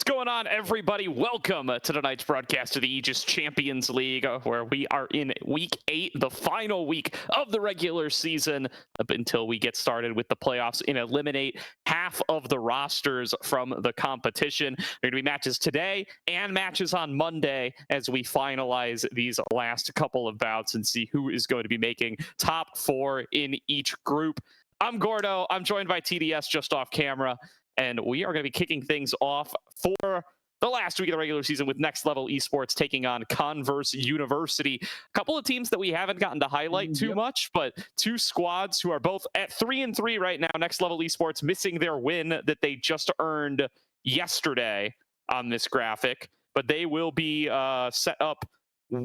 What's going on, everybody? Welcome to tonight's broadcast of the Aegis Champions League, where we are in Week 8, the final week of the regular season, up until we get started with the playoffs and eliminate half of the rosters from the competition. There are going to be matches today and matches on Monday as we finalize these last couple of bouts and see who is going to be making top 4 in each group. I'm Gordo. I'm joined by TDS just off camera. And we are going to be kicking things off for the last week of the regular season with Next Level Esports taking on Converse University. A couple of teams that we haven't gotten to highlight too much, but two squads who are both at 3-3 right now. Next Level Esports missing their win that they just earned yesterday on this graphic, but they will be set up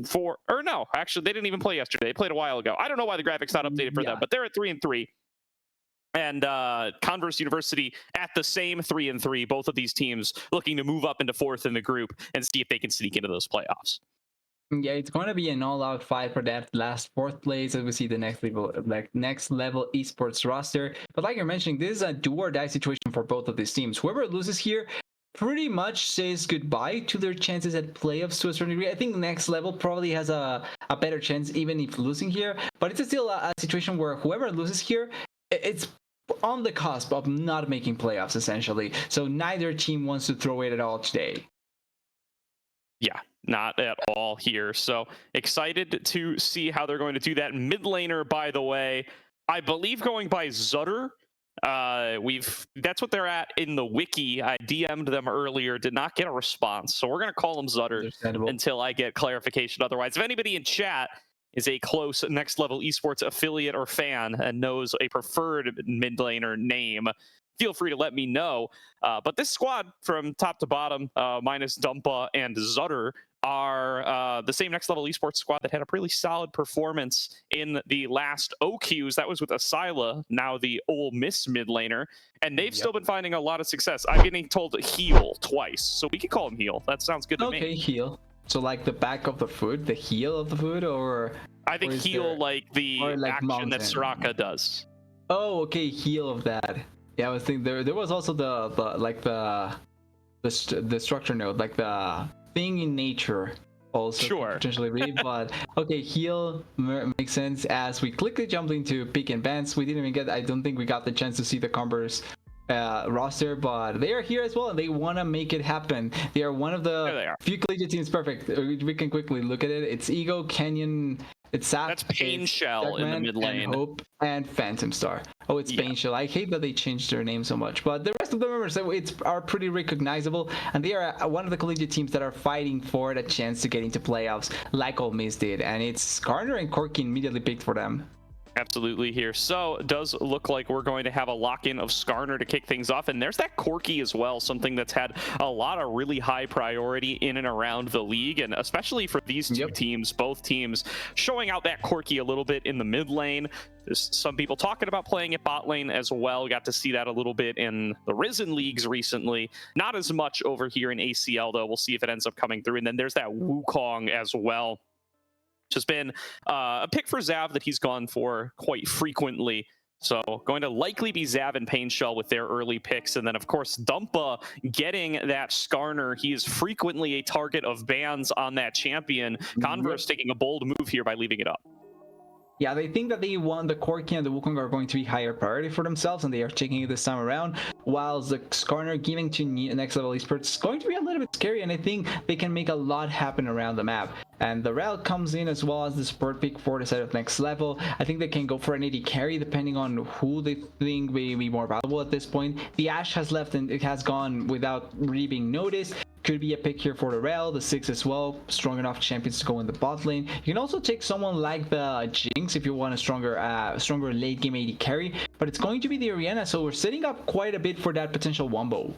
for, or no, actually they didn't even play yesterday. They played a while ago. I don't know why the graphic's not updated for them, but they're at 3-3. And Converse University at the same 3-3. Both of these teams looking to move up into 4th in the group and see if they can sneak into those playoffs. Yeah, it's going to be an all-out fight for that last 4th place as we see the next level esports roster. But like you're mentioning, this is a do-or-die situation for both of these teams. Whoever loses here pretty much says goodbye to their chances at playoffs to a certain degree. I think Next Level probably has a better chance even if losing here. But it's still a situation where whoever loses here, it's on the cusp of not making playoffs, essentially. So neither team wants to throw it at all today. Yeah, not at all here. So excited to see how they're going to do that. Mid laner, by the way, I believe going by Zutter. That's what they're at in the wiki. I DM'd them earlier, did not get a response. So we're going to call them Zutter until I get clarification. Otherwise, if anybody in chat is a close Next Level Esports affiliate or fan and knows a preferred mid laner name, feel free to let me know. But this squad from top to bottom, minus Dumpa and Zutter, are the same Next Level Esports squad that had a pretty solid performance in the last OQs. That was with Asila, now the Ole Miss mid laner, and they've still been finding a lot of success. I'm getting told to heal twice, so we can call him heal. That sounds good to me. Okay, heal. So like the back of the foot, the heel of the foot, or I think heal like the action mountain that Soraka does. Oh, okay, heal of that. Yeah, I was thinking there was also the structure node, like the thing in nature also potentially be, but okay, heal makes sense. As we quickly jumped into pick and bans, we didn't even get, I don't think we got the chance to see the Converse roster, but they are here as well and they want to make it happen. They are one of the few collegiate teams. Perfect. We can quickly look at it. It's Ego, Canyon, it's Sap, that's Pain Shell in the mid lane, and Hope, and Phantom Star. Oh, it's Pain Shell. I hate that they changed their name so much, but the rest of the members are pretty recognizable, and they are one of the collegiate teams that are fighting for the chance to get into playoffs like Ole Miss did, and it's Garner and Corky immediately picked for them. Absolutely here. So it does look like we're going to have a lock-in of Skarner to kick things off. And there's that Corky as well, something that's had a lot of really high priority in and around the league. And especially for these two teams, both teams showing out that Corky a little bit in the mid lane. There's some people talking about playing at bot lane as well. Got to see that a little bit in the Risen Leagues recently. Not as much over here in ACL, though. We'll see if it ends up coming through. And then there's that Wukong as well, which has been a pick for Zav that he's gone for quite frequently. So going to likely be Zav and Pain Shell with their early picks. And then, of course, Dumpa getting that Skarner. He is frequently a target of bans on that champion. Converse taking a bold move here by leaving it up. Yeah, they think that they want the Corky and the Wukong are going to be higher priority for themselves, and they are taking it this time around, while the Skarner giving to Next Level Esports is going to be a little bit scary, and I think they can make a lot happen around the map. And the Rel comes in as well as the support pick for the side of Next Level. I think they can go for an AD carry depending on who they think may be more valuable at this point. The Ashe has left and it has gone without really being noticed. Could be a pick here for the Rel, the 6 as well. Strong enough champions to go in the bot lane. You can also take someone like the Jinx if you want a stronger late game AD carry. But it's going to be the Orianna, so we're setting up quite a bit for that potential wombo.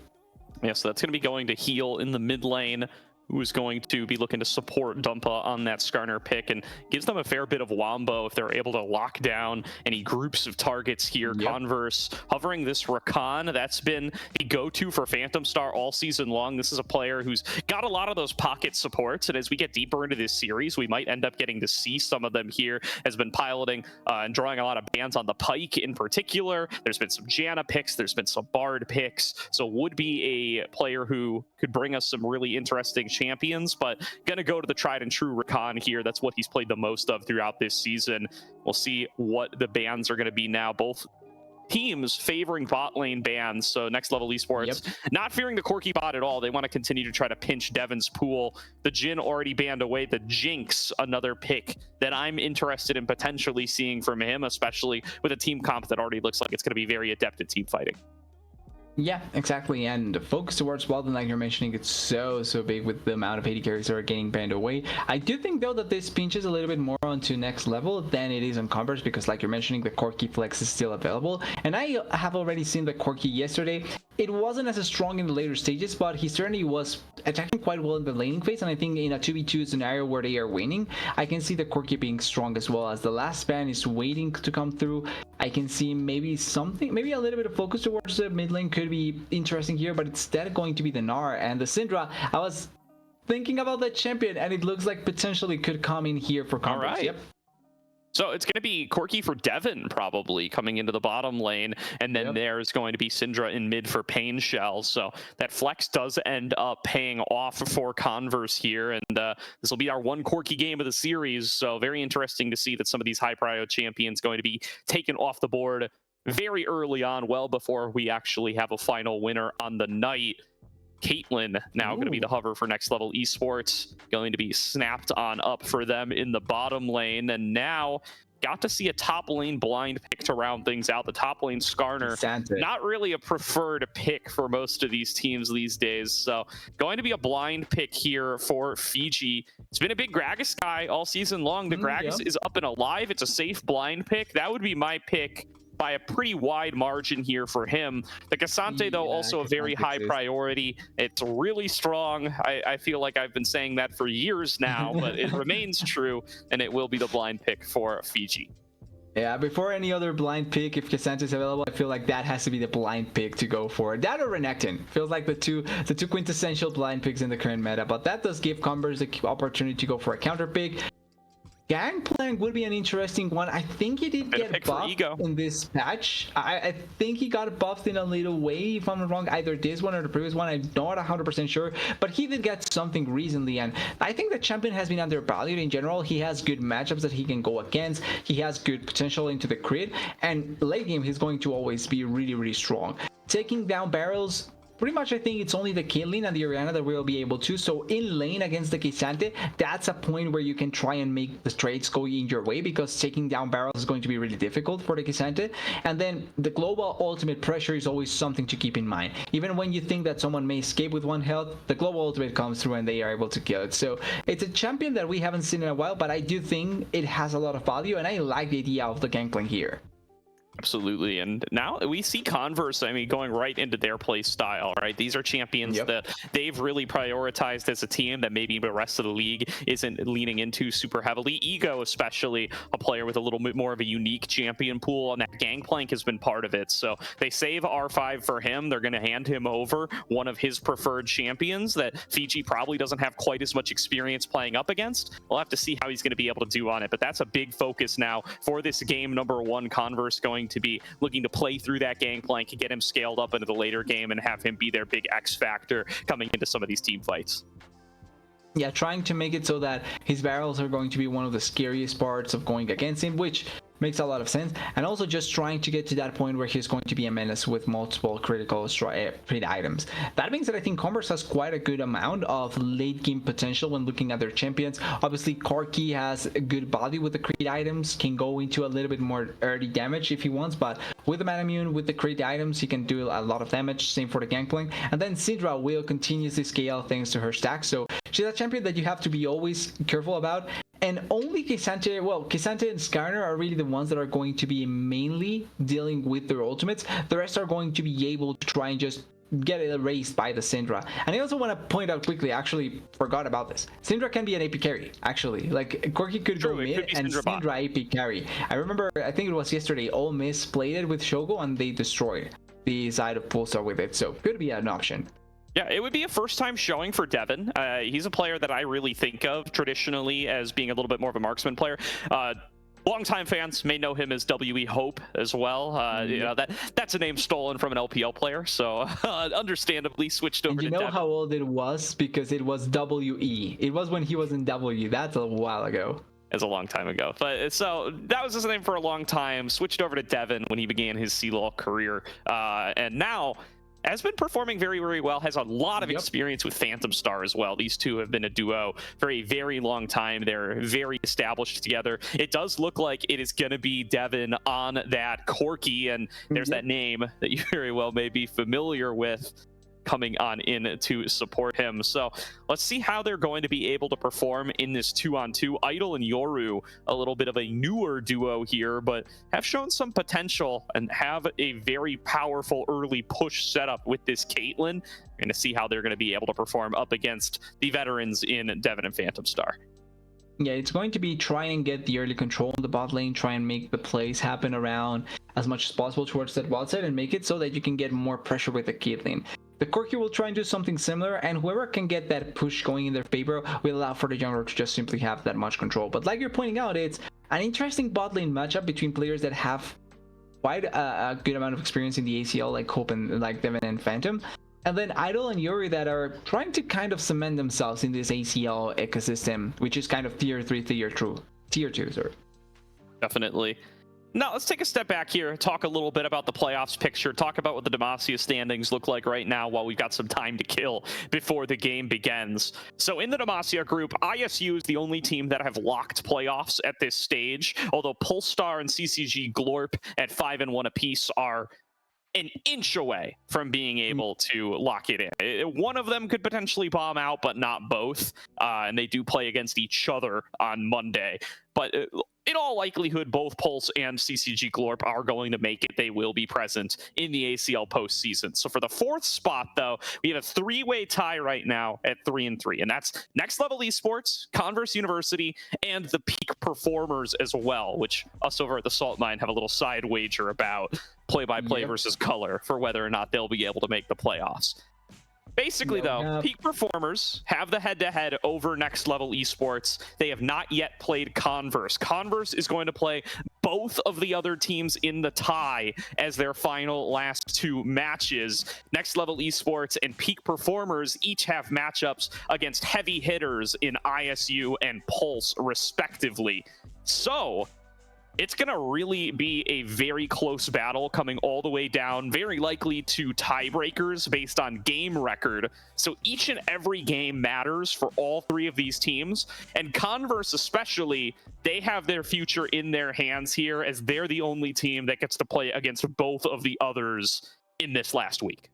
Yeah, so that's going to be going to heal in the mid lane. who's going to be looking to support Dumpa on that Skarner pick, and gives them a fair bit of wombo if they're able to lock down any groups of targets here. Yep. Converse hovering this Rakan, that's been the go-to for Phantom Star all season long. This is a player who's got a lot of those pocket supports, and as we get deeper into this series, we might end up getting to see some of them here. Has been piloting and drawing a lot of bans on the Pike in particular. There's been some Janna picks, there's been some Bard picks, so would be a player who could bring us some really interesting champions, but gonna go to the tried and true Rakan here. That's what he's played the most of throughout this season. We'll see what the bans are going to be now. Both teams favoring bot lane bans, so Next Level Esports not fearing the Corki bot at all. They want to continue to try to pinch Devon's pool. The Jhin already banned away. The Jinx, another pick that I'm interested in potentially seeing from him, especially with a team comp that already looks like it's going to be very adept at team fighting. Yeah, exactly. And the focus towards Walden, like you're mentioning, it's so big with the amount of 80 carries that are getting banned away. I do think, though, that this pinches a little bit more onto Next Level than it is on Converse, because, like you're mentioning, the Corki flex is still available. And I have already seen the Corki yesterday. It wasn't as strong in the later stages, but he certainly was attacking quite well in the laning phase. And I think in a 2v2 scenario where they are winning, I can see the Corki being strong as well. As the last ban is waiting to come through, I can see maybe a little bit of focus towards the mid lane could be interesting here, but instead going to be the Gnar and the Syndra. I was thinking about that champion, and it looks like potentially could come in here for Converse. All right. Yep. So it's going to be Corki for Devon probably coming into the bottom lane, and then there's going to be Syndra in mid for Pain Shell. So that flex does end up paying off for Converse here, and this will be our one Corki game of the series. So very interesting to see that some of these high prio champions going to be taken off the board very early on, well before we actually have a final winner on the night. Caitlyn now going to be the hover for Next Level Esports, going to be snapped on up for them in the bottom lane. And now got to see a top lane blind pick to round things out. The top lane Skarner, not really a preferred pick for most of these teams these days. So going to be a blind pick here for Fiji. It's been a big Gragas guy all season long. The Gragas is up and alive. It's a safe blind pick. That would be my pick by a pretty wide margin here for him. The Cassante, though, also a very high priority. It's really strong. I feel like I've been saying that for years now, but it remains true, and it will be the blind pick for Fiji. Yeah, before any other blind pick, if Cassante is available, I feel like that has to be the blind pick to go for. That or Renekton. Feels like the two quintessential blind picks in the current meta, but that does give Converse the opportunity to go for a counter pick. Gangplank would be an interesting one. I think he did get buffed in this patch. I think he got buffed in a little way, if I'm not wrong. Either this one or the previous one. I'm not 100% sure. But he did get something recently. And I think the champion has been undervalued in general. He has good matchups that he can go against. He has good potential into the crit. And late game, he's going to always be really, really strong. Taking down barrels, pretty much, I think it's only the Caitlyn and the Orianna that will be able to. So in lane against the Cassante, that's a point where you can try and make the trades go in your way, because taking down barrels is going to be really difficult for the Cassante. And then the global ultimate pressure is always something to keep in mind. Even when you think that someone may escape with one health, the global ultimate comes through and they are able to kill it. So it's a champion that we haven't seen in a while, but I do think it has a lot of value, and I like the idea of the Gangplank here. Absolutely. And now we see Converse, I mean, going right into their play style, right? These are champions that they've really prioritized as a team that maybe the rest of the league isn't leaning into super heavily. Ego, especially, a player with a little bit more of a unique champion pool, and that Gangplank has been part of it. So they save R5 for him. They're going to hand him over one of his preferred champions that Fiji probably doesn't have quite as much experience playing up against. We'll have to see how he's going to be able to do on it, but that's a big focus now for this game number one. Converse going to be looking to play through that Gangplank and get him scaled up into the later game and have him be their big X factor coming into some of these team fights. Yeah, trying to make it so that his barrels are going to be one of the scariest parts of going against him, which makes a lot of sense. And also just trying to get to that point where he's going to be a menace with multiple critical crit items. That means that I think Converse has quite a good amount of late game potential when looking at their champions. Obviously, Corki has a good value with the crit items, can go into a little bit more early damage if he wants, but with the Manamune, with the crit items, he can do a lot of damage. Same for the Gangplank. And then Syndra will continuously scale thanks to her stack. So she's a champion that you have to be always careful about. And only Cassante, well, Cassante and Skarner are really the ones that are going to be mainly dealing with their ultimates. The rest are going to be able to try and just get erased by the Syndra. And I also want to point out quickly, actually forgot about this. Syndra can be an AP carry, actually. Like Corki could go mid and Syndra AP carry. I remember, I think it was yesterday, Ole Miss played it with Shogo and they destroyed the side of Pulsar with it. So could be an option. Yeah, it would be a first-time showing for Devin. He's a player that I really think of traditionally as being a little bit more of a marksman player. Longtime fans may know him as WE Hope as well. You know, that's a name stolen from an LPL player, so understandably switched over to Devin. You know how old it was? Because it was WE. It was when he was in W. That's a while ago. It's a long time ago. But so that was his name for a long time. Switched over to Devin when he began his CLOL career. And now has been performing very, very well, has a lot of experience with Phantom Star as well. These two have been a duo for a very long time. They're very established together. It does look like it is going to be Devin on that Corki, and there's that name that you very well may be familiar with coming on in to support him. So let's see how they're going to be able to perform in this 2-on-2. Idol and Yoru, a little bit of a newer duo here, but have shown some potential and have a very powerful early push setup with this Caitlyn. We're going to see how they're going to be able to perform up against the veterans in Devin and Phantom Star. Yeah, it's going to be try and get the early control in the bot lane, try and make the plays happen around as much as possible towards that wild side and make it so that you can get more pressure with the Caitlyn. The Corki will try and do something similar, and whoever can get that push going in their favor will allow for the jungler to just simply have that much control. But like you're pointing out, it's an interesting bot lane matchup between players that have quite a good amount of experience in the ACL, like Hope and like Devin and Phantom. And then Idol and Yuri that are trying to kind of cement themselves in this ACL ecosystem, which is kind of tier 3, tier 2, sorry. Definitely. Now, let's take a step back here, talk a little bit about the playoffs picture, talk about what the Demacia standings look like right now while we've got some time to kill before the game begins. So in the Demacia group, ISU is the only team that have locked playoffs at this stage, although Polestar and CCG Glorp at 5-1 apiece are an inch away from being able to lock it in. One of them could potentially bomb out, but not both. And they do play against each other on Monday. But in all likelihood, both Pulse and CCG Glorp are going to make it. They will be present in the ACL postseason. So for the fourth spot, though, we have a three-way tie right now at 3-3. And that's Next Level Esports, Converse University, and the Peak Performers as well, which us over at the Salt Mine have a little side wager about play-by-play versus color for whether or not they'll be able to make the playoffs. Basically, though, Peak Performers have the head-to-head over Next Level Esports. They have not yet played Converse. Converse is going to play both of the other teams in the tie as their final last two matches. Next Level Esports and Peak Performers each have matchups against heavy hitters in ISU and Pulse, respectively. So it's going to really be a very close battle coming all the way down, very likely to tiebreakers based on game record. So each and every game matters for all three of these teams. And Converse especially, they have their future in their hands here as they're the only team that gets to play against both of the others in this last week.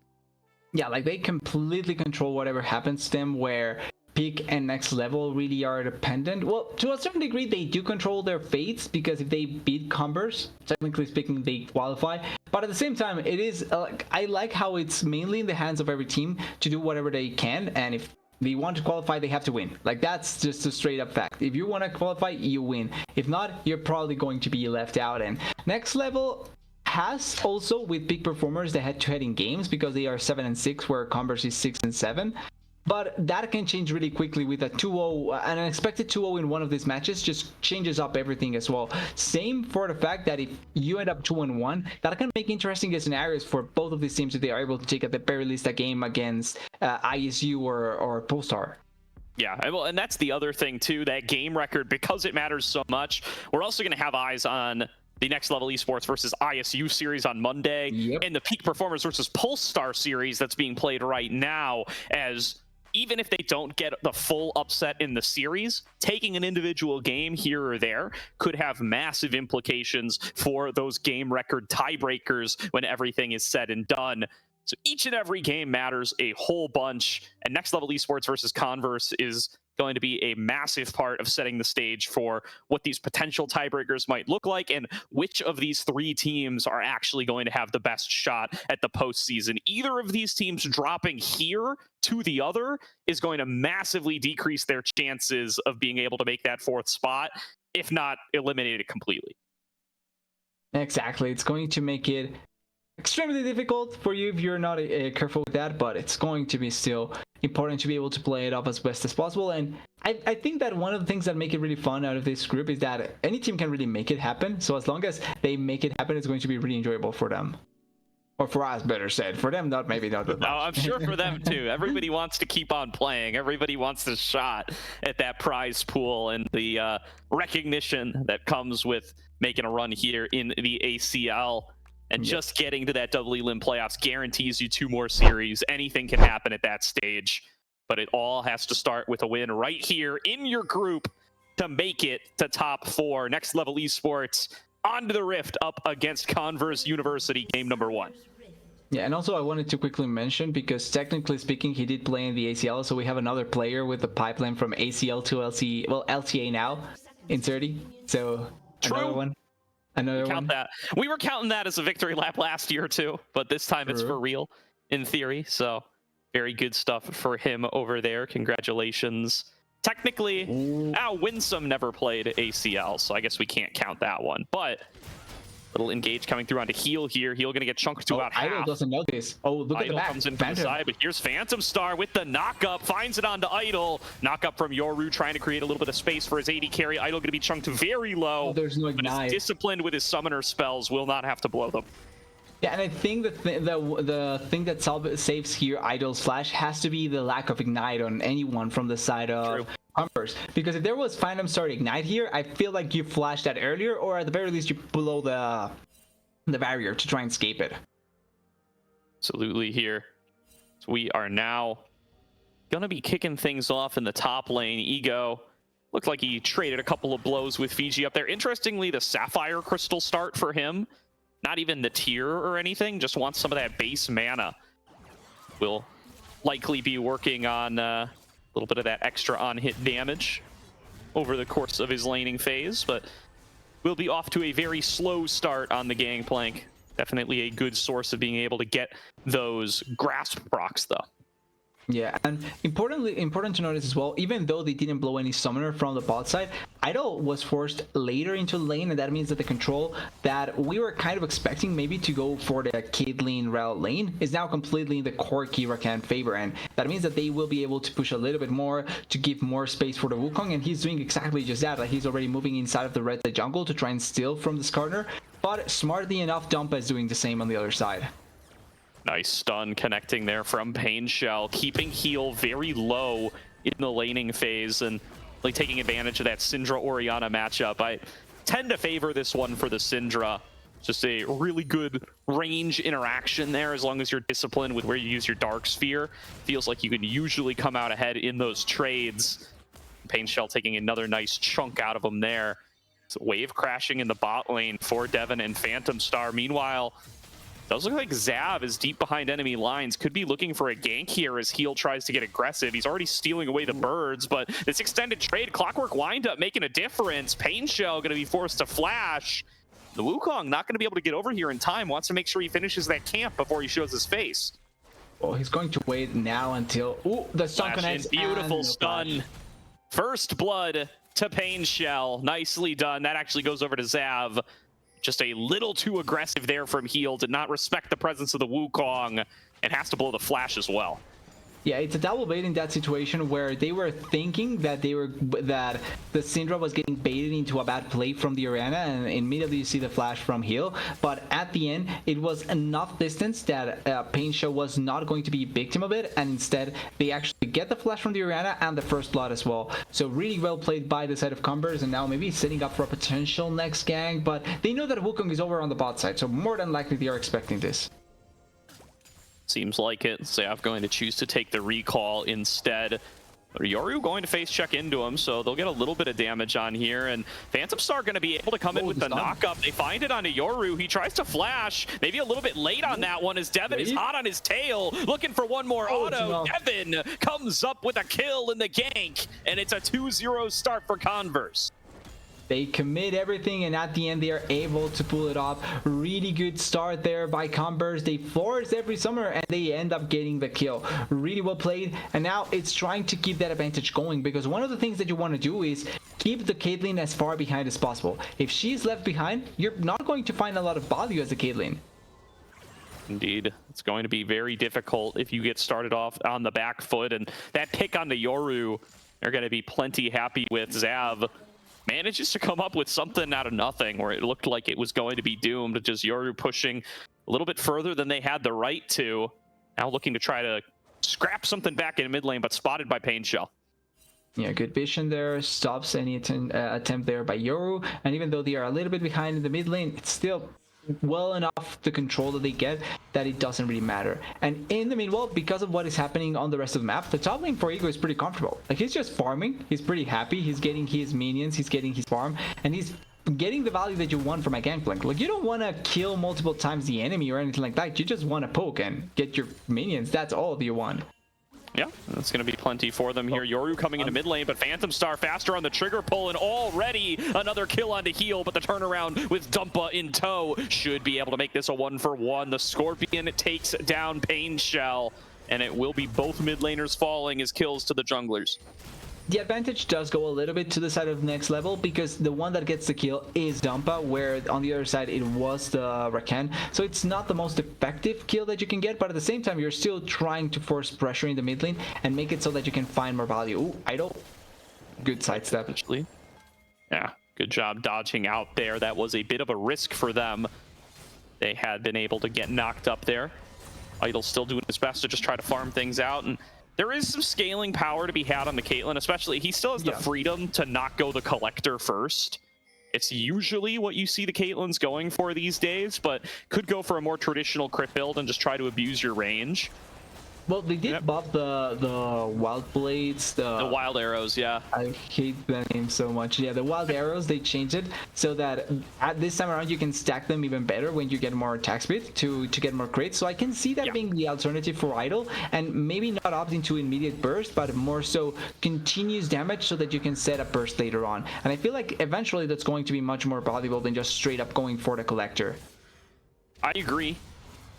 Yeah, like they completely control whatever happens to them, where Peak and Next Level really are dependent. Well, to a certain degree, they do control their fates, because if they beat Converse, technically speaking, they qualify. But at the same time, it is I like how it's mainly in the hands of every team to do whatever they can, and if they want to qualify, they have to win. Like, that's just a straight up fact. If you want to qualify, you win. If not, you're probably going to be left out. And Next Level has also, with Peak Performers, the head-to-head in games, because they are 7-6, where Converse is 6-7. But that can change really quickly with a 2-0, an unexpected 2-0 in one of these matches just changes up everything as well. Same for the fact that if you end up 2-1, that can make interesting scenarios for both of these teams if they are able to take at the very least a game against ISU or Polestar. Yeah, well, and that's the other thing too, that game record, because it matters so much. We're also going to have eyes on the Next Level Esports versus ISU series on Monday, and the Peak Performers versus Polestar series that's being played right now, as even if they don't get the full upset in the series, taking an individual game here or there could have massive implications for those game record tiebreakers when everything is said and done. So each and every game matters a whole bunch, and Next Level Esports versus Converse is going to be a massive part of setting the stage for what these potential tiebreakers might look like and which of these three teams are actually going to have the best shot at the postseason. Either of these teams dropping here to the other is going to massively decrease their chances of being able to make that fourth spot, if not eliminate it completely. Exactly. It's going to make it extremely difficult for you if you're not careful with that, but it's going to be still important to be able to play it off as best as possible. And I think that one of the things that make it really fun out of this group is that any team can really make it happen. So as long as they make it happen, it's going to be really enjoyable for them. Or for us, better said. For them, maybe not that much. No, I'm sure for them too. Everybody wants to keep on playing. Everybody wants the shot at that prize pool and the recognition that comes with making a run here in the ACL. And just getting to that double elim playoffs guarantees you 2 more series. Anything can happen at that stage, but it all has to start with a win right here in your group to make it to top 4. Next Level Esports onto the Rift up against Converse University, game number 1. Yeah, and also I wanted to quickly mention, because technically speaking, he did play in the ACL, so we have another player with the pipeline from ACL to LC, well, LTA now in 30. So True. Another one. That. We were counting that as a victory lap last year too, but this time it's for real in theory. So very good stuff for him over there. Congratulations. Technically, Winsome never played ACL, so I guess we can't count that one. But little engage coming through onto Heal here. Heal going to get chunked to about half. Idol doesn't know this. Oh, look at the back. Comes in from the side, but here's Phantom Star with the knock-up. Finds it onto Idol. Knock-up from Yoru, trying to create a little bit of space for his AD carry. Idol going to be chunked very low. Oh, there's no ignite. But is disciplined with his summoner spells. Will not have to blow them. Yeah, and I think the thing that saves here Idol's flash has to be the lack of ignite on anyone from the side of Converse. Because if there was Phantom Star ignite here, I feel like you flashed that earlier, or at the very least you blow the barrier to try and escape it. Absolutely here. So we are now gonna be kicking things off in the top lane. Ego looked like he traded a couple of blows with Fiji up there. Interestingly, the Sapphire Crystal start for him, not even the tier or anything, just wants some of that base mana. Will likely be working on a little bit of that extra on-hit damage over the course of his laning phase, but we'll be off to a very slow start on the Gangplank. Definitely a good source of being able to get those grasp procs, though. Yeah, and important to notice as well, even though they didn't blow any summoner from the bot side, Idol was forced later into lane, and that means that the control that we were kind of expecting maybe to go for the Caitlyn route lane is now completely in the core Rakan favor, and that means that they will be able to push a little bit more to give more space for the Wukong, and he's doing exactly just that. Like, he's already moving inside of the red side jungle to try and steal from this corner, but smartly enough, Dumpa is doing the same on the other side. Nice stun connecting there from Pain Shell, keeping Heal very low in the laning phase and like taking advantage of that Syndra Orianna matchup. I tend to favor this one for the Syndra. Just a really good range interaction there as long as you're disciplined with where you use your Dark Sphere. Feels like you can usually come out ahead in those trades. Pain Shell taking another nice chunk out of them there. So wave crashing in the bot lane for Devin and Phantom Star. Meanwhile, does look like Zav is deep behind enemy lines. Could be looking for a gank here as Heal tries to get aggressive. He's already stealing away the birds, but this extended trade, Clockwork Windup making a difference. Pain Shell going to be forced to flash. The Wukong not going to be able to get over here in time. Wants to make sure he finishes that camp before he shows his face. Well, he's going to wait now until... Ooh, the stun connects. Beautiful stun. First blood to Pain Shell. Nicely done. That actually goes over to Zav. Just a little too aggressive there from Heal. Did not respect the presence of the Wukong and has to blow the flash as well. Yeah, it's a double bait in that situation where they were thinking that the Syndra was getting baited into a bad play from the Orianna, and immediately you see the flash from Heal. But at the end, it was enough distance that Pain Shell was not going to be a victim of it, and instead they actually get the flash from the Orianna and the first blood as well. So really well played by the side of Converse, and now maybe setting up for a potential next gang. But they know that Wukong is over on the bot side, so more than likely they are expecting this. Seems like it. Zav going to choose to take the recall instead. Yoru going to face check into him, so they'll get a little bit of damage on here, and Phantom Star going to be able to come in with the knock-up. They find it onto Yoru. He tries to flash, maybe a little bit late on that one as Devin is hot on his tail, looking for one more auto. Devin comes up with a kill in the gank, and it's a 2-0 start for Converse. They commit everything, and at the end they are able to pull it off. Really good start there by Converse. They force every summer and they end up getting the kill. Really well played, and now it's trying to keep that advantage going, because one of the things that you want to do is keep the Caitlyn as far behind as possible. If she's left behind, you're not going to find a lot of value as a Caitlyn. Indeed, it's going to be very difficult if you get started off on the back foot, and that pick on the Yoru, they're going to be plenty happy with. Zav manages to come up with something out of nothing where it looked like it was going to be doomed. Just Yoru pushing a little bit further than they had the right to. Now looking to try to scrap something back in mid lane, but spotted by Pain Shell. Yeah, good vision there. Stops any attempt there by Yoru. And even though they are a little bit behind in the mid lane, it's still well enough the control that they get that it doesn't really matter. And in the meanwhile, because of what is happening on the rest of the map, the top lane for Ego is pretty comfortable. Like, he's just farming, he's pretty happy, he's getting his minions, he's getting his farm, and he's getting the value that you want from a gangplank. Like, you don't want to kill multiple times the enemy or anything like that. You just want to poke and get your minions. That's all you want. Yeah, that's going to be plenty for them here. Yoru coming into mid lane, but Phantom Star faster on the trigger pull, and already another kill onto heal, but the turnaround with Dumpa in tow should be able to make this a 1-for-1. The Scorpion takes down Pain Shell, and it will be both mid laners falling as kills to the junglers. The advantage does go a little bit to the side of next level, because the one that gets the kill is Dumpa, where on the other side it was the Rakan. So it's not the most effective kill that you can get, but at the same time you're still trying to force pressure in the mid lane and make it so that you can find more value. Ooh, idle. Good sidestep. Actually, yeah, good job dodging out there. That was a bit of a risk for them. They had been able to get knocked up there. Idle still doing his best to just try to farm things out, and there is some scaling power to be had on the Caitlyn, especially he still has the freedom to not go the Collector first. It's usually what you see the Caitlyn's going for these days, but could go for a more traditional crit build and just try to abuse your range. Well, they did buff the wild blades, the wild arrows, yeah. I hate that name so much. Yeah, the wild arrows, they changed it so that at this time around you can stack them even better when you get more attack speed to get more crits. So I can see that being the alternative for idle, and maybe not opting to immediate burst, but more so continuous damage so that you can set a burst later on. And I feel like eventually that's going to be much more valuable than just straight up going for the Collector. I agree.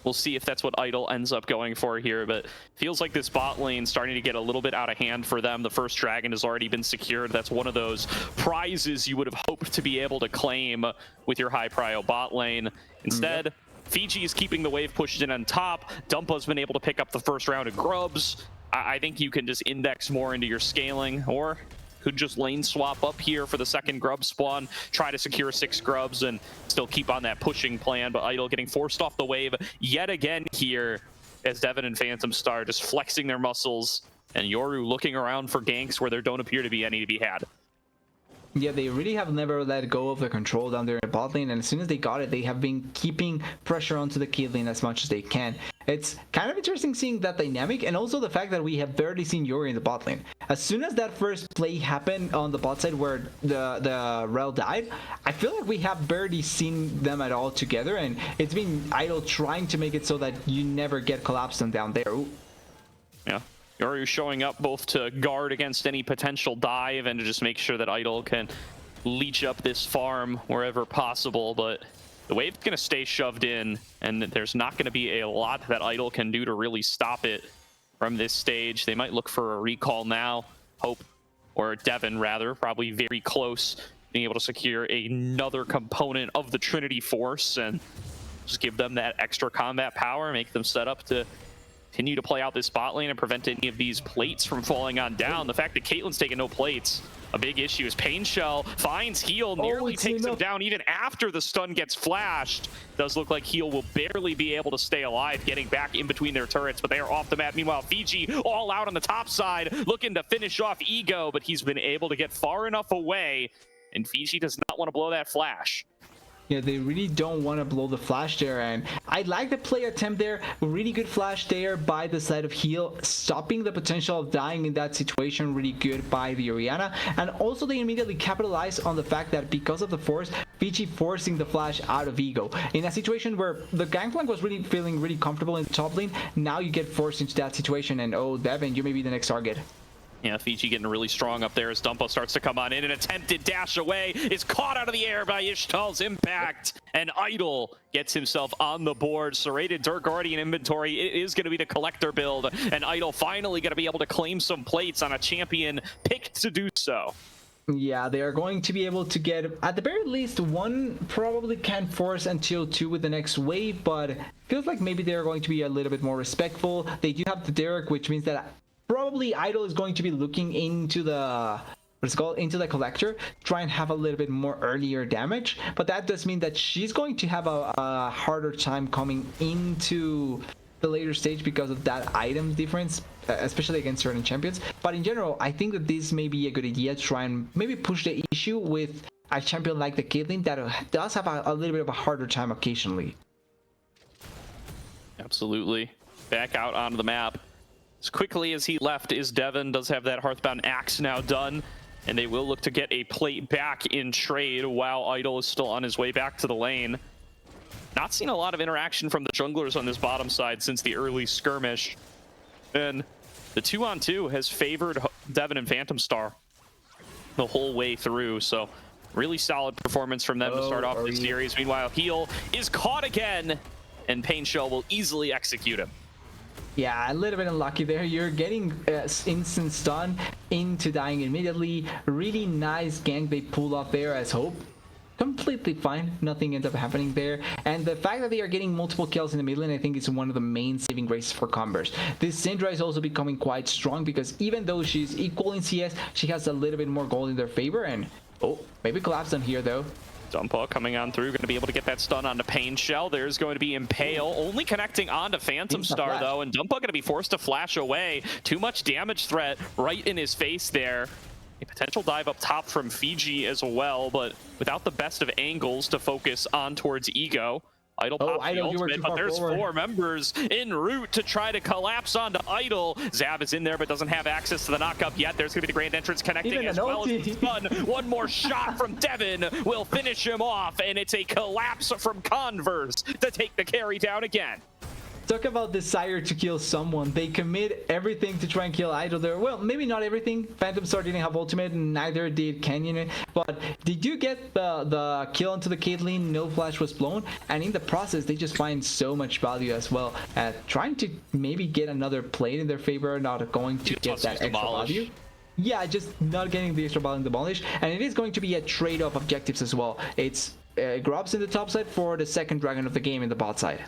We'll see if that's what Idle ends up going for here, but feels like this bot lane starting to get a little bit out of hand for them. The first dragon has already been secured. That's one of those prizes you would have hoped to be able to claim with your high prio bot lane. Instead, Fiji is keeping the wave pushed in on top. Dumpa's been able to pick up the first round of grubs. I think you can just index more into your scaling, or could just lane swap up here for the second grub spawn, try to secure 6 grubs and still keep on that pushing plan. But Idle getting forced off the wave yet again here as Devin and Phantom Star just flexing their muscles, and Yoru looking around for ganks where there don't appear to be any to be had. Yeah, they really have never let go of the control down there in bot lane, and as soon as they got it, they have been keeping pressure onto the key lane as much as they can. It's kind of interesting seeing that dynamic, and also the fact that we have barely seen Yoru in the bot lane. As soon as that first play happened on the bot side where the Rel died, I feel like we have barely seen them at all together, and it's been Idle trying to make it so that you never get collapsed on down there. Ooh. Yeah. Yoru showing up both to guard against any potential dive and to just make sure that Idle can leech up this farm wherever possible, but the wave's going to stay shoved in, and there's not going to be a lot that Idle can do to really stop it from this stage. They might look for a recall now, Hope, or Devin rather, probably very close, being able to secure another component of the Trinity Force and just give them that extra combat power, make them set up to continue to play out this bot lane and prevent any of these plates from falling on down. The fact that Caitlyn's taking no plates, a big issue. As Pain Shell finds Heal, nearly takes him down even after the stun gets flashed. Does look like Heal will barely be able to stay alive, getting back in between their turrets, but they are off the map. Meanwhile, Fiji all out on the top side, looking to finish off Ego, but he's been able to get far enough away, and Fiji does not want to blow that flash. Yeah, they really don't want to blow the flash there, and I like the play attempt there. Really good flash there by the side of Heal, stopping the potential of dying in that situation. Really good by the Orianna, and also they immediately capitalize on the fact that because of the force, Fiji forcing the flash out of Ego in a situation where the Gangplank was really feeling really comfortable in the top lane. Now you get forced into that situation, and oh, Devin, you may be the next target. Yeah, Fiji getting really strong up there as Dumpo starts to come on in. An attempted dash away is caught out of the air by Ishtal's impact, and Idol gets himself on the board. Serrated Dirk already in inventory. It is going to be the collector build, and Idol finally going to be able to claim some plates on a champion picked to do so. Yeah, they are going to be able to get, at the very least, one. Probably can't force until 2 with the next wave, but feels like maybe they're going to be a little bit more respectful. They do have the Derek, which means that probably Idol is going to be looking into the into the collector, try and have a little bit more earlier damage, but that does mean that she's going to have a harder time coming into the later stage because of that item difference, especially against certain champions. But in general, I think that this may be a good idea to try and maybe push the issue with a champion like the Caitlyn that does have a little bit of a harder time occasionally. Absolutely. Back out onto the map. As quickly as he left is Devin, does have that Hearthbound Axe now done, and they will look to get a plate back in trade while Idol is still on his way back to the lane. Not seen a lot of interaction from the junglers on this bottom side since the early skirmish, and the 2-on-2 has favored Devin and Phantom Star the whole way through, so really solid performance from them to start off the series. Meanwhile, Heal is caught again, and Pain Shell will easily execute him. Yeah, a little bit unlucky there. You're getting instant stun into dying immediately. Really nice gank they pulled off there as Hope. Completely fine. Nothing ends up happening there. And the fact that they are getting multiple kills in the mid lane, I think is one of the main saving graces for Converse. This Syndra is also becoming quite strong because even though she's equal in CS, she has a little bit more gold in their favor. And oh, maybe collapse on here though. Dumpo coming on through, going to be able to get that stun onto Pain Shell. There's going to be Impale, only connecting onto Phantom Star though, and Dumpo going to be forced to flash away. Too much damage threat right in his face there. A potential dive up top from Fiji as well, but without the best of angles to focus on towards Ego. Idol pops the ultimate, but there's forward. 4 members en route to try to collapse onto Idol. Zab is in there, but doesn't have access to the knock-up yet. There's going to be the Grand Entrance connecting as well as the stun. One more shot from Devin will finish him off, and it's a collapse from Converse to take the carry down again. Talk about desire to kill someone. They commit everything to try and kill Idol there. Well, maybe not everything. Phantom Star didn't have ultimate, and neither did Canyon. But did you get the kill onto the Caitlyn? No flash was blown, and in the process, they just find so much value as well at trying to maybe get another plate in their favor, not going to get that extra value. Yeah, just not getting the extra value demolished, and it is going to be a trade-off objectives as well. It's Grubs in the top side for the second dragon of the game in the bot side.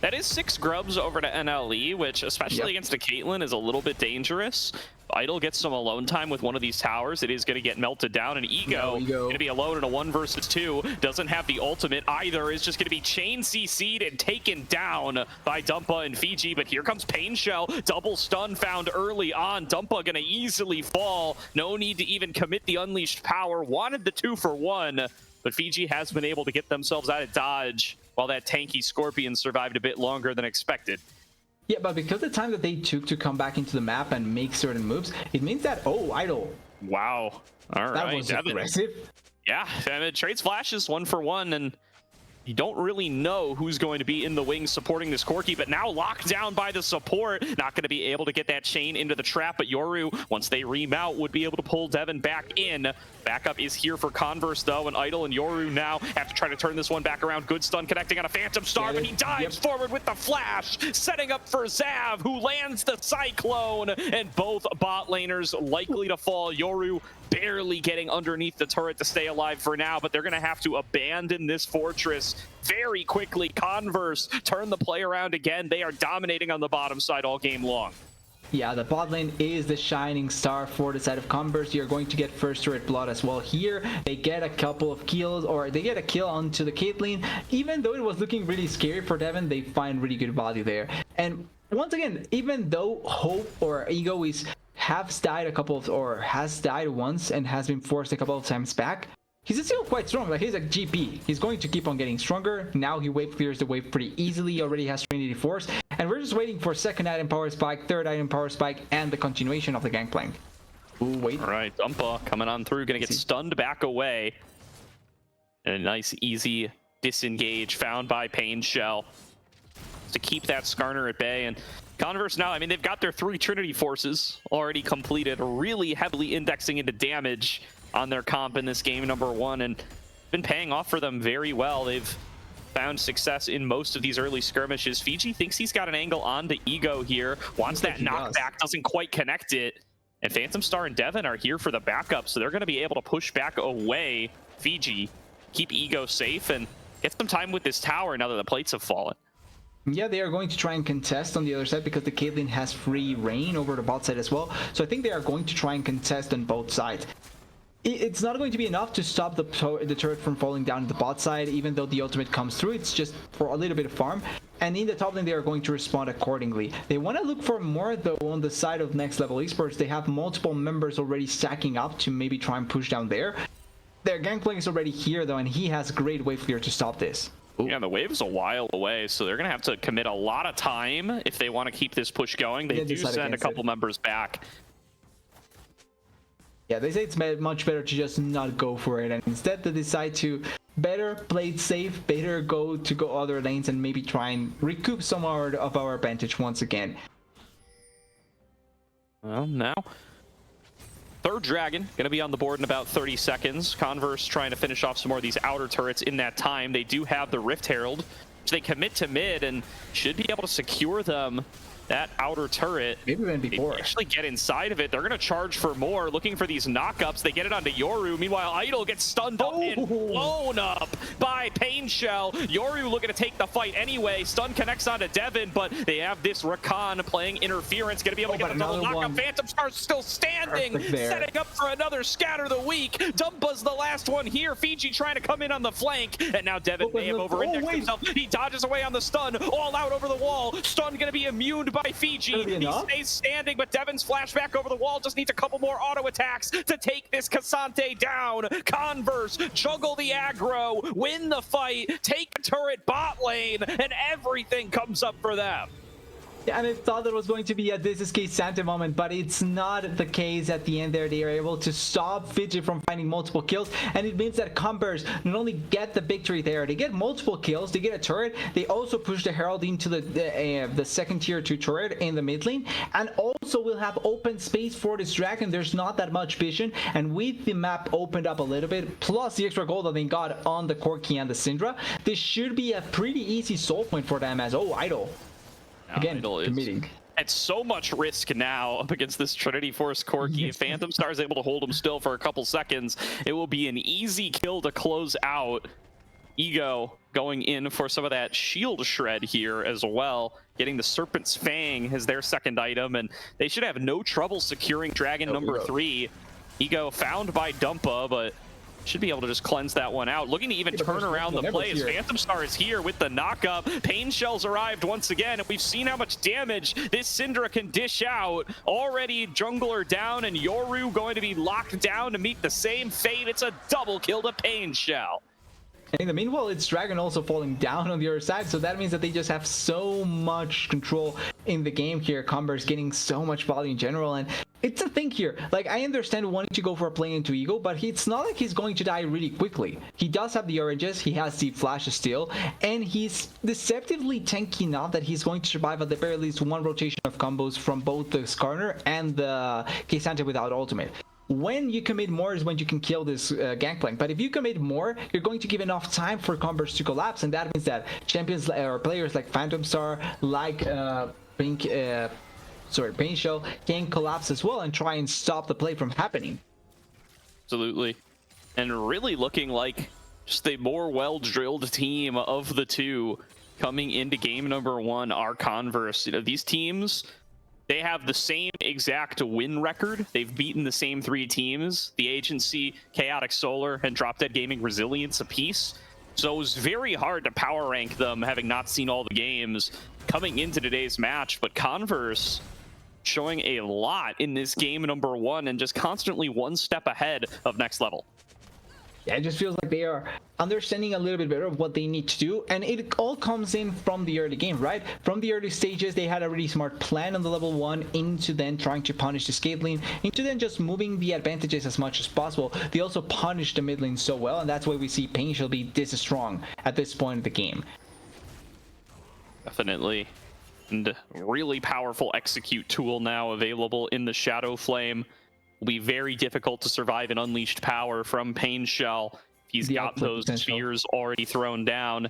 That is 6 grubs over to NLE, which, especially against a Caitlyn, is a little bit dangerous. Idol gets some alone time with one of these towers. It is going to get melted down, and Ego going to be alone in a 1 versus 2. Doesn't have the ultimate either. Is just going to be chain CC'd and taken down by Dumpa and Fiji. But here comes Pain Shell. Double stun found early on. Dumpa going to easily fall. No need to even commit the unleashed power. Wanted the 2-for-1, but Fiji has been able to get themselves out of dodge, while that tanky Scorpion survived a bit longer than expected. Yeah, but because the time that they took to come back into the map and make certain moves, it means that, oh, Idol. Wow. All right. That was aggressive. Yeah, I mean, trades flashes 1-for-1, and you don't really know who's going to be in the wings supporting this Corki, but now locked down by the support. Not going to be able to get that chain into the trap, but Yoru, once they remount, would be able to pull Devin back in. Backup is here for Converse, though, and Idol and Yoru now have to try to turn this one back around. Good stun connecting on a Phantom Star, but he dives forward with the flash, setting up for Zav, who lands the Cyclone, and both bot laners likely to fall. Yoru barely getting underneath the turret to stay alive for now, but they're going to have to abandon this fortress very quickly. Converse turn the play around again. They are dominating on the bottom side all game long. Yeah, the bot lane is the shining star for the side of Converse. You're going to get first turret blood as well here. They get a couple of kills, or they get a kill onto the Caitlyn. Even though it was looking really scary for Devin, they find really good value there. And once again, even though Hope or Ego has died once and has been forced a couple of times back, he's still quite strong. Like, he's a GP. He's going to keep on getting stronger. Now he wave clears the wave pretty easily. He already has Trinity Force. And we're just waiting for second item power spike, third item power spike, and the continuation of the Gangplank. Ooh, wait. All right, Dumpa coming on through, gonna get stunned back away. And a nice, easy disengage found by Pain Shell to keep that Skarner at bay. And Converse now, I mean, they've got their 3 Trinity Forces already completed, really heavily indexing into damage on their comp in this game number 1, and been paying off for them very well. They've found success in most of these early skirmishes. Fiji thinks he's got an angle on the Ego here, wants that knockback, doesn't quite connect it. And Phantom Star and Devin are here for the backup, so they're going to be able to push back away Fiji, keep Ego safe, and get some time with this tower now that the plates have fallen. Yeah, they are going to try and contest on the other side because the Caitlyn has free reign over the bot side as well. So I think they are going to try and contest on both sides. It's not going to be enough to stop the turret from falling down to the bot side, even though the ultimate comes through. It's just for a little bit of farm. And in the top lane, they are going to respond accordingly. They want to look for more, though, on the side of Next Level Esports. They have multiple members already stacking up to maybe try and push down there. Their Gangplank is already here, though, and he has great wave clear to stop this. Ooh. Yeah, the wave is a while away, so they're going to have to commit a lot of time if they want to keep this push going. They do send a couple members back. Yeah, they say it's much better to just not go for it, and instead they decide to better play it safe, better go other lanes, and maybe try and recoup some of our advantage once again. Well, now third dragon gonna be on the board in about 30 seconds. Converse trying to finish off some more of these outer turrets in that time. They do have the Rift Herald, which they commit to mid and should be able to secure them that outer turret. Maybe even before. They actually get inside of it. They're gonna charge for more, looking for these knockups. They get it onto Yoru. Meanwhile, Idol gets stunned up and blown up by Pain Shell. Yoru looking to take the fight anyway. Stun connects onto Devin, but they have this Rakan playing interference. Gonna be able to get the double knockup. Phantom Star's still standing, setting up for another scatter the week. Dumpa's the last one here. Fiji trying to come in on the flank, and now Devin may have over-indexed himself. He dodges away on the stun, all out over the wall. Stun gonna be immune by Fiji. He stays standing, but Devin's flashback over the wall just needs a couple more auto attacks to take this Cassante down. Converse juggle the aggro, win the fight, take a turret bot lane, and everything comes up for them. Yeah, and I thought that was going to be a this is Cassante moment, but it's not the case at the end there. They are able to stop Fiji from finding multiple kills, and it means that Converse not only get the victory there, they get multiple kills, they get a turret, they also push the Herald into the second tier 2 turret in the mid lane, and also will have open space for this dragon. There's not that much vision, and with the map opened up a little bit, plus the extra gold that they got on the Corki and the Syndra, this should be a pretty easy soul point for them as, Idol. Again, committing. At so much risk now up against this Trinity Force Corki. If Phantom Star is able to hold him still for a couple seconds, it will be an easy kill to close out. Ego going in for some of that shield shred here as well, getting the Serpent's Fang as their second item, and they should have no trouble securing Dragon number 3. Ego found by Dumpa, but should be able to just cleanse that one out. Looking to even turn around the play as Phantom Star is here with the knockup. Pain Shell's arrived once again, and we've seen how much damage this Syndra can dish out. Already Jungler down, and Yoru going to be locked down to meet the same fate. It's a double kill to Pain Shell. And in the meanwhile, it's Dragon also falling down on the other side, so that means that they just have so much control in the game here. Converse getting so much value in general, and it's a thing here. Like, I understand wanting to go for a play into Ego, but it's not like he's going to die really quickly. He does have the oranges, he has deep flashes still, and he's deceptively tanky enough that he's going to survive at the very least one rotation of combos from both the Skarner and the Cassante without ultimate. When you commit more is when you can kill this Gangplank, but if you commit more, you're going to give enough time for Converse to collapse, and that means that champions or players like Phantom Star, like Pain Shell can collapse as well and try and stop the play from happening. Absolutely. And really looking like just a more well-drilled team of the two coming into game number 1 are Converse. You know, these teams, they have the same exact win record. They've beaten the same 3 teams, the Agency, Chaotic Solar, and Drop Dead Gaming Resilience apiece. So it was very hard to power rank them, having not seen all the games coming into today's match. But Converse showing a lot in this game number 1 and just constantly one step ahead of Next Level. Yeah, it just feels like they are understanding a little bit better of what they need to do, and it all comes in from the early game, right? From the early stages, they had a really smart plan on the level 1, into then trying to punish the skate lane, into then just moving the advantages as much as possible. They also punished the mid lane so well, and that's why we see Pain shall be this strong at this point of the game. Definitely. And really powerful execute tool now available in the Shadow Flame. Will be very difficult to survive an unleashed power from Pain Shell. He's got those spheres already thrown down.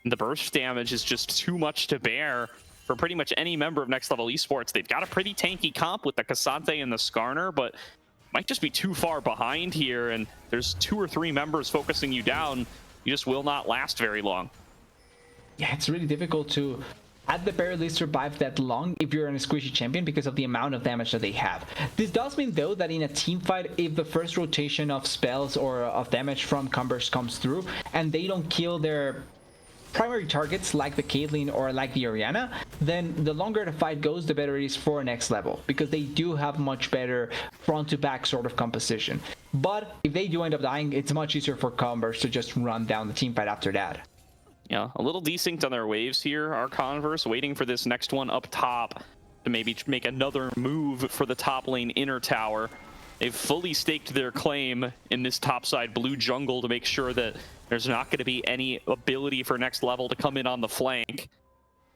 And the burst damage is just too much to bear for pretty much any member of Next Level Esports. They've got a pretty tanky comp with the Cassante and the Skarner, but might just be too far behind here, and there's 2 or 3 members focusing you down. You just will not last very long. Yeah, it's really difficult to at the very least survive that long if you're a squishy champion because of the amount of damage that they have. This does mean though that in a team fight, if the first rotation of spells or of damage from Converse comes through and they don't kill their primary targets like the Caitlyn or like the Orianna, then the longer the fight goes, the better it is for next level, because they do have much better front to back sort of composition. But if they do end up dying, it's much easier for Converse to just run down the team fight after that. Yeah, a little desynced on their waves here, our Converse, waiting for this next one up top to maybe make another move for the top lane inner tower. They've fully staked their claim in this topside blue jungle to make sure that there's not going to be any ability for next level to come in on the flank.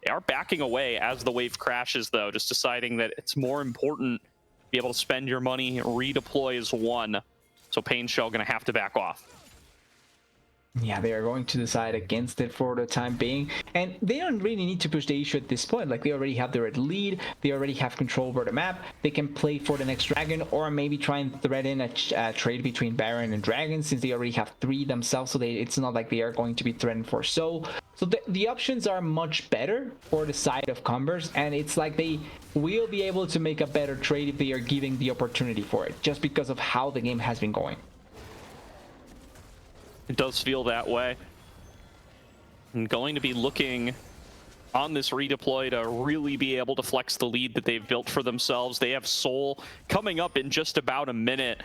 They are backing away as the wave crashes, though, just deciding that it's more important to be able to spend your money, redeploy as one. So Pain Shell going to have to back off. Yeah, they are going to decide against it for the time being, and they don't really need to push the issue at this point. Like, they already have their lead, they already have control over the map, they can play for the next dragon, or maybe try and thread in a trade between Baron and Dragon, since they already have 3 themselves, so it's not like they are going to be threatened for so the options are much better for the side of Converse, and it's like they will be able to make a better trade if they are giving the opportunity for it, just because of how the game has been going. It does feel that way. I'm going to be looking on this redeploy to really be able to flex the lead that they've built for themselves. They have Soul coming up in just about a minute,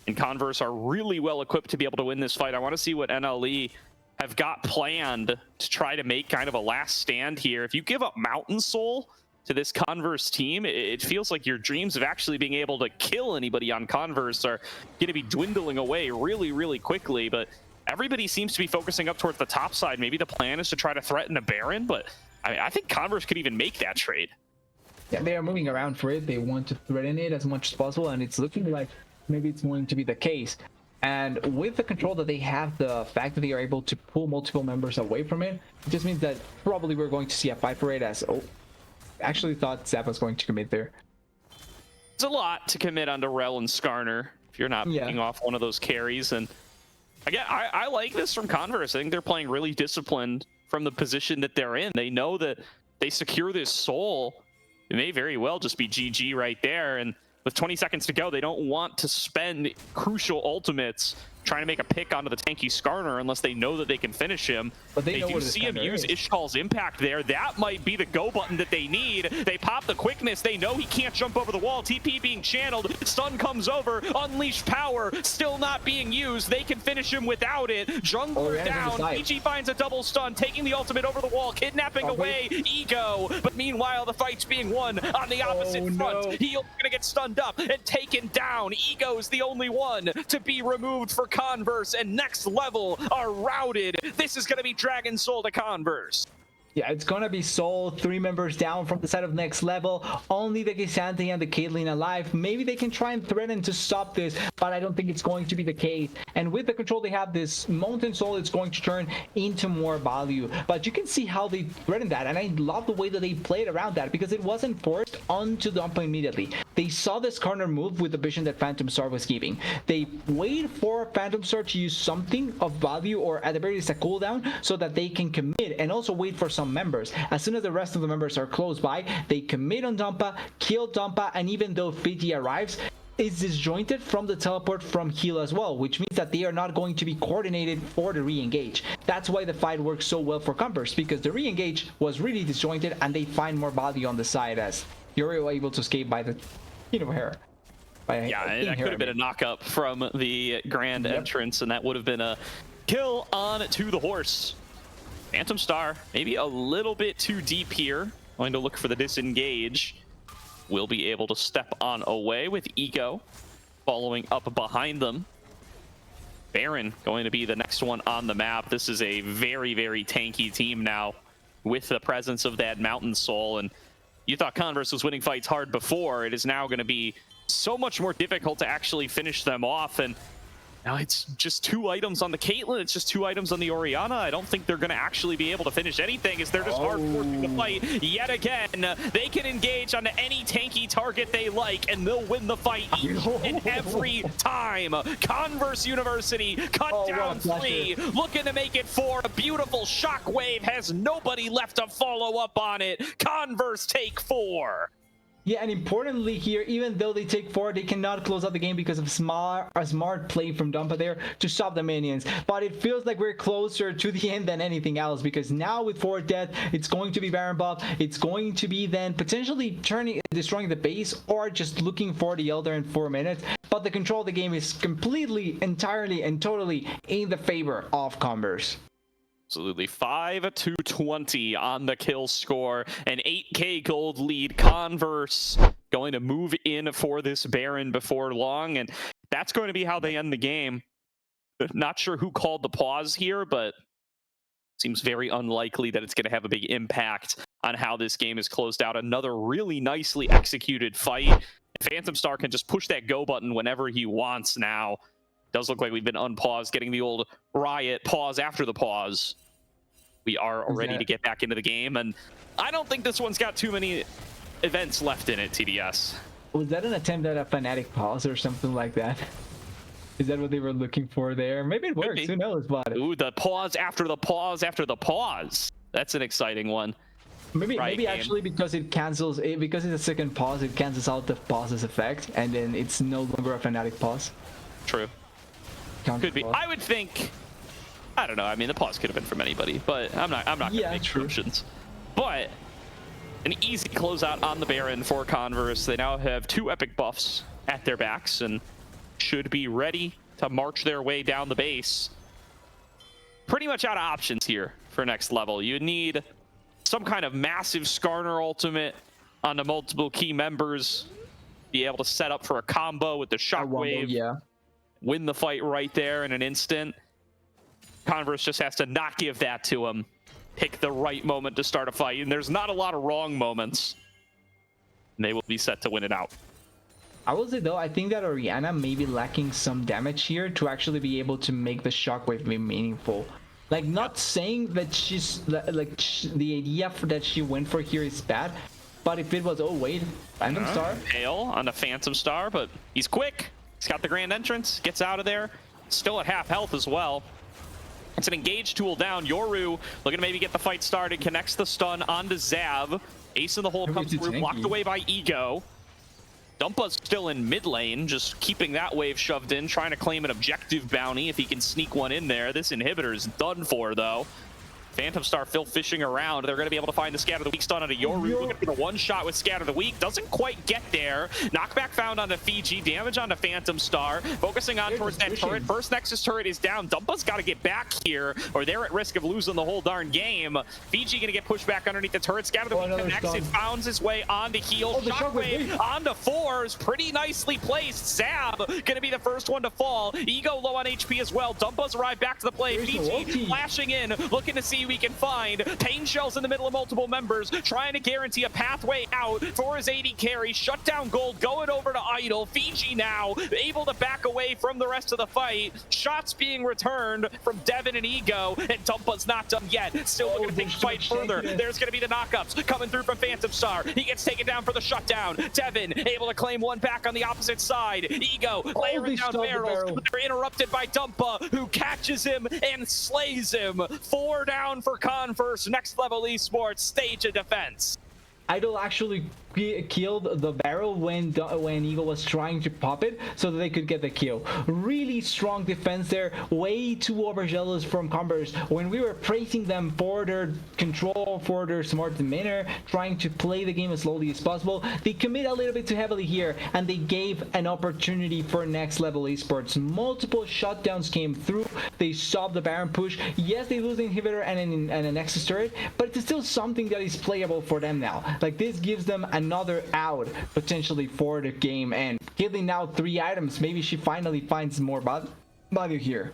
and Converse are really well equipped to be able to win this fight. I want to see what NLE have got planned to try to make kind of a last stand here. If you give up Mountain Soul to this Converse team, it feels like your dreams of actually being able to kill anybody on Converse are going to be dwindling away really, really quickly. But everybody seems to be focusing up towards the top side. Maybe the plan is to try to threaten a Baron, but I think Converse could even make that trade. Yeah, they are moving around for it. They want to threaten it as much as possible, and it's looking like maybe it's going to be the case. And with the control that they have, the fact that they are able to pull multiple members away from it, it just means that probably we're going to see a fight for it. As actually thought Zap was going to commit there. It's a lot to commit onto Rel and Skarner if you're not picking off one of those carries. And again, I like this from Converse. I think they're playing really disciplined from the position that they're in. They know that they secure this soul, it may very well just be GG right there. And with 20 seconds to go, they don't want to spend crucial ultimates trying to make a pick onto the tanky Skarner unless they know that they can finish him. But they do see him use Ishkal's impact there. That might be the go button that they need. They pop the quickness. They know he can't jump over the wall. TP being channeled. Stun comes over. Unleashed power still not being used. They can finish him without it. Jungler down. PG finds a double stun, taking the ultimate over the wall, kidnapping away Ego. But meanwhile, the fight's being won on the opposite front. He's gonna get stunned up and taken down. Ego's the only one to be removed for Converse, and Next Level are routed. This is going to be Dragon Soul to Converse. Yeah, it's gonna be Soul, 3 members down from the side of Next Level. Only the Cassante and the Caitlyn alive. Maybe they can try and threaten to stop this, but I don't think it's going to be the case. And with the control they have, this Mountain Soul is going to turn into more value. But you can see how they threatened that, and I love the way that they played around that, because it wasn't forced onto the Dumpa immediately. They saw this corner move with the vision that Phantom Star was giving. They wait for Phantom Star to use something of value, or at the very least a cooldown, so that they can commit, and also wait for some members. As soon as the rest of the members are close by, they commit on Dumpa, kill Dumpa, and even though Fiji arrives, is disjointed from the teleport from heal as well, which means that they are not going to be coordinated for the re-engage. That's why the fight works so well for Converse, because the re-engage was really disjointed and they find more value on the side as you're able to escape by the hair. Yeah, and that could have been a knock-up from the grand entrance, and that would have been a kill on to the horse. Phantom Star, maybe a little bit too deep here. Going to look for the disengage. Will be able to step on away with Ego following up behind them. Baron going to be the next one on the map. This is a very, very tanky team now with the presence of that Mountain Soul. And you thought Converse was winning fights hard before. It is now going to be so much more difficult to actually finish them off. And now it's just 2 items on the Caitlyn. It's just 2 items on the Orianna. I don't think they're going to actually be able to finish anything as they're just hard forcing the fight yet again. They can engage onto any tanky target they like, and they'll win the fight each and every time. Converse University cut down 3, looking to make it 4. A beautiful shockwave has nobody left to follow up on it. Converse take 4. Yeah, and importantly here, even though they take 4, they cannot close out the game because of a smart play from Dumpa there to stop the minions. But it feels like we're closer to the end than anything else, because now with 4 death, it's going to be Baron buff. It's going to be then potentially destroying the base or just looking for the Elder in 4 minutes. But the control of the game is completely, entirely, and totally in the favor of Converse. Absolutely. 5-20 on the kill score. An 8k gold lead. Converse going to move in for this Baron before long, and that's going to be how they end the game. Not sure who called the pause here, but seems very unlikely that it's going to have a big impact on how this game is closed out. Another really nicely executed fight. Phantom Star can just push that go button whenever he wants now. Does look like we've been unpaused, getting the old riot pause after the pause. We are ready to get back into the game, and I don't think this one's got too many events left in it, TDS. Was that an attempt at a Fnatic pause or something like that? Is that what they were looking for there? Maybe it works, who knows, but... Ooh, the pause after the pause after the pause. That's an exciting one. Maybe actually because it cancels, because it's a second pause, it cancels out the pause's effect, and then it's no longer a Fnatic pause. True. Could be. I would think... I don't know. I mean, the pause could have been from anybody, but I'm not going to make assumptions. But an easy closeout on the Baron for Converse. They now have 2 epic buffs at their backs and should be ready to march their way down the base. Pretty much out of options here for next level. You need some kind of massive Skarner ultimate on the multiple key members. Be able to set up for a combo with the shockwave. Win the fight right there in an instant. Converse just has to not give that to him. Pick the right moment to start a fight, and there's not a lot of wrong moments. And they will be set to win it out. I will say though, I think that Orianna may be lacking some damage here to actually be able to make the shockwave be meaningful. Like, not saying that she's like the idea that she went for here is bad, but if it was, oh wait, Phantom Star, Pale on the Phantom Star, but he's quick. He's got the grand entrance, gets out of there, still at half health as well. It's an engage tool down. Yoru looking to maybe get the fight started, connects the stun onto Zav. Ace in the hole comes through, blocked away by Ego. Dumpa's still in mid lane, just keeping that wave shoved in, trying to claim an objective bounty if he can sneak one in there. This inhibitor is done for, though. Phantom Star still fishing around. They're going to be able to find the Scatter the Weak stun onto Yoru. Looking for the one shot with Scatter the Weak. Doesn't quite get there. Knockback found onto Fiji. Damage onto Phantom Star. Focusing on towards that turret. First Nexus turret is down. Dumpa's got to get back here, or they're at risk of losing the whole darn game. Fiji going to get pushed back underneath the turret. Scatter the Weak connects. It founds its way onto heal. Shockwave onto 4s. Pretty nicely placed. Zab going to be the first one to fall. Ego low on HP as well. Dumpa's arrived back to the play. Fiji flashing in, looking to see we can find Pain Shells in the middle of multiple members, trying to guarantee a pathway out for his AD carry. Shut down Gold, going over to Idol. Fiji now able to back away from the rest of the fight. Shots being returned from Devin and Ego, and Dumpa's not done yet. Still looking to take the fight further. There's going to be the knockups coming through from Phantom Star. He gets taken down for the shutdown. Devin able to claim one back on the opposite side. Ego layering down barrels. They're interrupted by Dumpa, who catches him and slays him. 4 down for Converse. Next level esports, stage of defense. Idol actually killed the barrel when Eagle was trying to pop it so that they could get the kill. Really strong defense there. Way too overzealous from Converse when we were praising them for their control, for their smart demeanor, trying to play the game as slowly as possible. They commit a little bit too heavily here, and they gave an opportunity for next level esports. Multiple shutdowns came through. They stopped the Baron push. Yes, they lose the inhibitor and a Nexus turret, but it's still something that is playable for them now. Like, this gives them another out potentially for the game, and killing now 3 items. Maybe she finally finds more value here.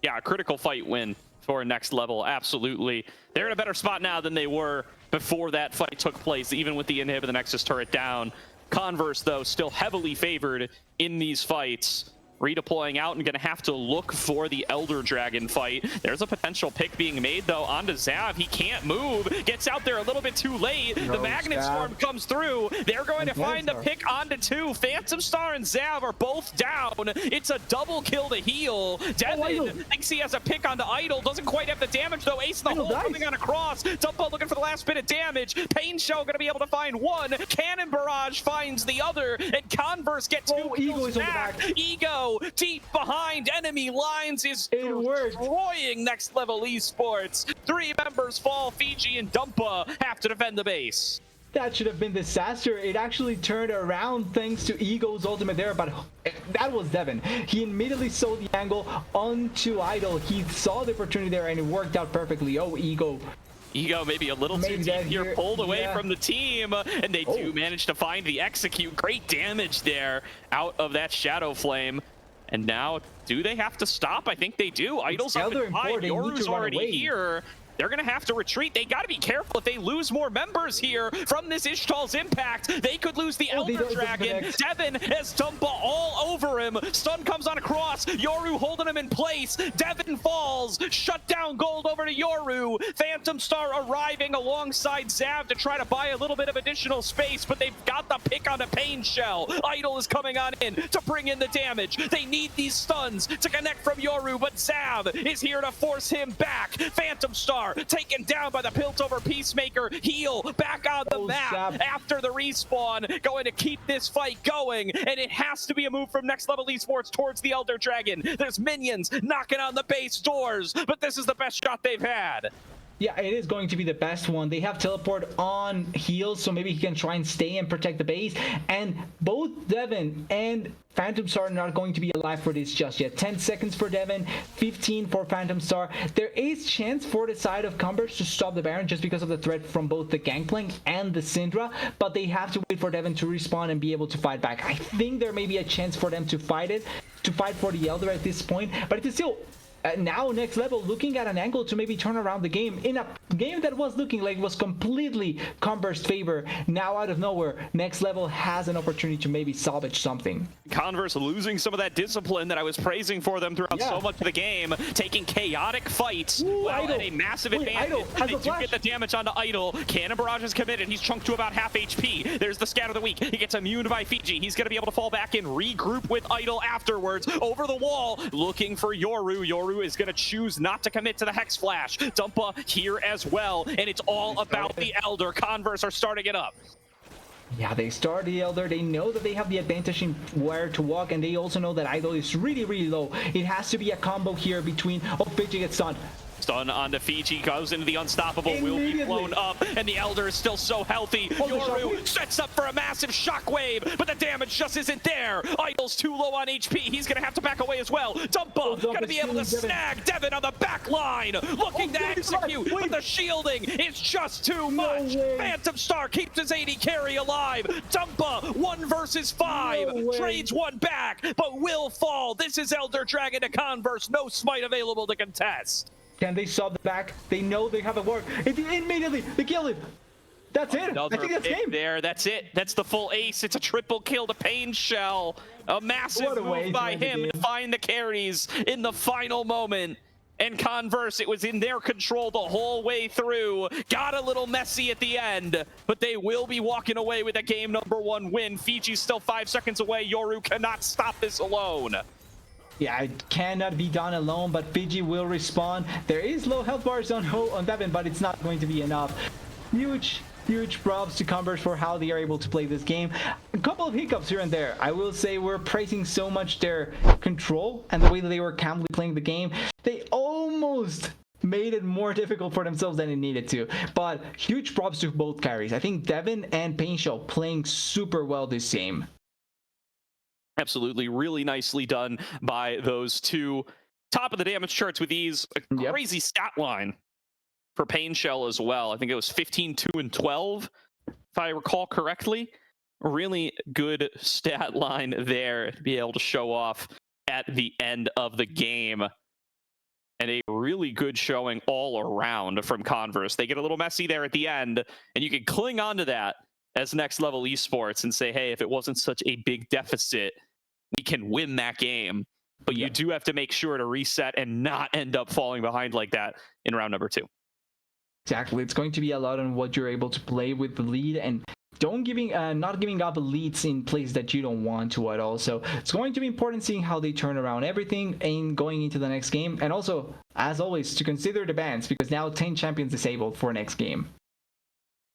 Yeah, a critical fight win for next level. Absolutely. They're in a better spot now than they were before that fight took place, even with the inhib and the Nexus turret down. Converse, though, still heavily favored in these fights. Redeploying out and going to have to look for the Elder Dragon fight. There's a potential pick being made, though, onto Zav. He can't move. Gets out there a little bit too late. The Magnet Storm comes through. They're going to find the pick onto 2. Phantom Star and Zav are both down. It's a double kill to heal. Devin thinks he has a pick onto Idol. Doesn't quite have the damage, though. Ace in the hole coming on across. Dumpo looking for the last bit of damage. Pain Shell going to be able to find 1. Cannon Barrage finds the other. And Converse get 2 kills back. Ego deep behind enemy lines is destroying next level esports. 3 members fall. Fiji and Dumpa have to defend the base. That should have been disaster. It actually turned around thanks to Ego's ultimate there, but that was Devin. He immediately saw the angle onto Idol. He saw the opportunity there and it worked out perfectly. Oh, Ego maybe a little too deep here, pulled away from the team, and they do manage to find the execute. Great damage there out of that Shadow Flame. And now, do they have to stop? I think they do. Idol's up and high. Yoru's already here. They're going to have to retreat. They got to be careful. If they lose more members here from this Ishtal's impact, they could lose the Elder Dragon. Devin has Dumpa all over him. Stun comes on across. Yoru holding him in place. Devin falls. Shut down gold over to Yoru. Phantom Star arriving alongside Zav to try to buy a little bit of additional space, but they've got the pick on a Pain Shell. Idol is coming on in to bring in the damage. They need these stuns to connect from Yoru, but Zav is here to force him back. Phantom Star taken down by the Piltover Peacemaker. Heal back on the map after the respawn. Going to keep this fight going, and it has to be a move from next level esports towards the Elder Dragon. There's minions knocking on the base doors, but this is the best shot they've had. Yeah, it is going to be the best one. They have teleport on heals, so maybe he can try and stay and protect the base. And both Devin and Phantom Star are not going to be alive for this just yet. 10 seconds for Devin, 15 for Phantom Star. There is chance for the side of Converse to stop the Baron just because of the threat from both the Gangplank and the Syndra, but they have to wait for Devin to respawn and be able to fight back. I think there may be a chance for them to fight for the Elder at this point, but it is still now next level looking at an angle to maybe turn around the game in a game that was looking like it was completely Converse favor. Now out of nowhere, next level has an opportunity to maybe salvage something. Converse losing some of that discipline that I was praising for them throughout so much of the game, taking chaotic fights at a massive advantage. They do get the damage onto Idol. Cannon Barrage is committed. He's chunked to about half HP. There's the scat of the week. He gets immune by Fiji. He's going to be able to fall back and regroup with Idol afterwards. Over the wall, looking for Yoru. Yoru is going to choose not to commit to the Hex Flash. Dumpa here as well, and it's all about the Elder. Converse are starting it up. Yeah, they start the Elder. They know that they have the advantage in where to walk, and they also know that Idol is really, really low. It has to be a combo here between... Oh, Fiji gets stunned. Stun onto Fiji, goes into the unstoppable, will be blown up, and the Elder is still so healthy. Yoru sets up for a massive shockwave, but the damage just isn't there. Idol's too low on HP. He's going to have to back away as well. Dumpa going to be able to snag Devin on the back line, looking to execute, but the shielding is just too much. Phantom Star keeps his 80 carry alive. Dumpa 1 versus 5, trades 1 back, but will fall. This is Elder Dragon to Converse. No smite available to contest. Can they stop the back? They know they have a work. Immediately, they kill it. That's it. I think that's game. There, that's it. That's the full ace. It's a triple kill to Pain Shell. A massive move by him to find the carries in the final moment. And Converse, it was in their control the whole way through. Got a little messy at the end, but they will be walking away with a game #1 win. Fiji's still 5 seconds away. Yoru cannot stop this alone. Yeah, it cannot be done alone, but Fiji will respawn. There is low health bars on Devin, but it's not going to be enough. Huge huge props to Converse for how they are able to play this game. A couple of hiccups here and there. I will say we're praising so much their control and the way that they were calmly playing the game. They almost made it more difficult for themselves than it needed to. But huge props to both carries. I think Devin and Painshell playing super well this game. Absolutely, really nicely done by those two. Top of the damage charts with ease. A crazy stat line for Painshell as well. I think it was 15, 2, and 12, if I recall correctly. Really good stat line there to be able to show off at the end of the game. And a really good showing all around from Converse. They get a little messy there at the end, and you can cling on to that as next level esports and say, hey, if it wasn't such a big deficit, we can win that game. But you do have to make sure to reset and not end up falling behind like that in round number 2. Exactly. It's going to be a lot on what you're able to play with the lead and not giving up leads in places that you don't want to at all. So it's going to be important seeing how they turn around everything and going into the next game. And also, as always, to consider the bans because now 10 champions disabled for next game.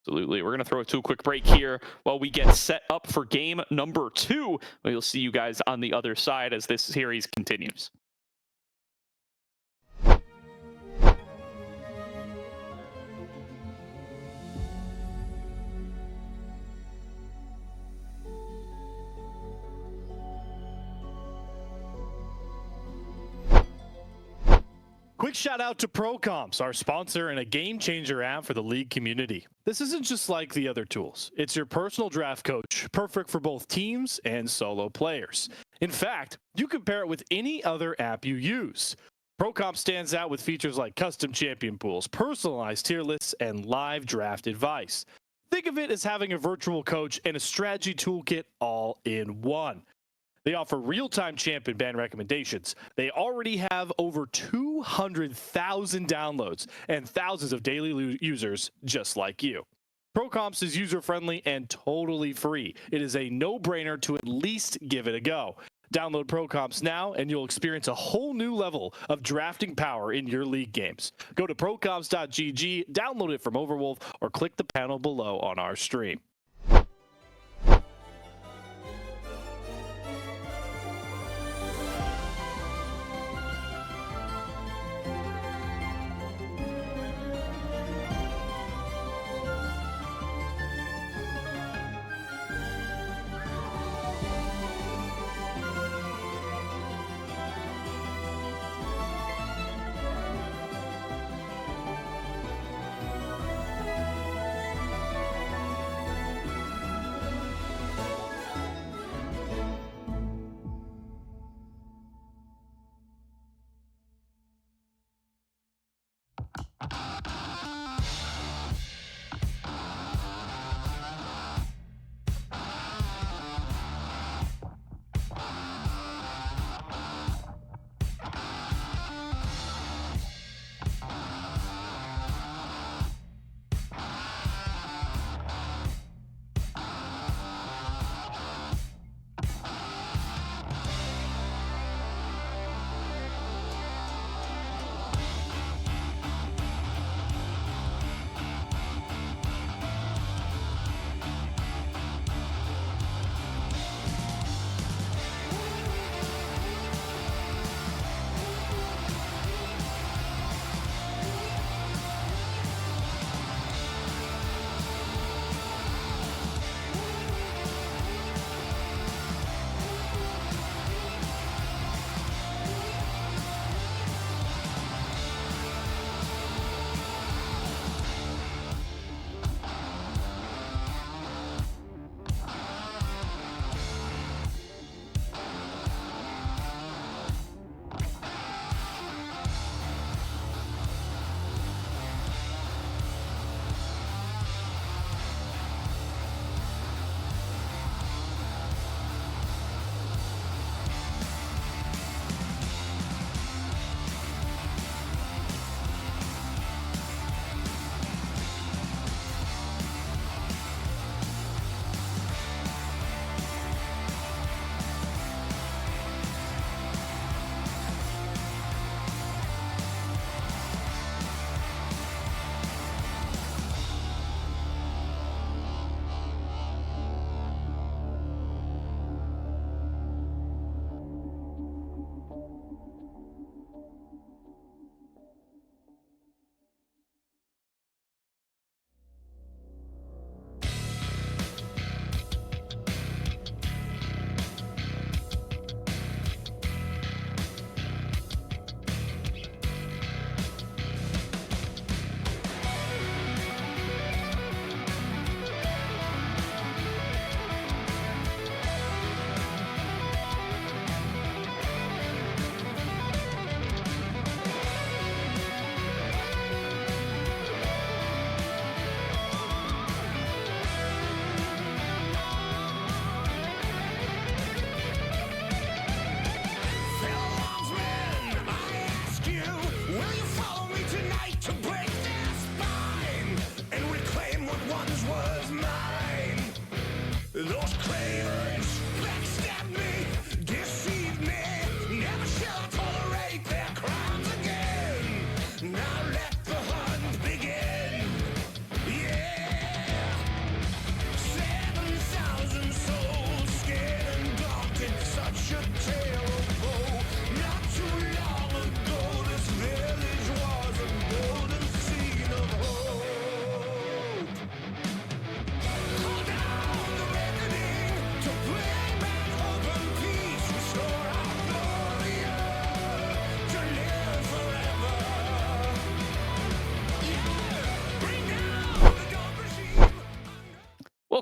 Absolutely. We're going to throw it to a quick break here while we get set up for game number 2. We'll see you guys on the other side as this series continues. Quick shout out to ProComps, our sponsor and a game changer app for the League community. This isn't just like the other tools. It's your personal draft coach, perfect for both teams and solo players. In fact, you can pair it with any other app you use. ProComps stands out with features like custom champion pools, personalized tier lists, and live draft advice. Think of it as having a virtual coach and a strategy toolkit all in one. They offer real-time champion ban recommendations. They already have over 200,000 downloads and thousands of daily users just like you. ProComps is user-friendly and totally free. It is a no-brainer to at least give it a go. Download ProComps now and you'll experience a whole new level of drafting power in your league games. Go to procomps.gg, download it from Overwolf, or click the panel below on our stream.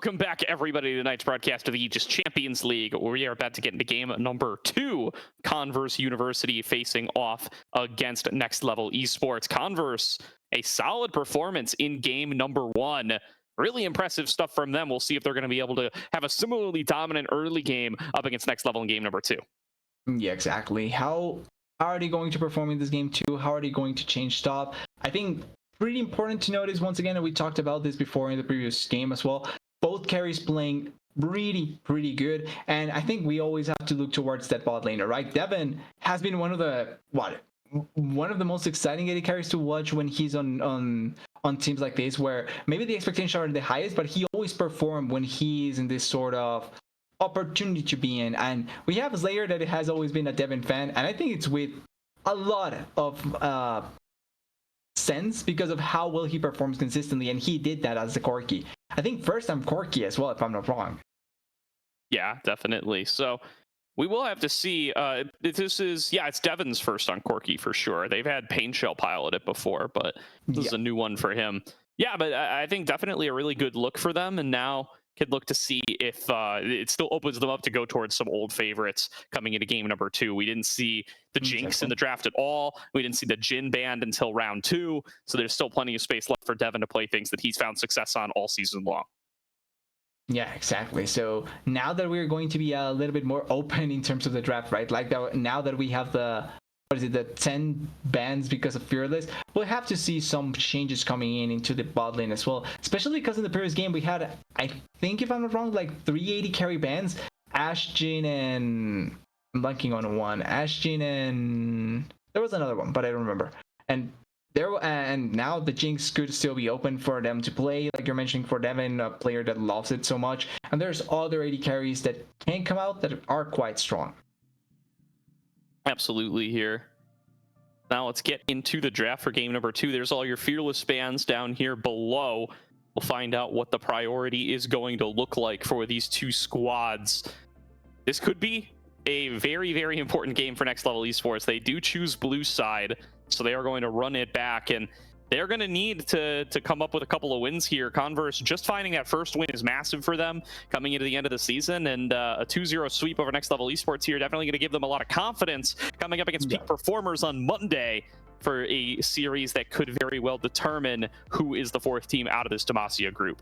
Welcome back, everybody, to tonight's broadcast of the Aegis Champions League, where we are about to get into game number 2. Converse University facing off against Next Level Esports. Converse, a solid performance in game number 1. Really impressive stuff from them. We'll see if they're going to be able to have a similarly dominant early game up against Next Level in game number 2. Yeah, exactly. How are they going to perform in this game too? How are they going to change stuff? I think pretty important to notice once again, and we talked about this before in the previous game as well. Both carries playing pretty good, and I think we always have to look towards that bot laner, right? Devin has been one of the most exciting AD carries to watch when he's on teams like this, where maybe the expectations aren't the highest, but he always performs when he's in this sort of opportunity to be in. And we have a Slayer that has always been a Devin fan, and I think it's with a lot of sense because of how well he performs consistently, and he did that as the Corki. I think first time Corki as well, if I'm not wrong. Yeah, definitely. So we will have to see. It's Devin's first on Corki for sure. They've had Pain Shell pilot it before, but this is a new one for him. Yeah, but I think definitely a really good look for them, and now could look to see if it still opens them up to go towards some old favorites coming into game number 2. We didn't see the Jinx in the draft at all. We didn't see the Jhin banned until round 2. So there's still plenty of space left for Devin to play things that he's found success on all season long. Yeah, exactly. So now that we're going to be a little bit more open in terms of the draft, right? Like now that we have the 10 bans because of Fearless, we'll have to see some changes coming into the bot lane as well, especially because in the previous game we had, I think if I'm not wrong, like 380 carry bans. Ashe, Jhin, and I'm blanking on one. Ashe, Jhin, and there was another one, but I don't remember. And now the Jinx could still be open for them to play, like you're mentioning, for Devin, a player that loves it so much. And there's other 80 carries that can come out that are quite strong. Absolutely here. Now let's get into the draft for game number 2. There's all your Fearless bans down here below. We'll find out what the priority is going to look like for these two squads. This could be a very, very important game for Next Level Esports. They do choose blue side, so they are going to run it back, and they're going to need to come up with a couple of wins here. Converse, just finding that first win is massive for them coming into the end of the season, and a 2-0 sweep over Next Level Esports here definitely going to give them a lot of confidence coming up against peak performers on Monday for a series that could very well determine who is the 4th team out of this Demacia group.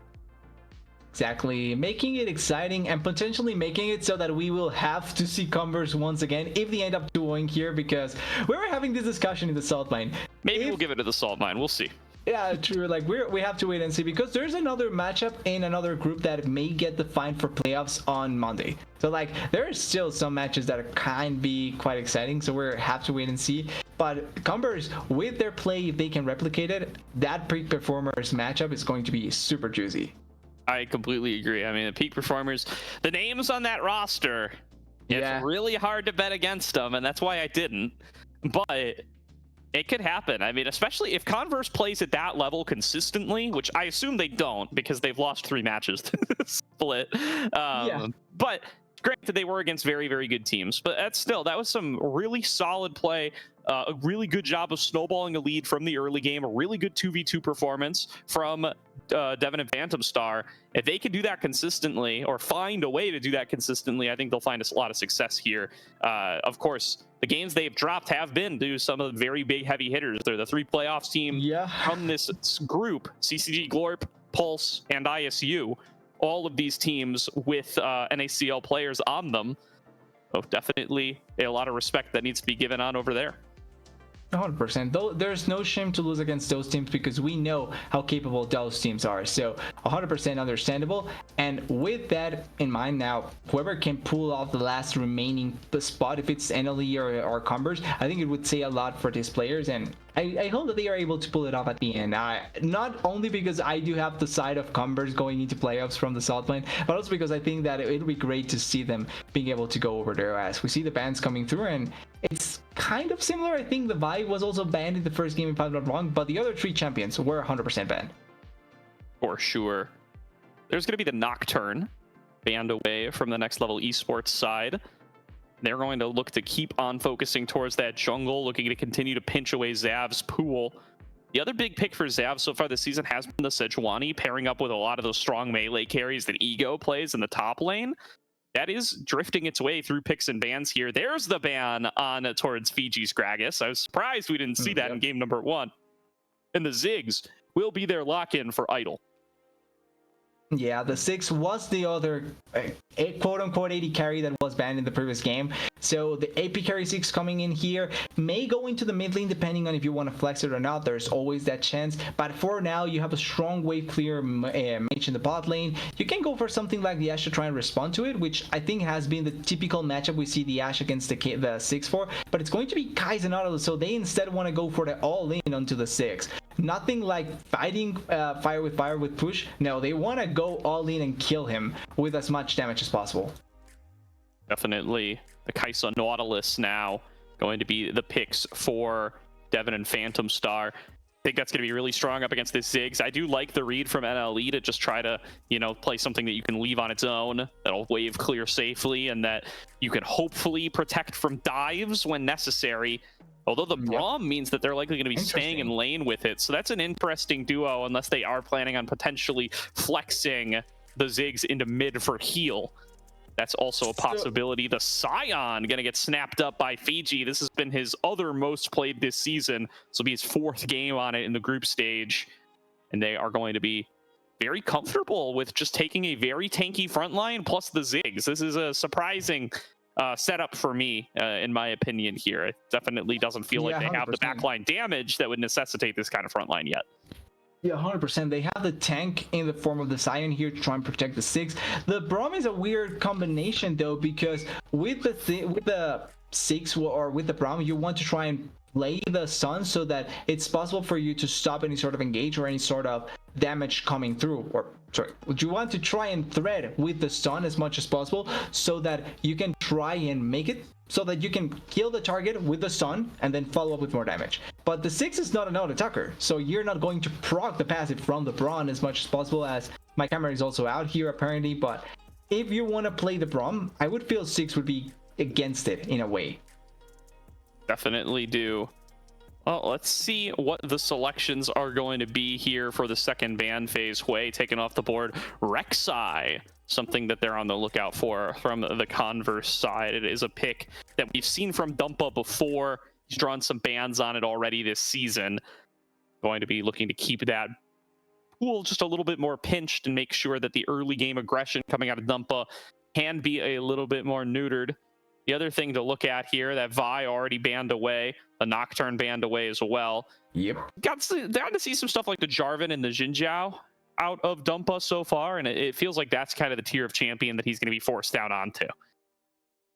Exactly, making it exciting and potentially making it so that we will have to see Converse once again if they end up doing here, because we were having this discussion in the Salt Mine. Maybe we'll give it to the Salt Mine. We'll see. Yeah, true. Like we have to wait and see, because there's another matchup in another group that may get defined for playoffs on Monday. So like there are still some matches that can be quite exciting. So we have to wait and see. But Converse, with their play, if they can replicate it, that peak performers matchup is going to be super juicy. I completely agree. I mean, the peak performers, the names on that roster, it's really hard to bet against them, and that's why I didn't. But it could happen. I mean, especially if Converse plays at that level consistently, which I assume they don't because they've lost 3 matches to the split. But granted, they were against very, very good teams. But that was some really solid play. A really good job of snowballing a lead from the early game. A really good 2v2 performance from Devin and Phantom Star. If they can do that consistently, or find a way to do that consistently, I think they'll find a lot of success here. Of course, the games they've dropped have been to some of the very big heavy hitters. They're the 3 playoffs team from this group: CCG, Glorp, Pulse, and ISU. All of these teams with NACL players on them. So definitely a lot of respect that needs to be given on over there. 100%. Though there's no shame to lose against those teams, because we know how capable those teams are. So 100% understandable. And with that in mind, now whoever can pull off the last remaining spot, if it's NLE or Converse, I think it would say a lot for these players. And I hope that they are able to pull it off at the end. Not only because I do have the side of Converse going into playoffs from the South Lane, but also because I think that it'll be great to see them being able to go over there, as we see the bans coming through. And it's kind of similar. I think the Vi was also banned in the first game, if I'm not wrong, but the other 3 champions were 100% banned. For sure. There's going to be the Nocturne banned away from the Next Level Esports side. They're going to look to keep on focusing towards that jungle, looking to continue to pinch away Zav's pool. The other big pick for Zav so far this season has been the Sejuani, pairing up with a lot of those strong melee carries that Ego plays in the top lane. That is drifting its way through picks and bans here. There's the ban on towards Fiji's Gragas. I was surprised we didn't see that in game number 1. And the Ziggs will be their lock-in for Idol. Yeah, the 6 was the other quote-unquote 80 carry that was banned in the previous game. So the AP carry 6 coming in here may go into the mid lane depending on if you want to flex it or not. There's always that chance. But for now, you have a strong wave clear mage in the bot lane. You can go for something like the Ashe to try and respond to it, which I think has been the typical matchup we see the Ashe against the 6 for. But it's going to be Kai's and Auto, so they instead want to go for the all-in onto the 6. Nothing like fighting fire with push. No, they want to go all in and kill him with as much damage as possible. Definitely the Kaisa Nautilus now going to be the picks for Devin and Phantom Star. I think that's going to be really strong up against this Ziggs. I do like the read from NLE to just try to, play something that you can leave on its own, that'll wave clear safely, and that you can hopefully protect from dives when necessary. Although the Braum means that they're likely going to be staying in lane with it. So that's an interesting duo unless they are planning on potentially flexing the Ziggs into mid for heal. That's also a possibility. The Scion going to get snapped up by Fiji. This has been his other most played this season. This will be his 4th game on it in the group stage. And they are going to be very comfortable with just taking a very tanky front line plus the Ziggs. This is a surprising setup for me, in my opinion here. It definitely doesn't feel like they 100%. have the backline damage that would necessitate this kind of front line yet. Yeah, 100%. They have the tank in the form of the Scion here to try and protect the 6. The Braum is a weird combination though, because with the 6 or with the Braum, you want to try and play the Sun so that it's possible for you to stop any sort of engage or any sort of damage coming through. Or sorry, you want to try and thread with the Sun as much as possible so that you can try and make it so that you can kill the target with the Sun and then follow up with more damage. But the 6 is not an auto-attacker, so you're not going to proc the passive from the Braum as much as possible, as my camera is also out here apparently. But if you want to play the Braum, I would feel 6 would be against it in a way. Definitely do. Well, let's see what the selections are going to be here for the second ban phase. Hui taken off the board. Rek'Sai, something that they're on the lookout for from the Converse side. It is a pick that we've seen from Dumpa before. He's drawn some bans on it already this season. Going to be looking to keep that pool just a little bit more pinched and make sure that the early game aggression coming out of Dumpa can be a little bit more neutered. The other thing to look at here, that Vi already banned away, the Nocturne banned away as well. Yep. Got to see some stuff like the Jarvan and the Jinjiao out of Dumpa so far, and it feels like that's kind of the tier of champion that he's going to be forced down onto.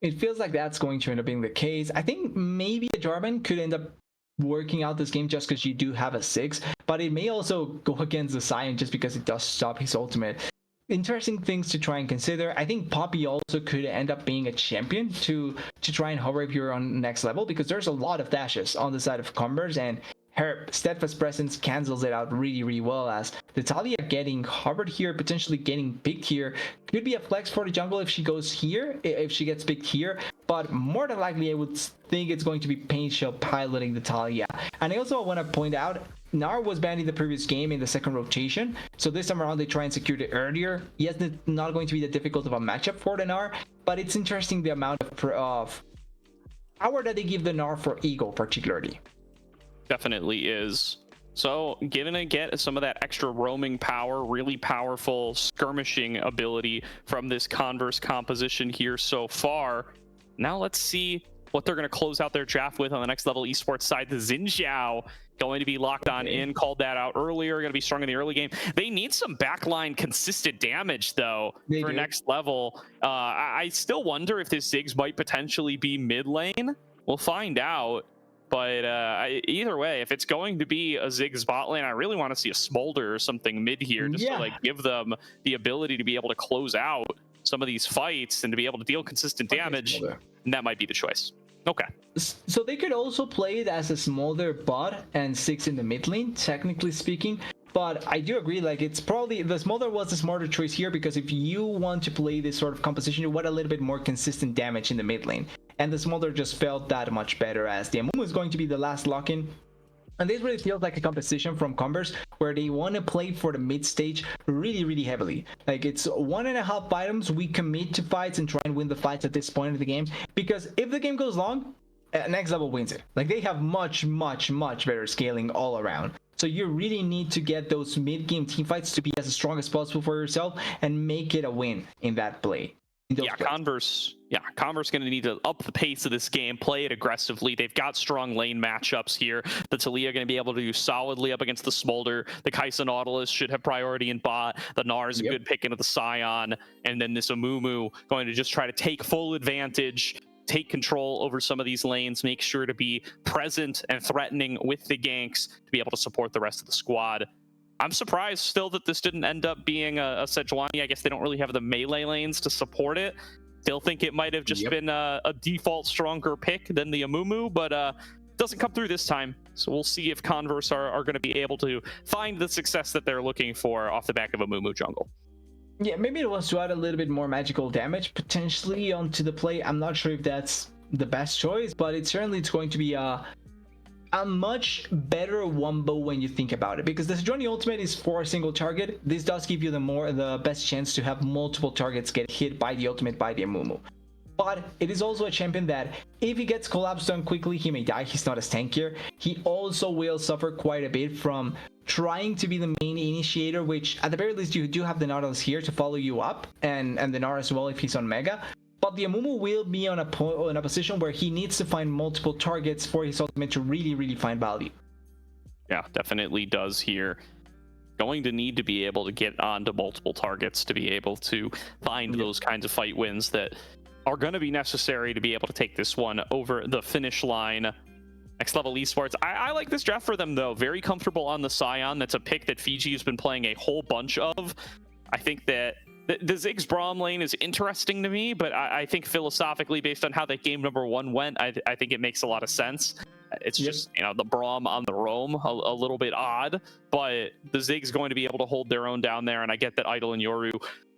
It feels like that's going to end up being the case. I think maybe a Jarvan could end up working out this game just because you do have a 6, but it may also go against the Scion just because it does stop his ultimate. Interesting things to try and consider. I think Poppy also could end up being a champion to try and hover if you're on next level, because there's a lot of dashes on the side of Converse, and her steadfast presence cancels it out really well, as the Talia getting hovered here, potentially getting picked here, could be a flex for the jungle if she goes here, if she gets picked here, but more than likely I would think it's going to be Pain Shell piloting the Talia. And I also want to point out, Gnar was banned in the previous game in the second rotation, so this time around they try and secure it earlier. Yes, it's not going to be that difficult of a matchup for the Gnar, but it's interesting the amount of power that they give the Gnar for Eagle particularly. Definitely is. So gonna get some of that extra roaming power, really powerful skirmishing ability from this Converse composition here so far. Now let's see what they're going to close out their draft with on the next level esports side. The Xinjiao going to be locked on in, called that out earlier, going to be strong in the early game. They need some backline consistent damage though for next level. I still wonder if this Ziggs might potentially be mid lane. We'll find out. But either way, if it's going to be a Ziggs bot lane, I really want to see a Smolder or something mid here, just to like give them the ability to be able to close out some of these fights and to be able to deal consistent damage. And that might be the choice. Okay. So they could also play it as a Smolder bot and 6 in the mid lane, technically speaking. But I do agree, like, it's probably the Smolder was the smarter choice here, because if you want to play this sort of composition, you want a little bit more consistent damage in the mid lane. And the Smolder just felt that much better, as the Amumu is going to be the last lock-in. And this really feels like a competition from Converse where they want to play for the mid stage really, really heavily. Like it's 1.5 items. We commit to fights and try and win the fights at this point of the game. Because if the game goes long, Next Level wins it. Like they have much, much, much better scaling all around. So you really need to get those mid-game team fights to be as strong as possible for yourself and make it a win in that play. Converse going to need to up the pace of this game, play it aggressively. They've got strong lane matchups here. The Taliyah going to be able to do solidly up against the Smolder. The Kai'Sa Nautilus should have priority in bot. The Gnar is a good pick into the Scion. And then this Amumu going to just try to take full advantage, take control over some of these lanes, make sure to be present and threatening with the ganks to be able to support the rest of the squad. I'm surprised still that this didn't end up being a Sejuani. I guess they don't really have the melee lanes to support it. Still think it might have just been a default stronger pick than the Amumu, but doesn't come through this time. So we'll see if Converse are going to be able to find the success that they're looking for off the back of Amumu jungle. Yeah, maybe it was to add a little bit more magical damage potentially onto the play. I'm not sure if that's the best choice, but it's going to be a much better wombo when you think about it, because the Sejuani ultimate is for a single target. This does give you the best chance to have multiple targets get hit by the ultimate by the Amumu. But it is also a champion that if he gets collapsed on quickly, he may die. He's not as tankier. He also will suffer quite a bit from trying to be the main initiator, which at the very least you do have the Nautilus here to follow you up, and the Gnar as well if he's on Mega. But the Amumu will be in a position where he needs to find multiple targets for his ultimate to really, really find value. Yeah, definitely does here. Going to need to be able to get onto multiple targets to be able to find those kinds of fight wins that are going to be necessary to be able to take this one over the finish line. Next Level Esports. I like this draft for them, though. Very comfortable on the Scion. That's a pick that Fiji has been playing a whole bunch of. I think that the Ziggs Braum lane is interesting to me, but I think philosophically, based on how that game number 1 went, I think it makes a lot of sense. It's just, the Braum on the roam, a little bit odd, but the Ziggs going to be able to hold their own down there, and I get that Idol and Yoru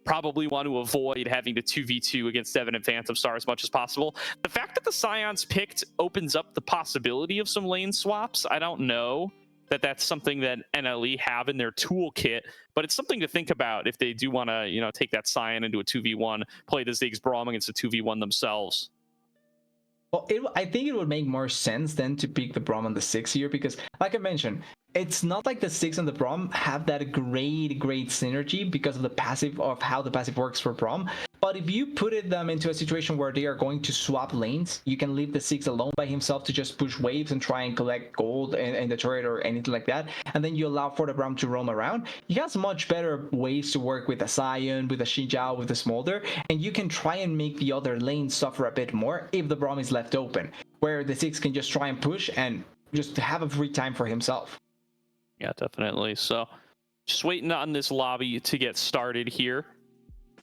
probably want to avoid having to 2v2 against Devin and Phantom Star as much as possible. The fact that the Scions picked opens up the possibility of some lane swaps. I don't know that that's something that NLE have in their toolkit, but it's something to think about if they do want to, take that Scion into a 2v1, play the Ziggs Braum against a 2v1 themselves. Well, I think it would make more sense then to pick the Braum on the 6 here, because like I mentioned, it's not like the 6 and the Braum have that great synergy because of the passive, of how the passive works for Braum. But if you put them into a situation where they are going to swap lanes, you can leave the 6 alone by himself to just push waves and try and collect gold in the turret or anything like that. And then you allow for the Braum to roam around. He has much better ways to work with the Scion, with the Xinjiao, with the Smolder. And you can try and make the other lanes suffer a bit more if the Braum is left open, where the 6 can just try and push and just have a free time for himself. Yeah, definitely. So just waiting on this lobby to get started here.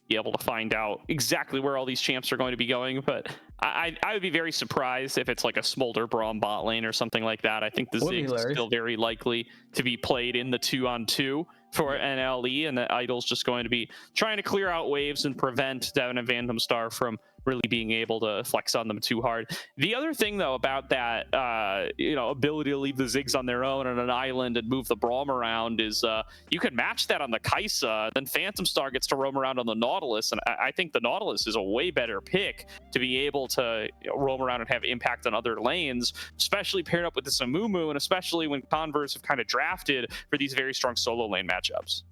Be able to find out exactly where all these champs are going to be going, but I would be very surprised if it's like a Smolder Braum bot lane or something like that. I think the Ziggs is still very likely to be played in the 2-on-2 for NLE, and the Idol's just going to be trying to clear out waves and prevent Devin and Phantom Star from really being able to flex on them too hard. The other thing, though, about that ability to leave the Ziggs on their own on an island and move the Braum around is you can match that on the Kai'Sa, then Phantom Star gets to roam around on the Nautilus, and I think the Nautilus is a way better pick to be able to roam around and have impact on other lanes, especially paired up with the Amumu, and especially when Converse have kind of drafted for these very strong solo lane matchups.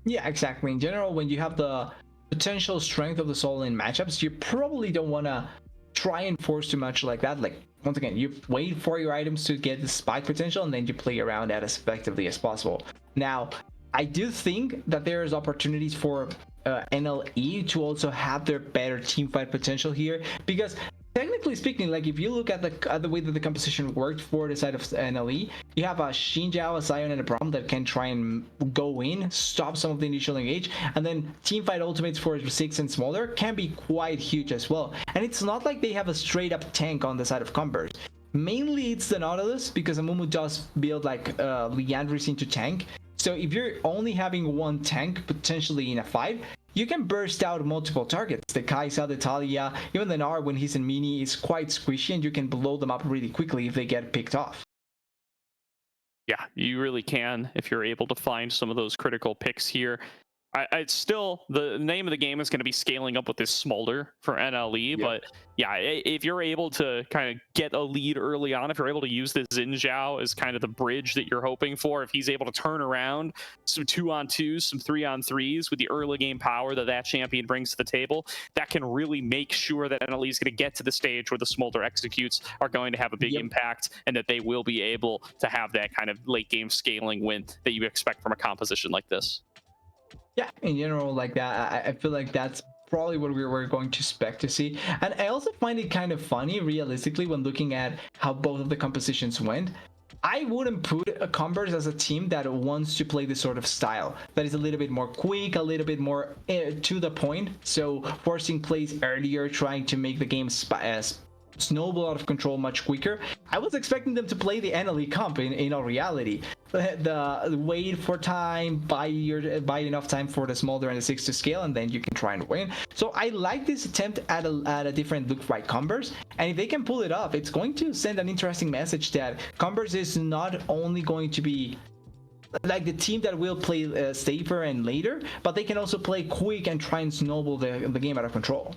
Yeah, exactly. In general, when you have the potential strength of the solo lane matchups, you probably don't want to try and force too much like that. Like, once again, you wait for your items to get the spike potential, and then you play around that as effectively as possible. Now, I do think that there is opportunities for NLE to also have their better team fight potential here, because technically speaking, like if you look at the way that the composition worked for the side of NLE, you have a Xinjiao, a Scion, and a Braum that can try and go in, stop some of the initial engage, and then team fight ultimates for 6 and Smolder can be quite huge as well. And it's not like they have a straight up tank on the side of Converse. Mainly it's the Nautilus, because Amumu does build like Liandry's into tank. So if you're only having one tank potentially in a fight, you can burst out multiple targets. The Kai'Sa, the Taliyah, even the Gnar when he's in mini is quite squishy, and you can blow them up really quickly if they get picked off. You really can if you're able to find some of those critical picks here. It's still, the name of the game is going to be scaling up with this smolder for NLE, but yeah, if you're able to kind of get a lead early on, if you're able to use this Xin Zhao as kind of the bridge that you're hoping for, if he's able to turn around some 2-on-2s, some 3-on-3s with the early game power that champion brings to the table, that can really make sure that NLE is going to get to the stage where the smolder executes are going to have a big impact, and that they will be able to have that kind of late game scaling win that you expect from a composition like this. Yeah, in general, like that, I feel like that's probably what we were going to expect to see. And I also find it kind of funny, realistically, when looking at how both of the compositions went. I wouldn't put a Converse as a team that wants to play this sort of style that is a little bit more quick, a little bit more to the point. So forcing plays earlier, trying to make the game snowball out of control much quicker. I was expecting them to play the NLE comp in all reality. The wait for time, buy enough time for the smolder and the 6 to scale, and then you can try and win. So I like this attempt at a different look by Converse, and if they can pull it off, it's going to send an interesting message that Converse is not only going to be like the team that will play safer and later, but they can also play quick and try and snowball the game out of control.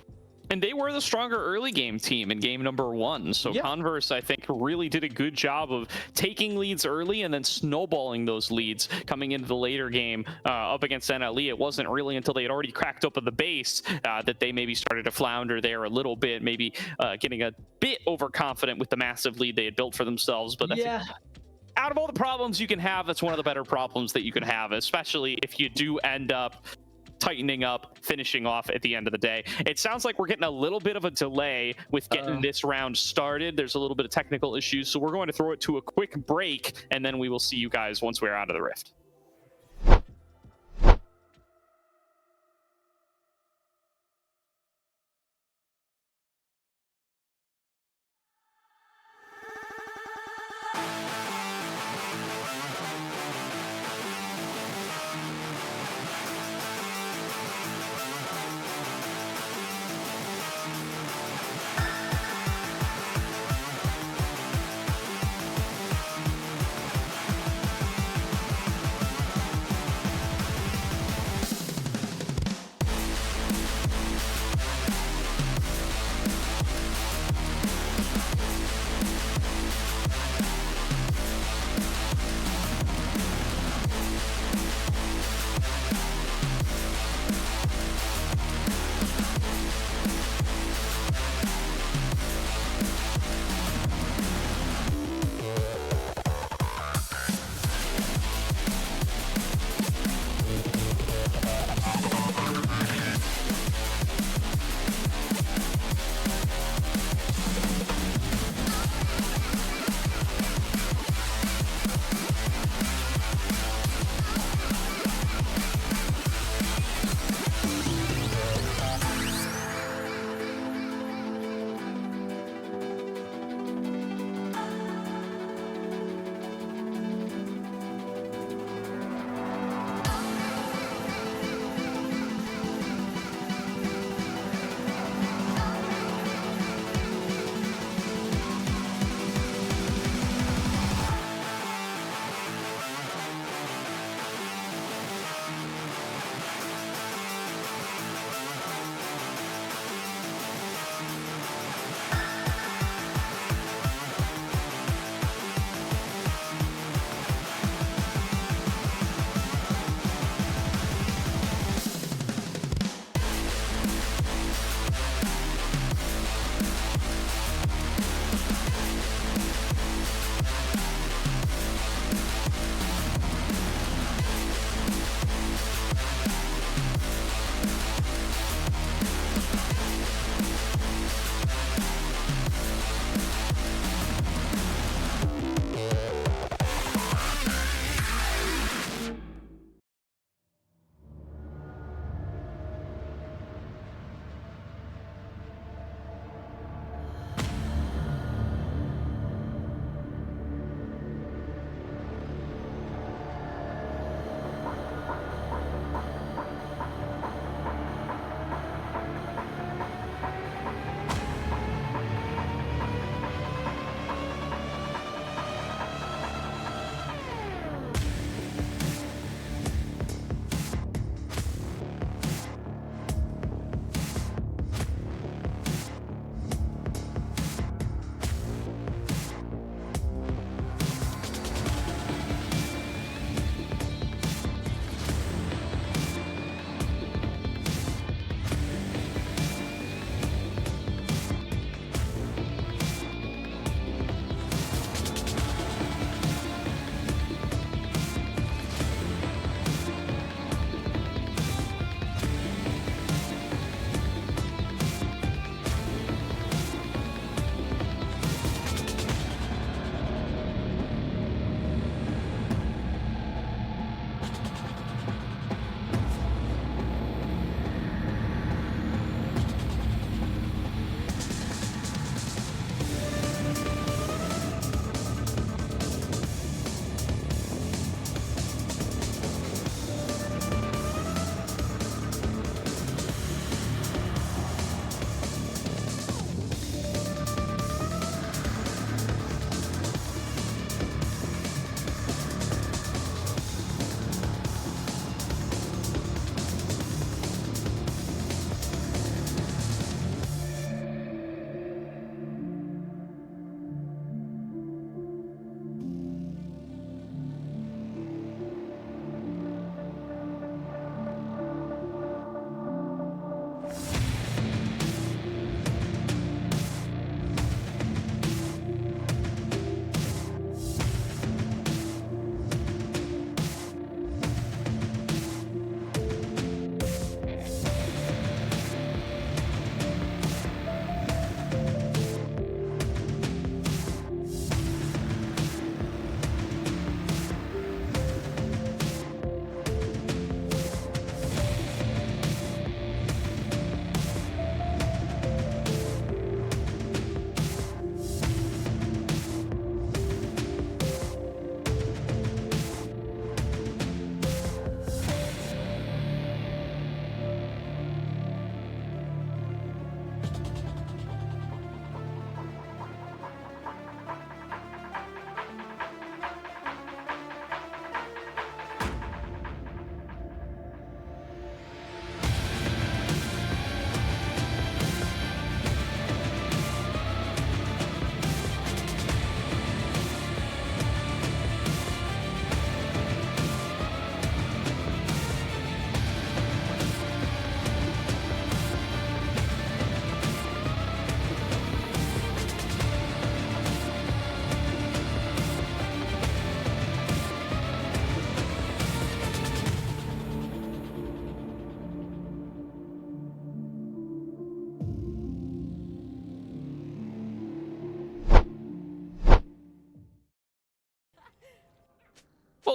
And they were the stronger early game team in game number 1. So Converse, I think, really did a good job of taking leads early and then snowballing those leads coming into the later game up against NLE. It wasn't really until they had already cracked up at the base that they maybe started to flounder there a little bit, maybe getting a bit overconfident with the massive lead they had built for themselves. But out of all the problems you can have, that's one of the better problems that you can have, especially if you do end up tightening up, finishing off at the end of the day. It sounds like we're getting a little bit of a delay with getting this round started. There's a little bit of technical issues, so we're going to throw it to a quick break, and then we will see you guys once we're out of the rift.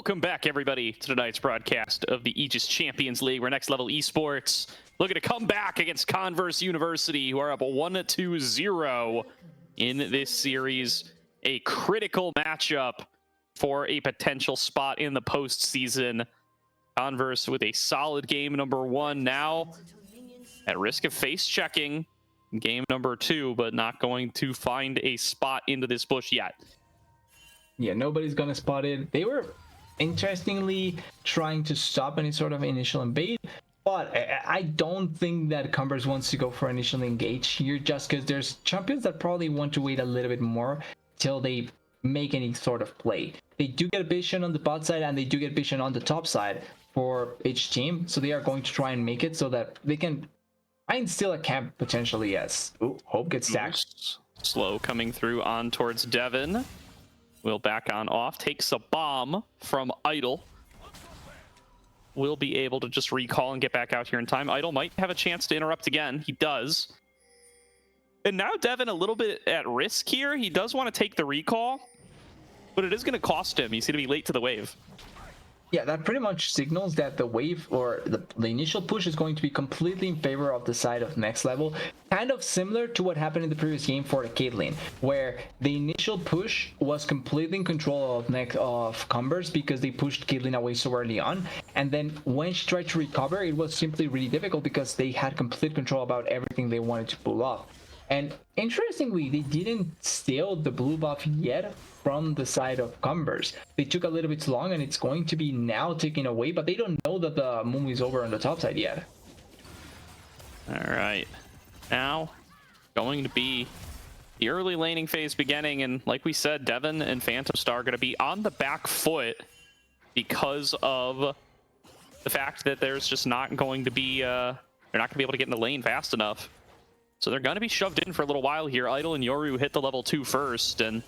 Welcome back, everybody, to tonight's broadcast of the Aegis Champions League, where Next Level Esports looking to come back against Converse University, who are up 1-2-0 in this series. A critical matchup for a potential spot in the postseason. Converse with a solid game number 1 now, at risk of face checking game number 2, but not going to find a spot into this bush yet. Yeah, nobody's gonna spot it. They were interestingly trying to stop any sort of initial invade, but I don't think that Converse wants to go for initial engage here, just because there's champions that probably want to wait a little bit more till they make any sort of play. They do get vision on the bot side and they do get vision on the top side for each team, so they are going to try and make it so that they can find still a camp potentially. Yes. Ooh, Hope gets stacked. Slow coming through on towards Devin. Will back on off, takes a bomb from Idle. Will be able to just recall and get back out here in time. Idle might have a chance to interrupt again. He does. And now Devin a little bit at risk here. He does want to take the recall, but it is going to cost him. He's going to be late to the wave. Yeah, that pretty much signals that the wave or the initial push is going to be completely in favor of the side of Next Level. Kind of similar to what happened in the previous game for the Caitlyn, where the initial push was completely in control of Converse because they pushed Caitlyn away so early on. And then when she tried to recover, it was simply really difficult because they had complete control about everything they wanted to pull off. And interestingly, they didn't steal the blue buff yet from the side of Converse. They took a little bit long and it's going to be now taken away, but they don't know that the moon is over on the top side yet. All right. Now, going to be the early laning phase beginning, and like we said, Devin and Phantom Star are going to be on the back foot because of the fact that there's just not going to be, they're not going to be able to get in the lane fast enough. So they're going to be shoved in for a little while here. Idle and Yoru hit the level 2 first, and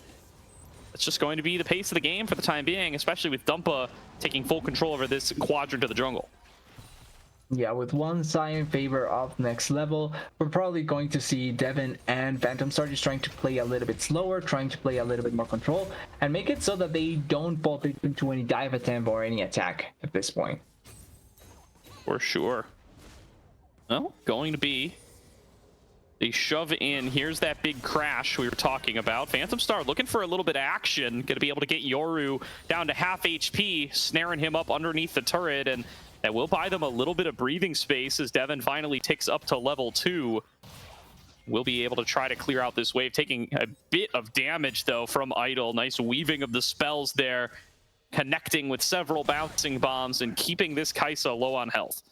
it's just going to be the pace of the game for the time being, especially with Dumpa taking full control over this quadrant of the jungle. Yeah, with one side in favor of Next Level, we're probably going to see Devin and Phantom Star just trying to play a little bit slower, trying to play a little bit more control, and make it so that they don't fall into any dive attempt or any attack at this point. For sure. Well, going to be they shove in. Here's that big crash we were talking about. Phantom Star looking for a little bit of action. Going to be able to get Yoru down to half HP, snaring him up underneath the turret, and that will buy them a little bit of breathing space as Devin finally ticks up to level 2. We'll be able to try to clear out this wave, taking a bit of damage, though, from Idle. Nice weaving of the spells there, connecting with several bouncing bombs and keeping this Kai'Sa low on health.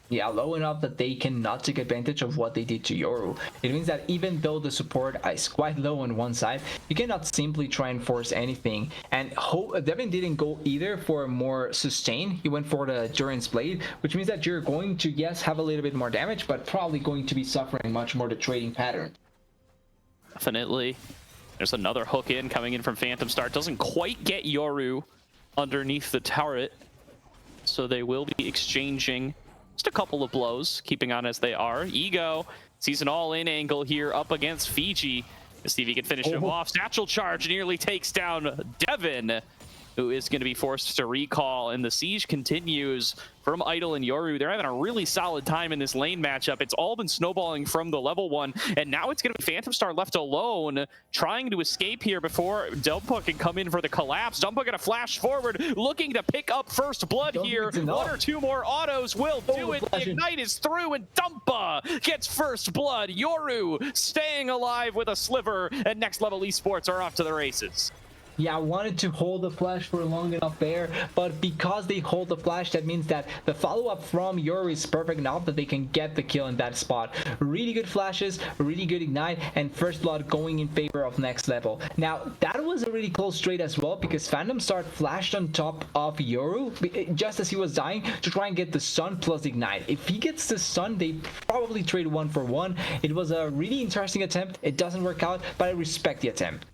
Yeah, low enough that they cannot take advantage of what they did to Yoru. It means that even though the support is quite low on one side, you cannot simply try and force anything. And Devin didn't go either for more sustain. He went for the Durance Blade, which means that you're going to, yes, have a little bit more damage, but probably going to be suffering much more the trading pattern. Definitely. There's another hook in coming in from Phantom Star. Doesn't quite get Yoru underneath the turret, so they will be exchanging just a couple of blows, keeping on as they are. Ego sees an all-in angle here up against Fiji. Let's see if he can finish him off. Satchel Charge nearly takes down Devin, who is going to be forced to recall, and the siege continues from Idle and Yoru. They're having a really solid time in this lane matchup. It's all been snowballing from the level 1, and now it's going to be Phantom Star left alone, trying to escape here before Dumpa can come in for the collapse. Dumpa going to flash forward, looking to pick up first blood here. 1 or 2 more autos will do it. The Ignite is through, and Dumpa gets first blood. Yoru staying alive with a sliver, and Next Level Esports are off to the races. Yeah, I wanted to hold the flash for long enough there, but because they hold the flash, that means that the follow-up from Yoru is perfect enough that they can get the kill in that spot. Really good flashes, really good ignite, and first blood going in favor of Next Level. Now, that was a really close trade as well, because Phantom Star flashed on top of Yoru just as he was dying to try and get the stun plus ignite. If he gets the stun, they probably trade 1 for 1. It was a really interesting attempt. It doesn't work out, but I respect the attempt.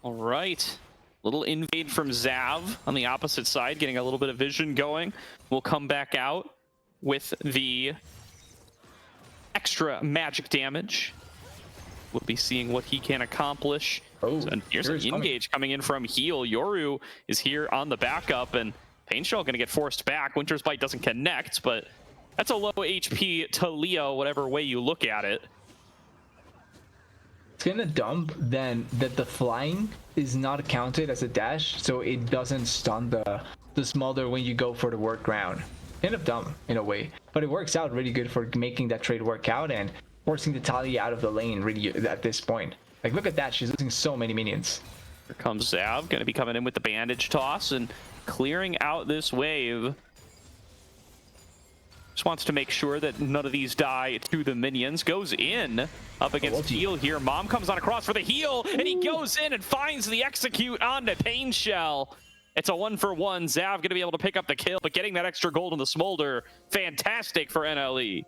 All right. Little invade from Zav on the opposite side, getting a little bit of vision going. We'll come back out with the extra magic damage. We'll be seeing what he can accomplish. Oh, So, and here's an coming. engage coming in from Heal. Yoru is here on the backup, and Painshell going to get forced back. Winter's Bite doesn't connect, but that's a low HP to Leo, whatever way you look at it. It's gonna dump then that the flying is not counted as a dash, so it doesn't stun the smolder when you go for the work ground. Kind of dumb in a way, but it works out really good for making that trade work out and forcing the Talia out of the lane really at this point. Like, look at that, she's losing so many minions. Here comes Zav, going to be coming in with the bandage toss and clearing out this wave. Just wants to make sure that none of these die to the minions. Goes in up against Heal here. Mom comes on across for the heal, and he goes in and finds the execute on the Pain Shell. It's a 1-for-1. Zav going to be able to pick up the kill, but getting that extra gold in the smolder, fantastic for NLE.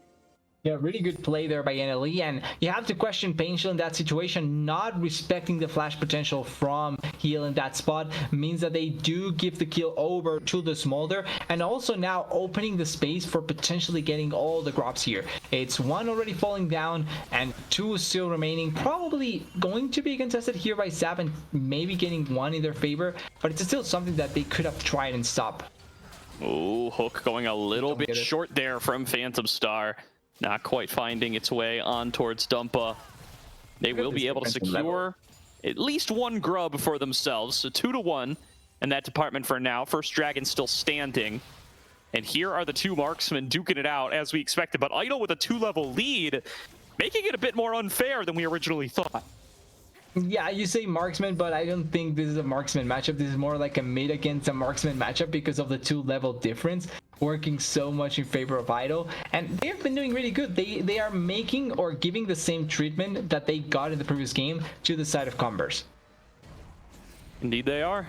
Yeah, really good play there by NLE, and you have to question Painshell in that situation. Not respecting the flash potential from Heal in that spot means that they do give the kill over to the Smolder, and also now opening the space for potentially getting all the drops here. It's 1 already falling down, and 2 still remaining. Probably going to be contested here by Zap, and maybe getting 1 in their favor, but it's still something that they could have tried and stopped. Oh, Hook going a little bit short there from Phantom Star. Not quite finding its way on towards Dumpa. They will be able to secure at least 1 grub for themselves. So 2-1 in that department for now. First Dragon still standing. And here are the 2 marksmen duking it out as we expected. But Idol with a 2-level lead, making it a bit more unfair than we originally thought. Yeah, you say marksman, but I don't think this is a marksman matchup. This is more like a mid against a marksman matchup because of the 2-level difference working so much in favor of Idol. And they've been doing really good. They are making or giving the same treatment that they got in the previous game to the side of Converse. Indeed they are.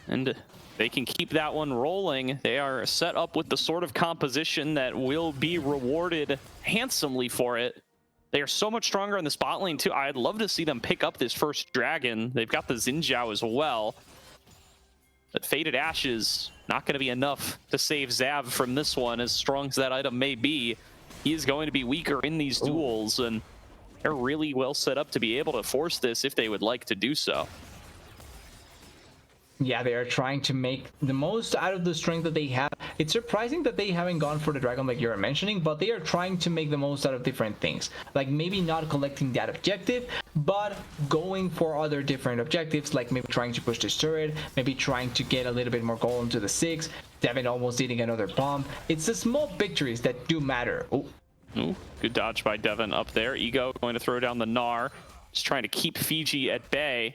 And they can keep that one rolling. They are set up with the sort of composition that will be rewarded handsomely for it. They are so much stronger in the spot lane, too. I'd love to see them pick up this first dragon. They've got the Xin Zhao as well. But Faded Ashes, not going to be enough to save Zav from this one. As strong as that item may be, he is going to be weaker in these duels. And they're really well set up to be able to force this if they would like to do so. Yeah, they are trying to make the most out of the strength that they have. It's surprising that they haven't gone for the dragon like you're mentioning, but they are trying to make the most out of different things. Like maybe not collecting that objective, but going for other different objectives, like maybe trying to push this turret, maybe trying to get a little bit more gold into the 6, Devin almost eating another bomb. It's the small victories that do matter. Oh, ooh, good dodge by Devin up there. Ego going to throw down the Gnar, just trying to keep Fiji at bay.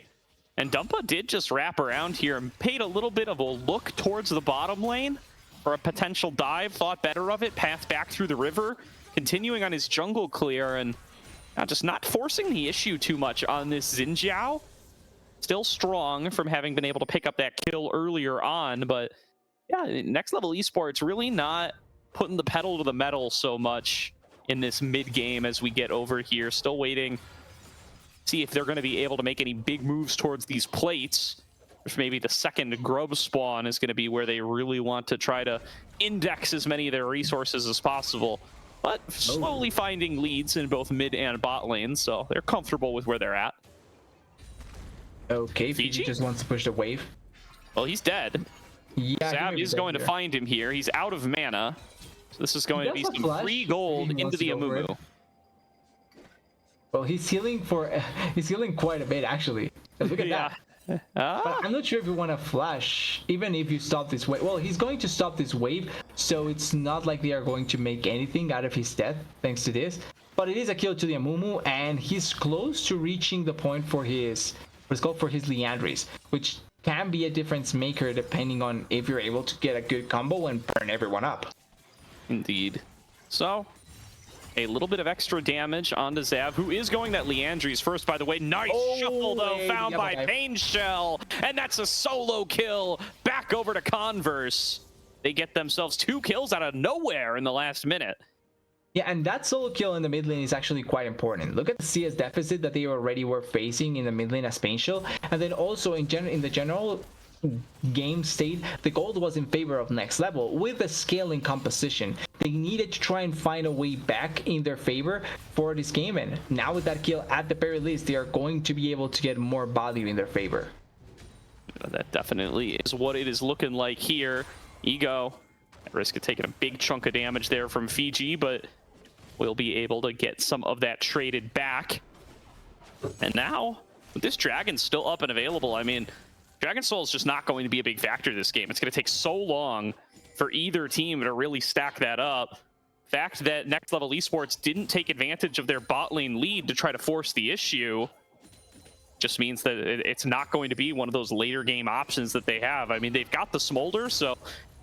And Dumpa did just wrap around here and paid a little bit of a look towards the bottom lane for a potential dive, thought better of it, path back through the river, continuing on his jungle clear, and just not forcing the issue too much on this Xin Zhao. Still strong from having been able to pick up that kill earlier on, but yeah, Next Level Esports really not putting the pedal to the metal so much in this mid game as we get over here. Still waiting, see if they're going to be able to make any big moves towards these plates. If maybe the second grub spawn is going to be where they really want to try to index as many of their resources as possible. But slowly finding leads in both mid and bot lanes, so they're comfortable with where they're at. okay, Fiji just wants to push the wave. Well, he's dead. Yeah, Zav is going to find him here. He's out of mana. So this is going to be some free gold into the Amumu. Well, he's healing quite a bit, actually. Look at that. But I'm not sure if you want to flash, even if you stop this wave. Well, he's going to stop this wave, so it's not like they are going to make anything out of his death, thanks to this. But it is a kill to the Amumu, and he's close to reaching the point for his, what's called for his Liandry's, which can be a difference maker depending on if you're able to get a good combo and burn everyone up. Indeed. So, a little bit of extra damage onto Zav, who is going that Liandry's first, by the way. Nice shuffle, though, found by Painshell. And that's a solo kill back over to Converse. They get themselves 2 kills out of nowhere in the last minute. Yeah, and that solo kill in the mid lane is actually quite important. Look at the CS deficit that they already were facing in the mid lane as Painshell. And then also in the general game state, the gold was in favor of Next Level with the scaling composition. They they needed to try and find a way back in their favor for this game, and now with that kill, at the very least, they are going to be able to get more value in their favor. That definitely is what it is looking like here. Ego at risk of taking a big chunk of damage there from Fiji, but will be able to get some of that traded back. And now, with this Dragon still up and available, I mean, Dragon Soul is just not going to be a big factor this game. It's going to take so long for either team to really stack that up. Fact that Next Level Esports didn't take advantage of their bot lane lead to try to force the issue just means that it's not going to be one of those later game options that they have. I mean, they've got the Smolder, so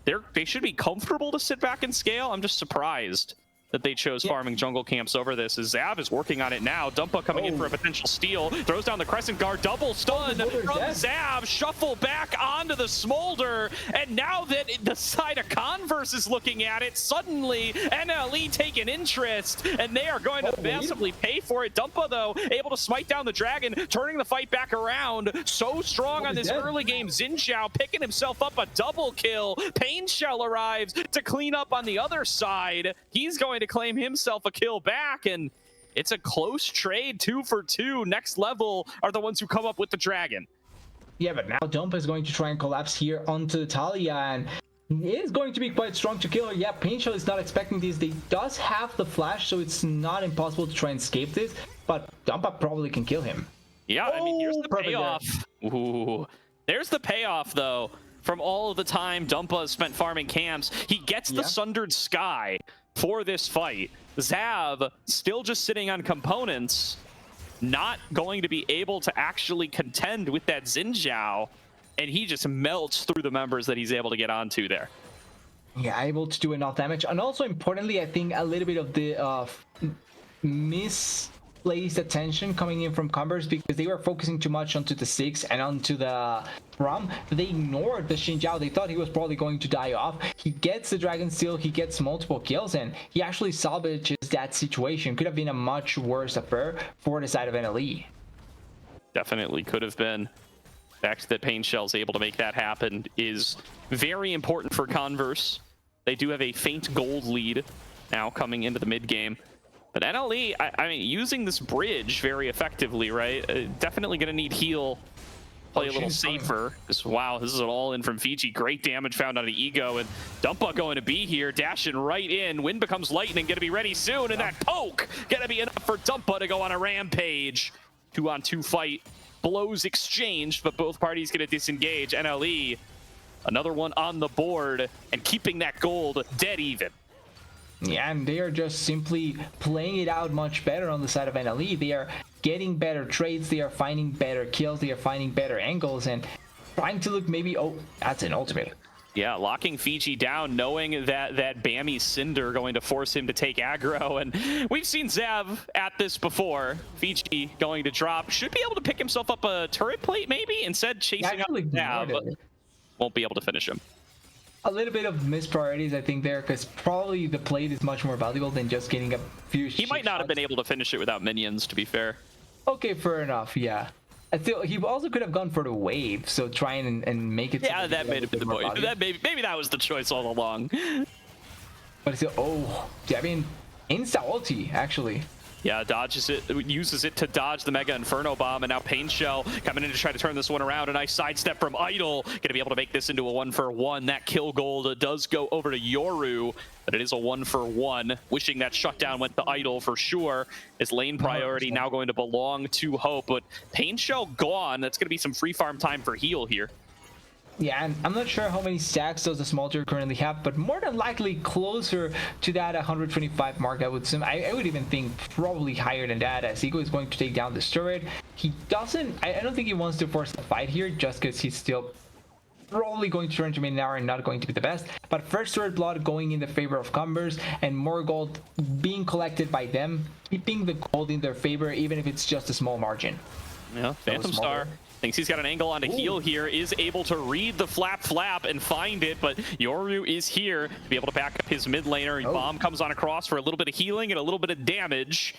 they should be comfortable to sit back and scale. I'm just surprised that they chose farming jungle camps over this. As Zav is working on it now. Dumpa coming in for a potential steal. Throws down the Crescent Guard. Double stun from Zav. Shuffle back onto the Smolder. And now that the side of Converse is looking at it, suddenly NLE take an interest. And they are going to massively pay for it. Dumpa, though, able to smite down the Dragon, turning the fight back around. So strong on this early game. Xin Zhao picking himself up a double kill. Pain Shell arrives to clean up on the other side. He's going to claim himself a kill back, and it's a close trade, 2 for 2. Next Level are the ones who come up with the Dragon. Yeah, but now Dumpa is going to try and collapse here onto Talia, and he is going to be quite strong to kill her. Yeah, Painshell is not expecting this. They does have the flash, so it's not impossible to try and escape this, but Dumpa probably can kill him. Yeah, I mean, here's the payoff. Ooh, there's the payoff, though. From all of the time Dumpa spent farming camps, he gets the Sundered Sky for this fight. Zav still just sitting on components, not going to be able to actually contend with that Xin Zhao, and he just melts through the members that he's able to get onto there. Yeah, able to do enough damage. And also importantly, I think a little bit of the misplaced attention coming in from Converse, because they were focusing too much onto the 6 and onto the Rum. They ignored the Xin Zhao. They thought he was probably going to die off. He gets the Dragon Steel, he gets multiple kills, and he actually salvages that situation. Could have been a much worse affair for the side of NLE. Definitely could have been. The fact that Pain Shell's able to make that happen is very important for Converse. They do have a faint gold lead now coming into the mid game. But NLE, I mean, using this bridge very effectively, right? Definitely going to need heal. Play a little safer. Wow, this is an all-in from Fiji. Great damage found on the Ego, and Dumpa going to be here, dashing right in. Wind becomes lightning, going to be ready soon, and that poke going to be enough for Dumpa to go on a rampage. 2-on-2 fight. Blows exchanged, but both parties going to disengage. NLE, another one on the board, and keeping that gold dead even. Yeah, and they are just simply playing it out much better on the side of NLE. They are getting better trades, they are finding better kills, they are finding better angles, and trying to look maybe... Oh, that's an ultimate. Yeah, locking Fiji down, knowing that Bammy Cinder going to force him to take aggro, and we've seen Zav at this before. Fiji going to drop, should be able to pick himself up a turret plate maybe, instead chasing up Zav, but won't be able to finish him. A little bit of missed priorities, I think, there, because probably the plate is much more valuable than just getting a few He might not have been able to finish it without minions, to be fair. Okay, fair enough, yeah. I feel he also could have gone for the wave, so try and make it... Yeah, that may have been the point. Maybe that was the choice all along. But still, oh, I mean, insta ulti, actually. Yeah, dodges it, uses it to dodge the Mega Inferno Bomb, and now Pain Shell coming in to try to turn this one around. A nice sidestep from Idol, gonna be able to make this into a 1-for-1. That kill gold does go over to Yoru, but it is a 1-for-1. Wishing that shutdown went to Idol for sure. His lane priority now going to belong to Hope, but Pain Shell gone. That's gonna be some free farm time for heal here. Yeah, and I'm not sure how many stacks does the Smolder currently have, but more than likely closer to that 125 mark, I would assume. I would even think probably higher than that, as Ego is going to take down this turret. He doesn't... I don't think he wants to force the fight here, just because he's still probably going to turn to mid hour and not going to be the best. But first turret blood going in the favor of Converse, and more gold being collected by them, keeping the gold in their favor, even if it's just a small margin. Yeah, Phantom Star thinks he's got an angle on to heal here, is able to read the flap and find it, but Yoru is here to be able to back up his mid laner. Bomb comes on across for a little bit of healing and a little bit of damage.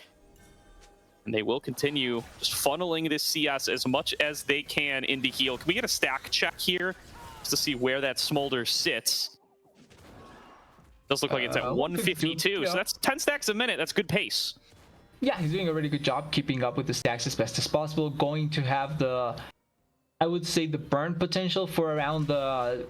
And they will continue just funneling this CS as much as they can into heal. Can we get a stack check here just to see where that Smolder sits? Does look like it's at 152, yeah. so that's 10 stacks a minute. That's good pace. Yeah, he's doing a really good job keeping up with the stacks as best as possible. Going to have the, I would say, the burn potential for around the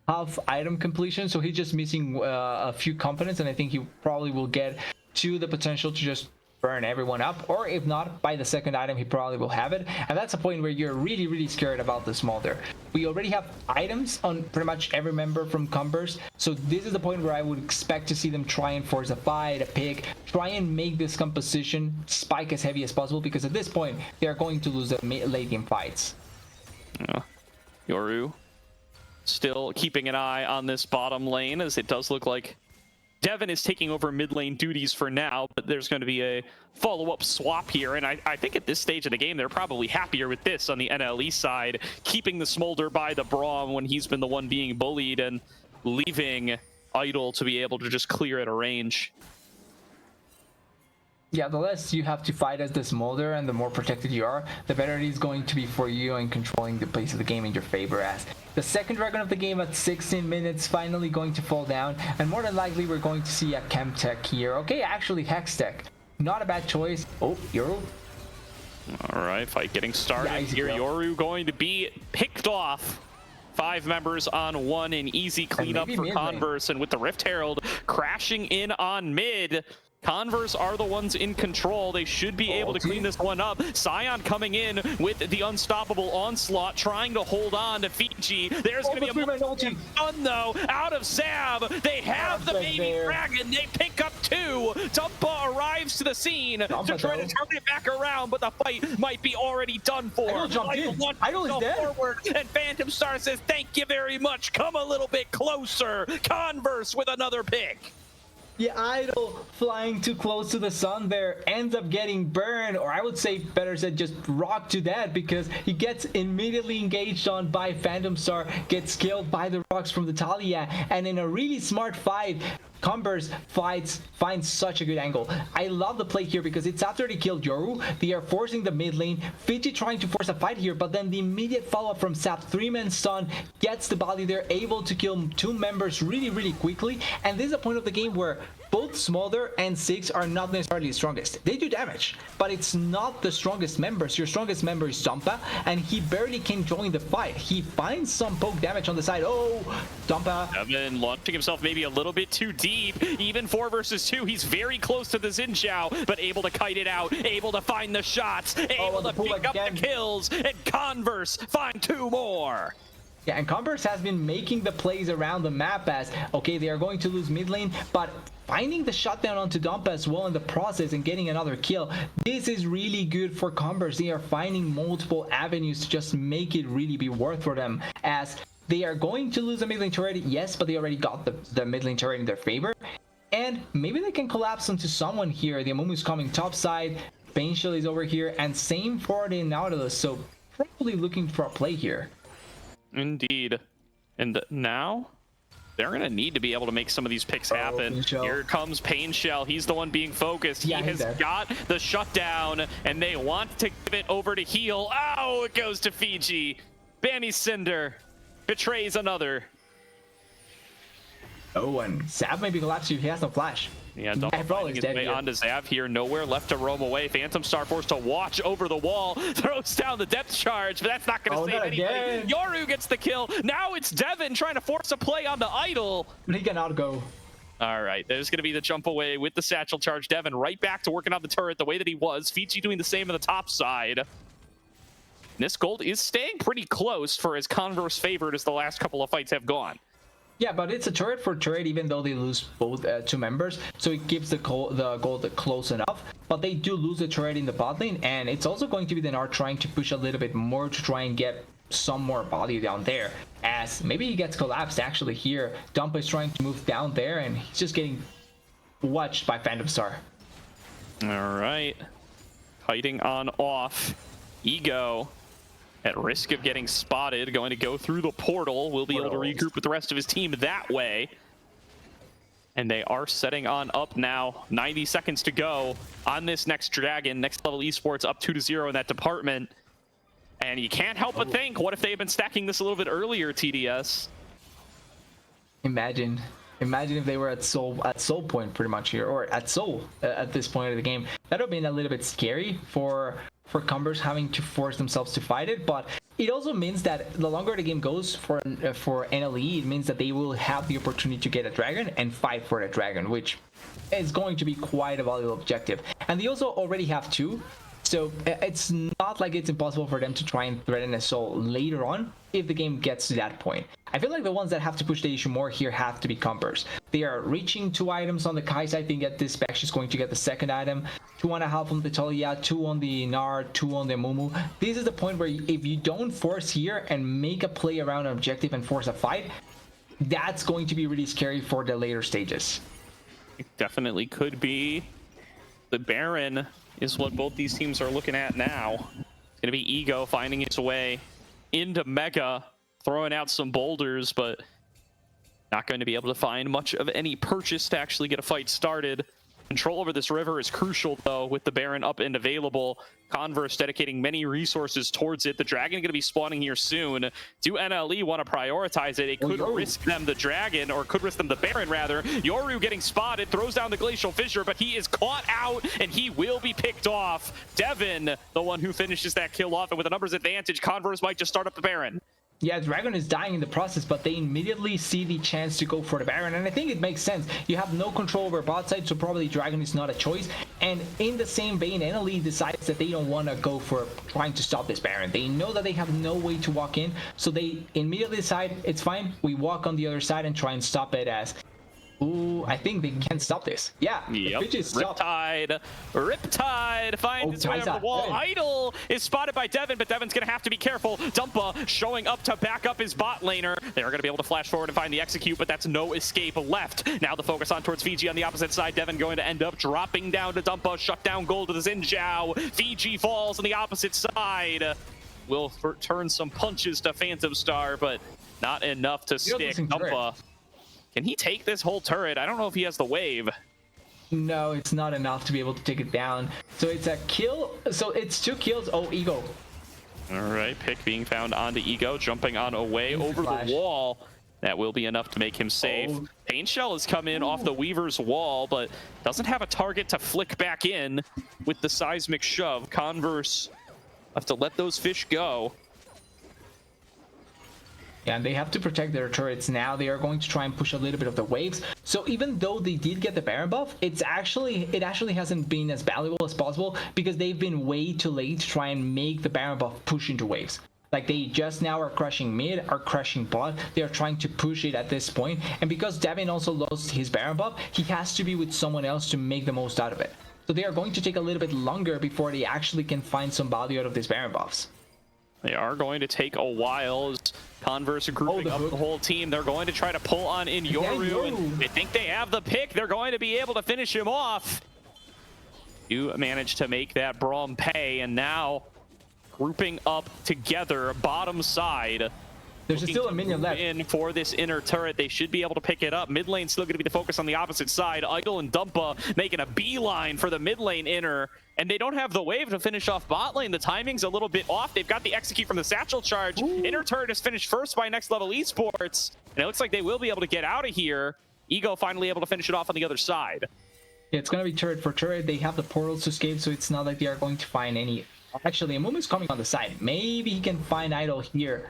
half item completion. So he's just missing a few components, and I think he probably will get to the potential to just burn everyone up, or if not, by the second item he probably will have it, and that's a point where you're really scared about the smolder. We already have items on pretty much every member from Converse, so this is the point where I would expect to see them try and force a fight, a pick, try and make this composition spike as heavy as possible, because at this point they are going to lose the late game fights. Yoru still keeping an eye on this bottom lane, as it does look like Devin is taking over mid lane duties for now, but there's going to be a follow-up swap here, and I think at this stage of the game, they're probably happier with this on the NLE side, keeping the Smolder by the Braum when he's been the one being bullied, and leaving Idol to be able to just clear at a range. Yeah, the less you have to fight as the Smolder and the more protected you are, the better it is going to be for you in controlling the pace of the game in your favor, as the second dragon of the game at 16 minutes finally going to fall down, and more than likely we're going to see a Chem Tech here. Okay, actually Hex Tech. Not a bad choice. Oh, Yoru. Alright, fight getting started. Yeah, Here Yoru going to be picked off. 5 members on 1, an easy cleanup for Converse, and with the Rift Herald crashing in on mid, Converse are the ones in control. They should be able to clean this one up. Sion coming in with the unstoppable onslaught, trying to hold on to Fiji. There's going to be a stun, though, out of Zav. They have the baby dragon. They pick up 2. Dumpa arrives to the scene to try to turn it back around, but the fight might be already done for. Idol is dead. Forward, and Phantom Star says, thank you very much. Come a little bit closer. Converse with another pick. Yeah, Idol flying too close to the sun there ends up getting burned, or I would say better said just rocked to death, because he gets immediately engaged on by Phantom Star, gets killed by the rocks from the Talia, and in a really smart fight, Converse finds such a good angle. I love the play here because it's after they killed Yoru, they are forcing the mid lane, Fiji trying to force a fight here, but then the immediate follow-up from Sap, 3-man stun, gets the body there, able to kill 2 members really quickly, and this is a point of the game where both Smolder and Six are not necessarily the strongest. They do damage, but it's not the strongest members. Your strongest member is Dumpa, and he barely can join the fight. He finds some poke damage on the side. Oh, Dumpa. Devin launching himself maybe a little bit too deep. Even 4 versus 2, he's very close to the Xin Zhao, but able to kite it out, able to find the shots, able to pick up the kills, and Converse find 2 more. Yeah, and Converse has been making the plays around the map as, okay, they are going to lose mid lane, but finding the shutdown onto Dumpa as well in the process and getting another kill, this is really good for Converse. They are finding multiple avenues to just make it really be worth for them, as they are going to lose a mid lane turret, yes, but they already got the mid lane turret in their favor, and maybe they can collapse onto someone here. The Amumu's coming top side, Painshell is over here, and same for the Nautilus, so probably looking for a play here. Indeed. And now they're going to need to be able to make some of these picks happen. Here comes Painshell. He's the one being focused. Yeah, he has got the shutdown, and they want to give it over to heal. Oh, it goes to Fiji. Bammy Cinder betrays another. Oh, and Zav maybe collapsing. He has no flash. Yeah, don't finding his way onto Zav here. Nowhere left to roam away. Phantom Star forced to watch over the wall. Throws down the depth charge, but that's not going to save anybody. Yoru gets the kill. Now it's Devin trying to force a play on the Idol. He cannot go. All right, there's going to be the jump away with the satchel charge. Devin right back to working on the turret the way that he was. Fiji doing the same on the top side. This gold is staying pretty close for as Converse favored as the last couple of fights have gone. Yeah, but it's a turret for turret, even though they lose both 2 members, so it keeps the gold close enough. But they do lose the turret in the bot lane, and it's also going to be the Nart trying to push a little bit more to try and get some more body down there, as maybe he gets collapsed actually here. Dumpa is trying to move down there, and he's just getting watched by Phantom Star. All right, fighting on off. Ego, at risk of getting spotted, going to go through the portal. Will be able to regroup with the rest of his team that way. And they are setting on up now. 90 seconds to go on this next dragon. Next level esports up 2-0 in that department. And you can't help but think, what if they had been stacking this a little bit earlier, TDS? Imagine. Imagine if they were at Soul point pretty much here, or at Soul at this point of the game. That would have been a little bit scary for Converse having to force themselves to fight it, but it also means that the longer the game goes for NLE, it means that they will have the opportunity to get a dragon and fight for a dragon, which is going to be quite a valuable objective. And they also already have two, so it's not like it's impossible for them to try and threaten a Soul later on if the game gets to that point. I feel like the ones that have to push the issue more here have to be Converse. They are reaching 2 items on the Kai'Sa. I think at this back she's going to get the second item. 2.5 on the Talia, 2 on the Gnar, 2 on the Mumu. This is the point where if you don't force here and make a play around an objective and force a fight, that's going to be really scary for the later stages. It definitely could be. The Baron is what both these teams are looking at now. It's going to be Ego finding its way into Mega, throwing out some boulders, but not going to be able to find much of any purchase to actually get a fight started. Control over this river is crucial, though, with the Baron up and available. Converse dedicating many resources towards it. The Dragon going to be spawning here soon. Do NLE want to prioritize it? It could risk them the Dragon, or could risk them the Baron, rather. Yoru getting spotted, throws down the Glacial Fissure, but he is caught out, and he will be picked off. Devin, the one who finishes that kill off, and with a numbers advantage, Converse might just start up the Baron. Yeah, Dragon is dying in the process, but they immediately see the chance to go for the Baron, and I think it makes sense. You have no control over bot side, so probably Dragon is not a choice. And in the same vein, NLE decides that they don't want to go for trying to stop this Baron. They know that they have no way to walk in, so they immediately decide, it's fine, we walk on the other side and try and stop it as... Ooh, I think they can stop this. Yeah, yep. Riptide finds its way over the wall. Idol is spotted by Devin, but Devin's gonna have to be careful. Dumpa showing up to back up his bot laner. They are gonna be able to flash forward and find the execute, but that's no escape left. Now the focus on towards Fiji on the opposite side. Devin going to end up dropping down to Dumpa, shut down gold to the Xin Zhao. Fiji falls on the opposite side. Will turn some punches to Phantom Star, but not enough to stick. Dumpa. Can he take this whole turret? I don't know if he has the wave. No, it's not enough to be able to take it down. So it's a kill. So it's 2 kills. Oh, Ego. All right, pick being found onto Ego, jumping on away over the wall. That will be enough to make him safe. Oh. Pain Shell has come in off the Weaver's wall, but doesn't have a target to flick back in with the seismic shove. Converse have to let those fish go. Yeah, and they have to protect their turrets now. They are going to try and push a little bit of the waves. So even though they did get the Baron buff, it actually hasn't been as valuable as possible because they've been way too late to try and make the Baron buff push into waves. Like, they just now are crushing mid, are crushing bot. They are trying to push it at this point. And because Devin also lost his Baron buff, he has to be with someone else to make the most out of it. So they are going to take a little bit longer before they actually can find some value out of these Baron buffs. They are going to take a while as Converse grouping up the whole team. They're going to try to pull on in Yoru, and they think they have the pick. They're going to be able to finish him off. You managed to make that Braum pay, and now grouping up together, bottom side. There's still a minion left. In for this inner turret, they should be able to pick it up. Mid lane still going to be the focus on the opposite side. Idol and Dumpa making a beeline for the mid lane inner, and they don't have the wave to finish off bot lane. The timing's a little bit off. They've got the execute from the satchel charge. Ooh. Inner turret is finished first by Next Level Esports, and it looks like they will be able to get out of here. Ego finally able to finish it off on the other side. Yeah, it's going to be turret for turret. They have the portals to escape, so it's not like they are going to find any. Actually, Amumu's coming on the side. Maybe he can find Idol here,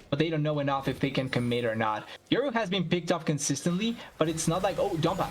but they don't know enough if they can commit or not. Yoru has been picked off consistently, but it's not like, oh, Dumpa.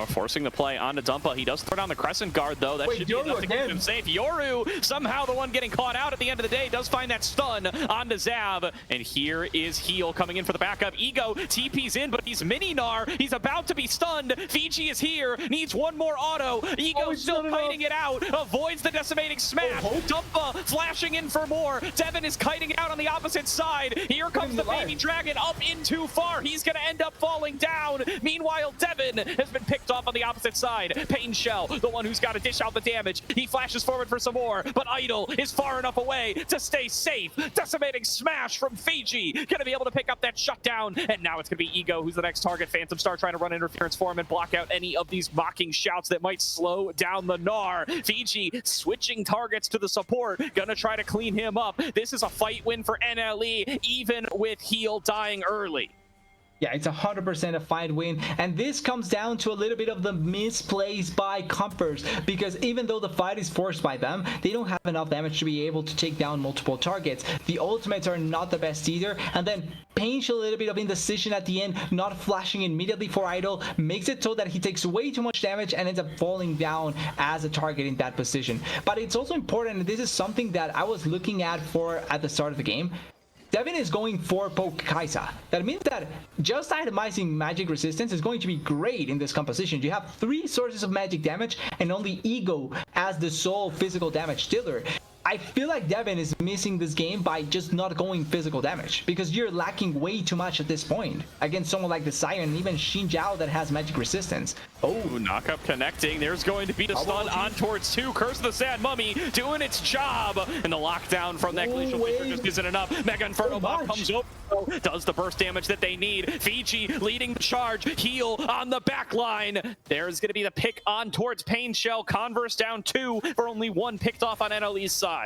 Forcing the play onto Dumpa. He does throw down the Crescent Guard, though. That should be enough to keep him safe. Yoru, somehow the one getting caught out at the end of the day, does find that stun onto Zav. And here is Heal coming in for the backup. Ego TP's in, but he's mini-Gnar. He's about to be stunned. Fiji is here, needs one more auto. Ego still fighting it out, avoids the decimating smash. Dumpa flashing in for more. Devin is kiting out on the opposite side. Here comes the baby dragon up in too far. He's going to end up falling down. Meanwhile, Devin has been picked off on the opposite side. Pain Shell, the one who's got to dish out the damage. He flashes forward for some more, but Idol is far enough away to stay safe. Decimating smash from Fiji. Going to be able to pick up that shutdown. And now it's going to be Ego who's the next target. Phantom Star trying to run interference for him and block out any of these mocking shouts that might slow down the Gnar. Fiji switching targets to the support. Going to try to clean him up. This is a fight win for NLE. Even with Heal dying early. Yeah, it's 100% a fight win, and this comes down to a little bit of the misplays by Converse, because even though the fight is forced by them, they don't have enough damage to be able to take down multiple targets. The ultimates are not the best either, and then Painch a little bit of indecision at the end, not flashing immediately for Idol, makes it so that he takes way too much damage and ends up falling down as a target in that position. But it's also important, and this is something that I was looking at the start of the game. Devin is going for Poke Kaisa. That means that just itemizing magic resistance is going to be great in this composition. You have 3 sources of magic damage and only Ego as the sole physical damage dealer. I feel like Devin is missing this game by just not going physical damage, because you're lacking way too much at this point against someone like the Siren, even Xin Zhao that has magic resistance. Oh, knockup connecting. There's going to be the stun on towards 2. Curse of the Sad Mummy doing its job, and the lockdown from that Glacial Fissure just isn't enough. Mega Inferno Bomb comes over, does the burst damage that they need. Fiji leading the charge, heal on the back line. There's going to be the pick on towards Pain Shell. Converse down 2 for only 1 picked off on NLE's side.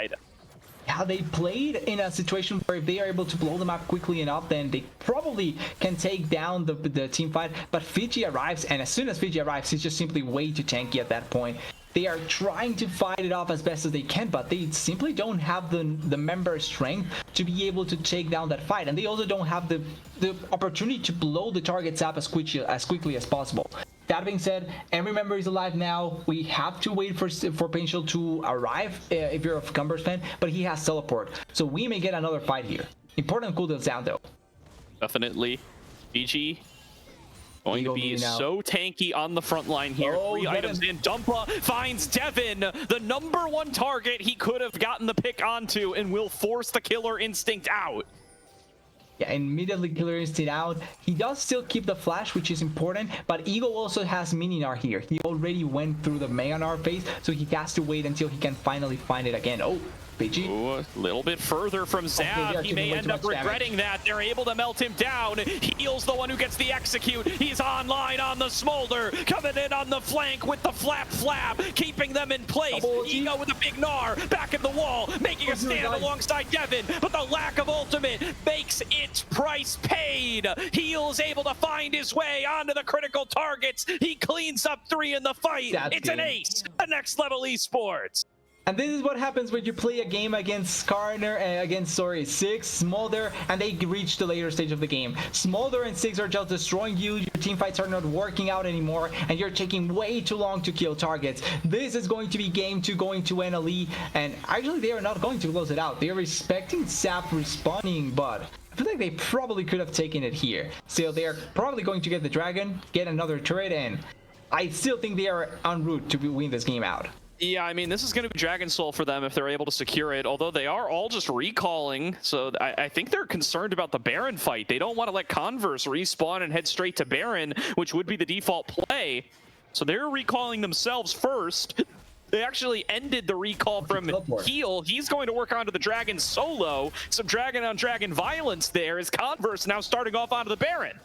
Yeah, they played in a situation where if they are able to blow them up quickly enough, then they probably can take down the team fight. But Fiji arrives, and as soon as Fiji arrives, he's just simply way too tanky at that point. They are trying to fight it off as best as they can, but they simply don't have the member strength to be able to take down that fight, and they also don't have the opportunity to blow the targets up as quickly as possible. That being said, every member is alive now. We have to wait for Painchill to arrive if you're a Converse fan, but he has teleport, so we may get another fight here. Important cooldowns down though. Definitely. BG going to be so tanky on the front line here. 3 items in. Dumpa finds Devin, the #1 target he could have gotten the pick onto, and will force the Killer Instinct out. Yeah, immediately Killer Instinct out. He does still keep the flash, which is important, but Ego also has Mininar here. He already went through the Meganar phase, so he has to wait until he can finally find it again. Oh, BG. Ooh, a little bit further from Zav. Okay, he may end up regretting that. They're able to melt him down. Heal's the one who gets the execute. He's online on the Smolder, coming in on the flank with the flap, keeping them in place. Ego with a big Gnar, back in the wall, making a stand alongside Devin, but the lack of ultimate makes its price paid. Heal's able to find his way onto the critical targets. He cleans up 3 in the fight. It's an ace. The next level esports. And this is what happens when you play a game against Six, Smolder, and they reach the later stage of the game. Smolder and Six are just destroying you, your team fights are not working out anymore, and you're taking way too long to kill targets. This is going to be game 2 going to NLE, and actually they are not going to close it out. They are respecting Sap respawning, but I feel like they probably could have taken it here. Still, they are probably going to get the dragon, get another turret, and I still think they are en route to win this game out. Yeah, I mean, this is going to be Dragon Soul for them if they're able to secure it, although they are all just recalling, so I think they're concerned about the Baron fight. They don't want to let Converse respawn and head straight to Baron, which would be the default play. So they're recalling themselves first. They actually ended the recall from Heal. He's going to work onto the Dragon solo. Some dragon-on-dragon violence there as Converse now starting off onto the Baron.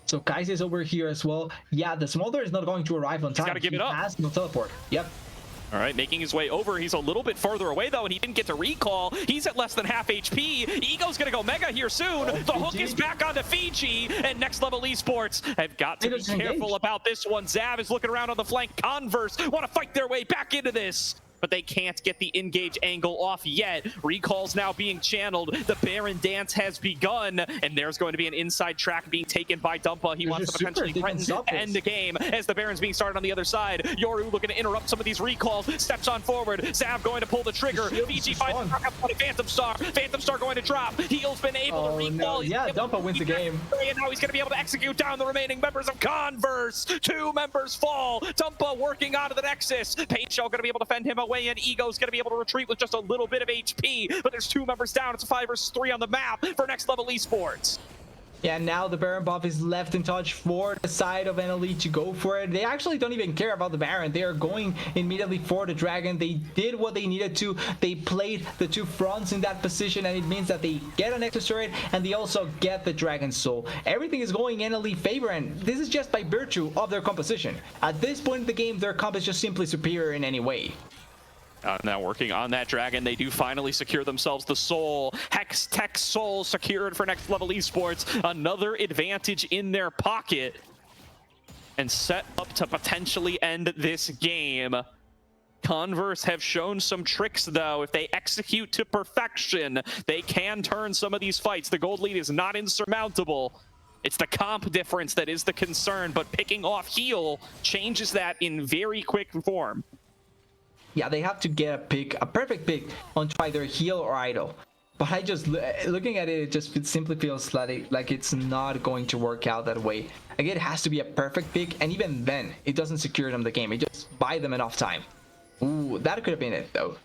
So Kai's is over here as well. Yeah, the Smolder is not going to arrive on time. He's got to give it up. He has no teleport. Yep. All right, making his way over. He's a little bit further away, though, and he didn't get to recall. He's at less than half HP. Ego's going to go Mega here soon. The hook is back onto Fiji, and Next Level Esports have got to be careful about this one. Zav is looking around on the flank. Converse want to fight their way back into this, but they can't get the engage angle off yet. Recalls now being channeled. The Baron dance has begun, and there's going to be an inside track being taken by Dumpa. He wants to potentially threaten to end the game as the Baron's being started on the other side. Yoru looking to interrupt some of these recalls. Steps on forward. Zav going to pull the trigger. Fiji finds a Phantom Star. Phantom Star going to drop. Heal's been able to recall. No. Yeah, Dumpa wins the game. And now he's going to be able to execute down the remaining members of Converse. 2 members fall. Dumpa working onto the Nexus. Painshell going to be able to fend him away, and Ego's going to be able to retreat with just a little bit of HP, but there's 2 members down. It's a 5 versus 3 on the map for Next Level Esports. Yeah, now the Baron buff is left in touch for the side of NLE to go for it. They actually don't even care about the Baron. They are going immediately for the Dragon. They did what they needed to. They played the 2 fronts in that position, and it means that they get an extra turret, and they also get the Dragon Soul. Everything is going NLE favor, and this is just by virtue of their composition. At this point in the game, their comp is just simply superior in any way. Now working on that dragon, they do finally secure themselves the soul. Hex Tech Soul secured for Next Level Esports. Another advantage in their pocket. And set up to potentially end this game. Converse have shown some tricks, though. If they execute to perfection, they can turn some of these fights. The gold lead is not insurmountable. It's the comp difference that is the concern, but picking off heal changes that in very quick form. Yeah, they have to get a perfect pick on either heal or idle. But I just, looking at it, it simply feels like it's not going to work out that way. Again, it has to be a perfect pick, and even then, it doesn't secure them the game. It just buys them enough time. Ooh, that could have been it, though.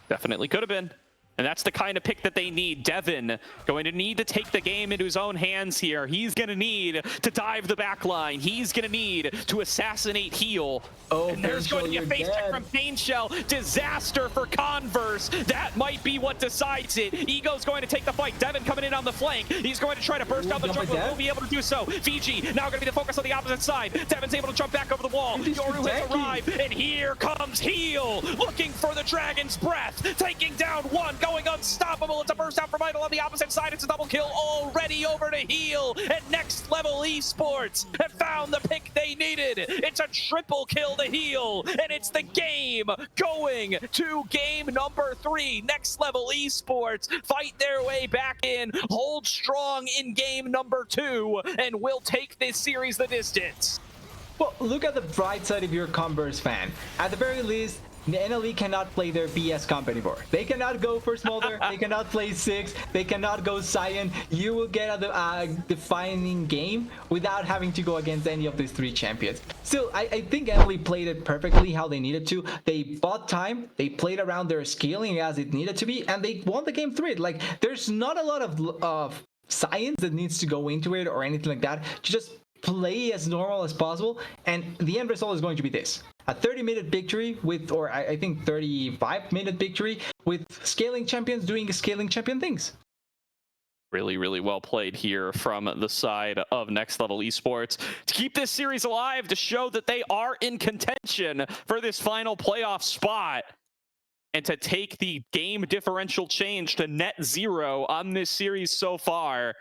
Definitely could have been. And that's the kind of pick that they need. Devin going to need to take the game into his own hands here. He's going to need to dive the back line. He's going to need to assassinate heal. Oh, and there's going to be a face check from Pain Shell. Disaster for Converse. That might be what decides it. Ego's going to take the fight. Devin coming in on the flank. He's going to try to burst out the jungle. He'll be able to do so. Fiji now going to be the focus on the opposite side. Devin's able to jump back over the wall. Yoru has arrived. And here comes Heal. Looking for the Dragon's Breath. Taking down one. Going unstoppable. It's a burst out from Idol on the opposite side. It's a double kill already over to Heal. And Next Level Esports have found the pick they needed. It's a triple kill to Heal. And it's the game going to game number 3. Next Level Esports fight their way back in, hold strong in game number 2, and will take this series the distance. Well, look at the bright side if you're a Converse fan. At the very least, the NLE cannot play their BS comp anymore. They cannot go for Smolder, they cannot play 6, they cannot go Cyan. You will get a defining game without having to go against any of these 3 champions. Still, I think NLE played it perfectly how they needed to. They bought time, they played around their scaling as it needed to be, and they won the game 3. Like, there's not a lot of science that needs to go into it or anything like that. Just play as normal as possible, and the end result is going to be this. A 30-minute victory with, or I think 35-minute victory with scaling champions doing scaling champion things. Really, really well played here from the side of Next Level Esports to keep this series alive, to show that they are in contention for this final playoff spot, and to take the game differential change to net 0 on this series so far.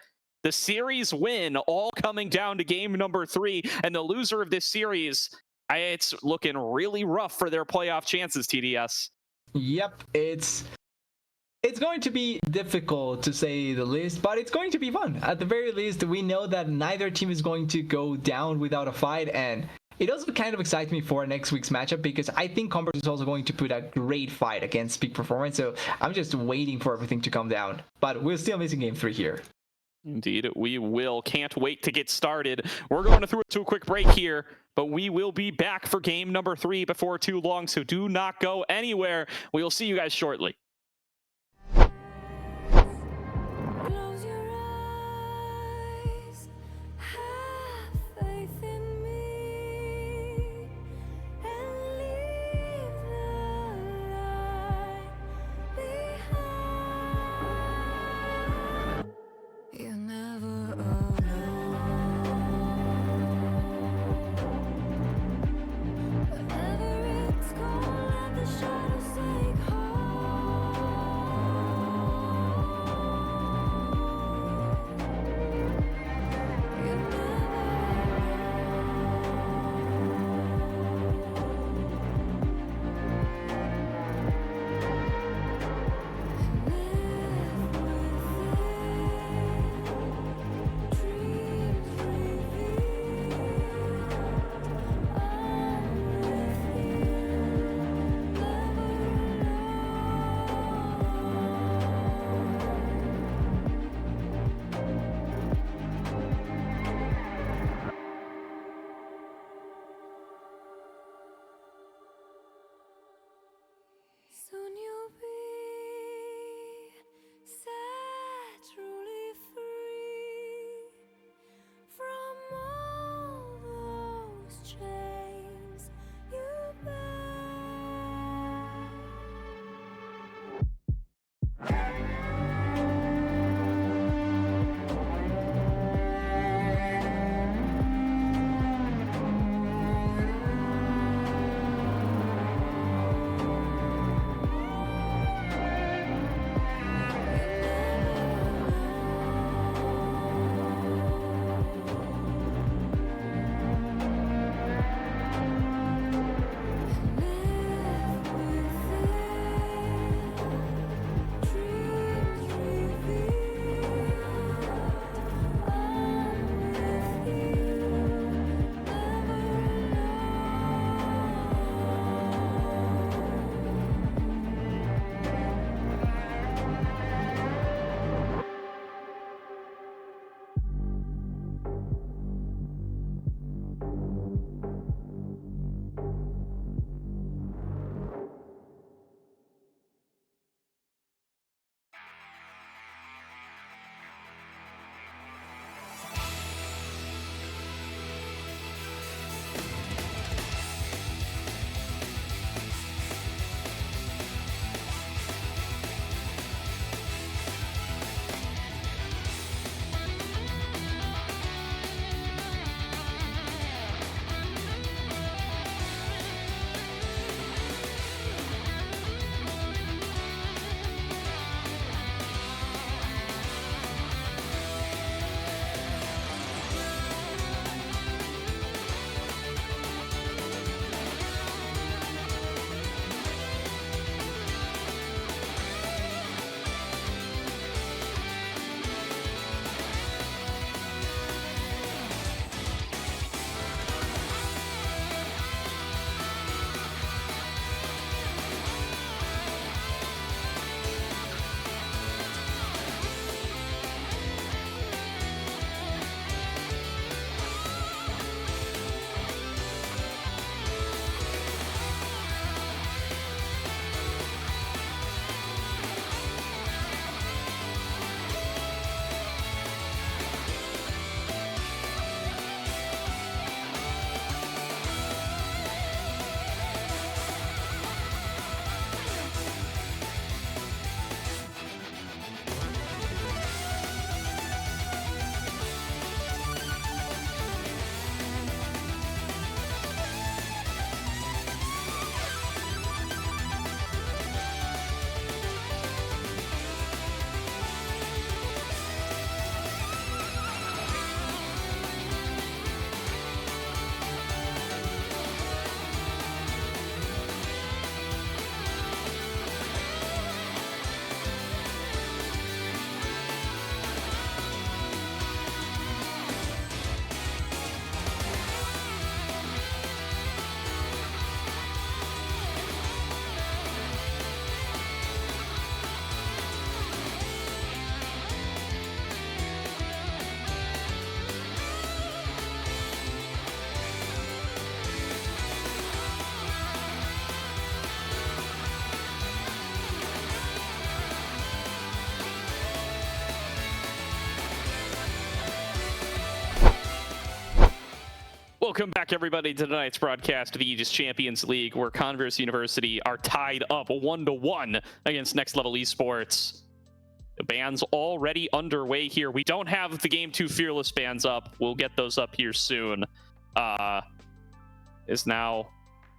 The series win all coming down to game number 3, and the loser of this series, it's looking really rough for their playoff chances, TDS. Yep, it's going to be difficult to say the least, but it's going to be fun. At the very least, we know that neither team is going to go down without a fight, and it also kind of excites me for next week's matchup because I think Converse is also going to put a great fight against Peak Performance, so I'm just waiting for everything to come down. But we're still missing game 3 here. Indeed, we will. Can't wait to get started. We're going to throw it to a quick break here, but we will be back for game number 3 before too long, so do not go anywhere. We will see you guys shortly. Close your eyes, have faith in me, and leave the light behind. You're never alone. Whenever it's cold, let the shadows take hold. Welcome back, everybody, to tonight's broadcast of the Aegis Champions League, where Converse University are tied up 1-1 against Next Level Esports. The bans already underway here. We don't have the Game 2 Fearless bans up. We'll get those up here soon. Is now,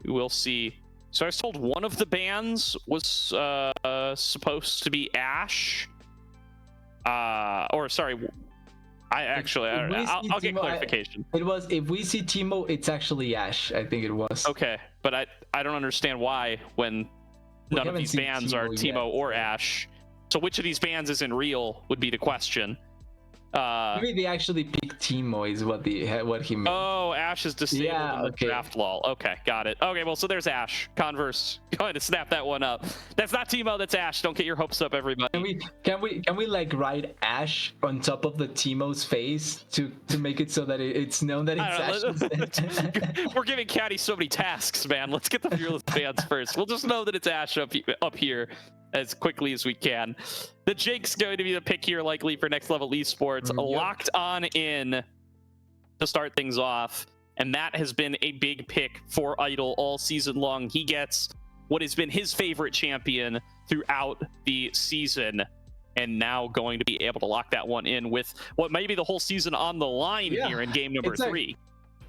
we'll see. So I was told one of the bans was supposed to be Ash. Or sorry, I'll get clarification. It was, if we see Timo, it's actually Ash. I think it was. Okay, but I don't understand why when none of these bans are Timo or Ash. So which of these bans isn't real would be the question. Maybe they actually picked Timo is what he meant. Oh, Ash is disabled in the draft lol. Okay, got it. Okay, well, so there's Ash. Converse, go ahead and snap that one up. That's not Timo, that's Ash. Don't get your hopes up, everybody. Can we like write Ash on top of the Timo's face to make it so that it's known that it's Ash? We're giving Caddy so many tasks, man. Let's get the fearless bans first. We'll just know that it's Ash up here as quickly as we can. The Jinx going to be the pick here, likely for Next Level Esports. Yep. Locked on in to start things off, and that has been a big pick for Idol all season long. He gets what has been his favorite champion throughout the season, and now going to be able to lock that one in with what may be the whole season on the line here in game number 3.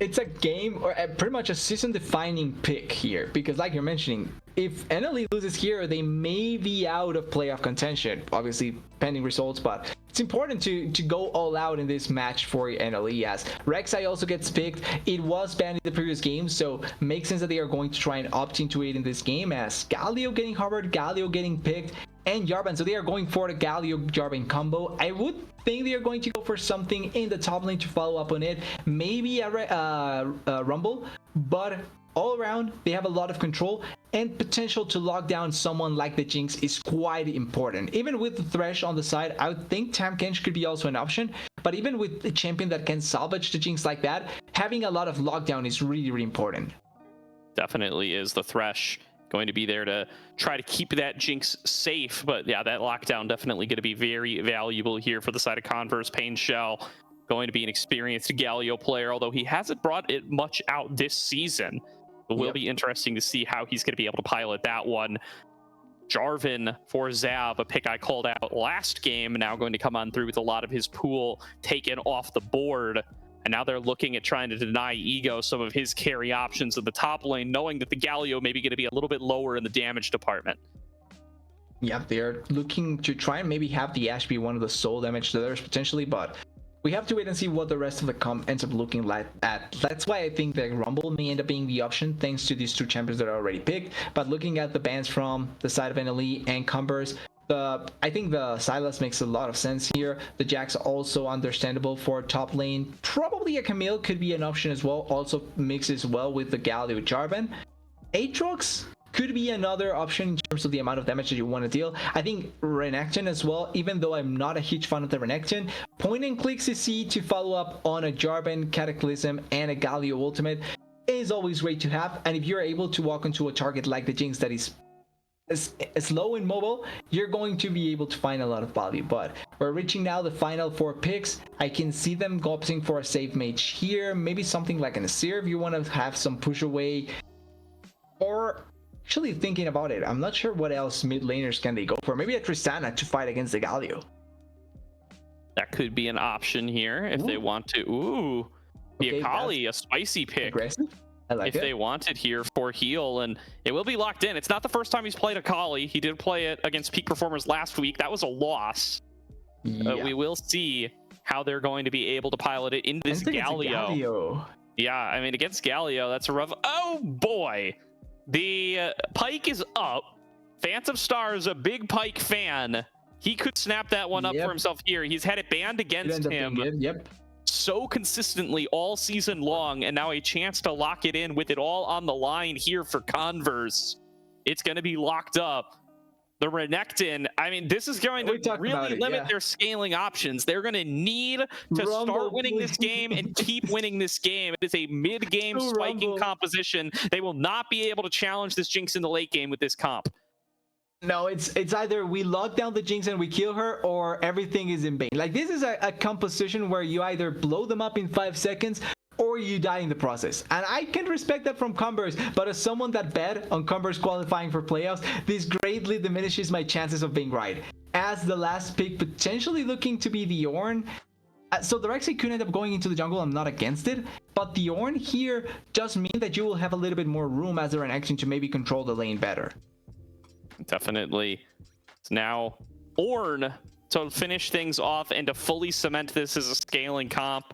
It's a game, or pretty much a season-defining pick here, because like you're mentioning, if NLE loses here, they may be out of playoff contention, obviously pending results, but it's important to go all out in this match for NLE. As Rek'Sai also gets picked, it was banned in the previous game, so makes sense that they are going to try and opt into it in this game, as Galio getting hovered, Galio getting picked, and Jarvan, so they are going for the Galio-Jarvan combo. I would think they are going to go for something in the top lane to follow up on it, maybe a Rumble, but all around they have a lot of control, and potential to lock down someone like the Jinx is quite important. Even with the Thresh on the side, I would think Tahm Kench could be also an option, but even with a champion that can salvage the Jinx like that, having a lot of lockdown is really, really important. Definitely is. The Thresh going to be there to try to keep that Jinx safe, but yeah, that lockdown definitely going to be very valuable here for the side of Converse. Pain Shell going to be an experienced Galio player, although he hasn't brought it much out this season. It will be interesting to see how he's going to be able to pilot that one. Jarvan for Zab, a pick I called out last game, now going to come on through with a lot of his pool taken off the board. And now they're looking at trying to deny Ego some of his carry options in the top lane, knowing that the Galio may be going to be a little bit lower in the damage department. Yeah, they're looking to try and maybe have the Ash be one of the soul damage dealers potentially, but we have to wait and see what the rest of the comp ends up looking like at. That's why I think that Rumble may end up being the option, thanks to these two champions that are already picked. But looking at the bans from the side of NLE and Converse, I think the Sylas makes a lot of sense here. The Jax also understandable for top lane. Probably a Camille could be an option as well. Also mixes well with the Galio Jarvan. Aatrox could be another option in terms of the amount of damage that you want to deal. I think Renekton as well, even though I'm not a huge fan of the Renekton. Point and click CC to follow up on a Jarvan, Cataclysm, and a Galio ultimate is always great to have. And if you're able to walk into a target like the Jinx that is slow and mobile, you're going to be able to find a lot of value. But we're reaching now the final 4 picks. I can see them opting for a safe mage here, maybe something like an Asir if you want to have some push away, or actually thinking about it, I'm not sure what else mid laners can they go for. Maybe a Tristana to fight against the Galio. That could be an option here if they want to. The Akali, a spicy pick. Aggressive. I like if they want it here for heal, and it will be locked in. It's not the first time he's played Akali. He did play it against peak performers last week. That was a loss. We will see how they're going to be able to pilot it in this Galio. Yeah, I mean, against Galio, that's a rough. Oh boy, the Pike is up. Phantom Star is a big Pike fan. He could snap that one up for himself here. He's had it banned against him. So consistently all season long, and now a chance to lock it in with it all on the line here for Converse. It's going to be locked up. The Renekton, I mean, this is going to really limit their scaling options. They're going to need to start winning this game and keep winning this game. It is a mid-game spiking composition. They will not be able to challenge this Jinx in the late game with this comp. No, it's either we lock down the Jinx and we kill her, or everything is in vain. Like, this is a composition where you either blow them up in 5 seconds, or or you die in the process. And I can respect that from Converse, but as someone that bet on Converse qualifying for playoffs, this greatly diminishes my chances of being right. As the last pick potentially looking to be the Ornn, so the Rexy could end up going into the jungle. I'm not against it, but the Ornn here does mean that you will have a little bit more room as a reaction to maybe control the lane better. Definitely. It's now Ornn to finish things off and to fully cement this as a scaling comp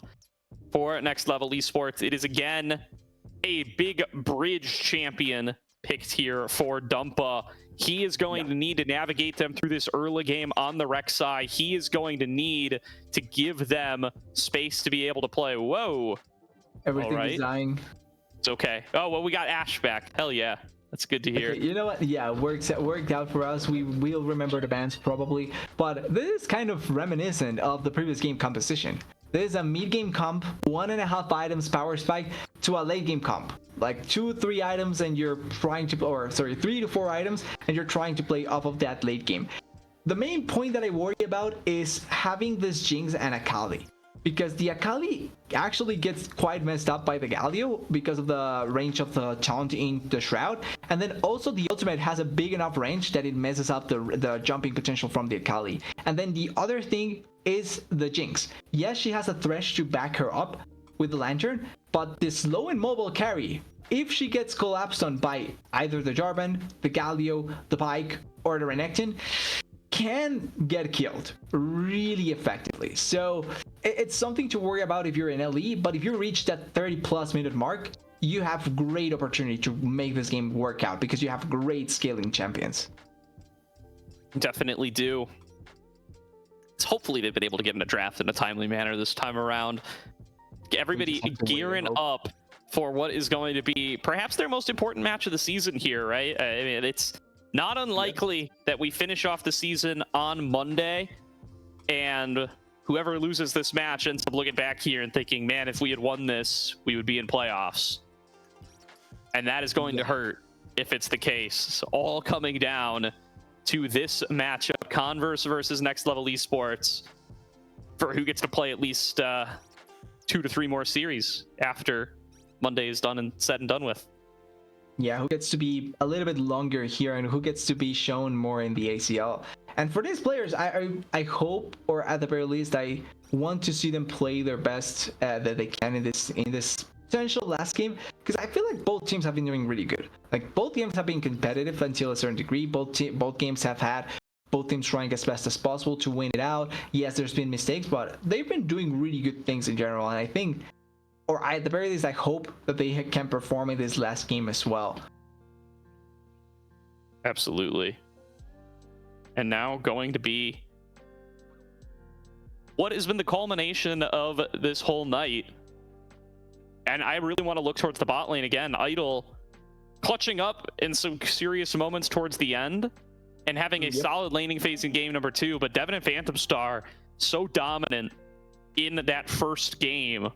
for Next Level Esports. It is again a big bridge champion picked here for Dumpa. He is going to need to navigate them through this early game on the Rek'Sai. He is going to need to give them space to be able to play. Whoa. Everything right. is dying. It's okay. Oh, well, we got Ashe back. Hell yeah. That's good to hear. Okay, you know what? Yeah, worked out for us. We'll remember the bans probably. But this is kind of reminiscent of the previous game composition. This is a mid-game comp, 1.5 items power spike to a late-game comp. Like 2-3 items and you're trying to, or sorry, 3 to 4 items and you're trying to play off of that late game. The main point that I worry about is having this Jinx and Akali. Because the Akali actually gets quite messed up by the Galio because of the range of the taunt in the Shroud. And then also the ultimate has a big enough range that it messes up the jumping potential from the Akali. And then the other thing is the Jinx. Yes, she has a Thresh to back her up with the Lantern, but the slow and mobile carry, if she gets collapsed on by either the Jarvan, the Galio, the Pyke, or the Renekton, can get killed really effectively. So it's something to worry about if you're in LE, but if you reach that 30+ minute mark, you have great opportunity to make this game work out because you have great scaling champions. Definitely do. Hopefully they've been able to get in a draft in a timely manner this time around. Everybody gearing up for what is going to be perhaps their most important match of the season here, right? I mean, it's not unlikely that we finish off the season on Monday and whoever loses this match ends up looking back here and thinking, man, if we had won this, we would be in playoffs. And that is going to hurt if it's the case. So all coming down to this matchup, Converse versus Next Level Esports, for who gets to play at least 2 to 3 more series after Monday is done and said and done with. Yeah, who gets to be a little bit longer here and who gets to be shown more in the ACL. And for these players, I hope, or at the very least, I want to see them play their best that they can in this potential last game, because I feel like both teams have been doing really good. Like both games have been competitive until a certain degree. Both games have had both teams trying as best as possible to win it out. Yes, there's been mistakes, but they've been doing really good things in general. And I think, or at the very least, I hope that they can perform in this last game as well. Absolutely. And now going to be what has been the culmination of this whole night. And I really want to look towards the bot lane again. Idle clutching up in some serious moments towards the end and having a solid laning phase in game number 2. But Devin and Phantom Star so dominant in that first game.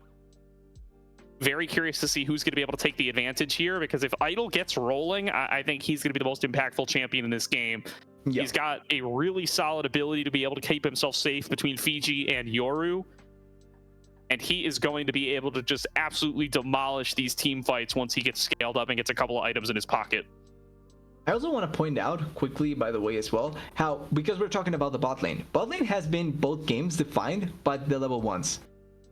Very curious to see who's going to be able to take the advantage here, because if Idle gets rolling, I think he's going to be the most impactful champion in this game. Yep. He's got a really solid ability to be able to keep himself safe between Fiji and Yoru. And he is going to be able to just absolutely demolish these team fights once he gets scaled up and gets a couple of items in his pocket. I also want to point out quickly, by the way, as well, how, because we're talking about the bot lane has been both games defined by the level 1s.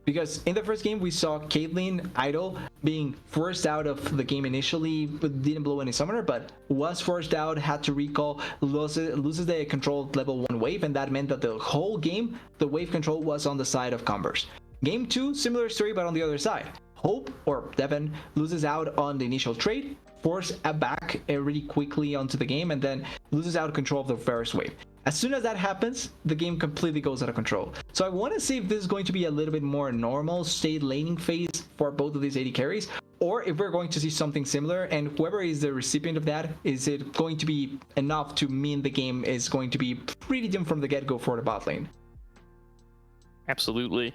Because in the first game, we saw Caitlyn Idol being forced out of the game initially, but didn't blow any summoner, but was forced out, had to recall, loses the control level 1 wave, and that meant that the whole game, the wave control was on the side of Converse. Game 2, similar story, but on the other side. Hope, or Devin, loses out on the initial trade, force back really quickly onto the game, and then loses out control of the first wave. As soon as that happens, the game completely goes out of control. So I want to see if this is going to be a little bit more normal state laning phase for both of these AD carries, or if we're going to see something similar, and whoever is the recipient of that, is it going to be enough to mean the game is going to be pretty dim from the get-go for the bot lane? Absolutely.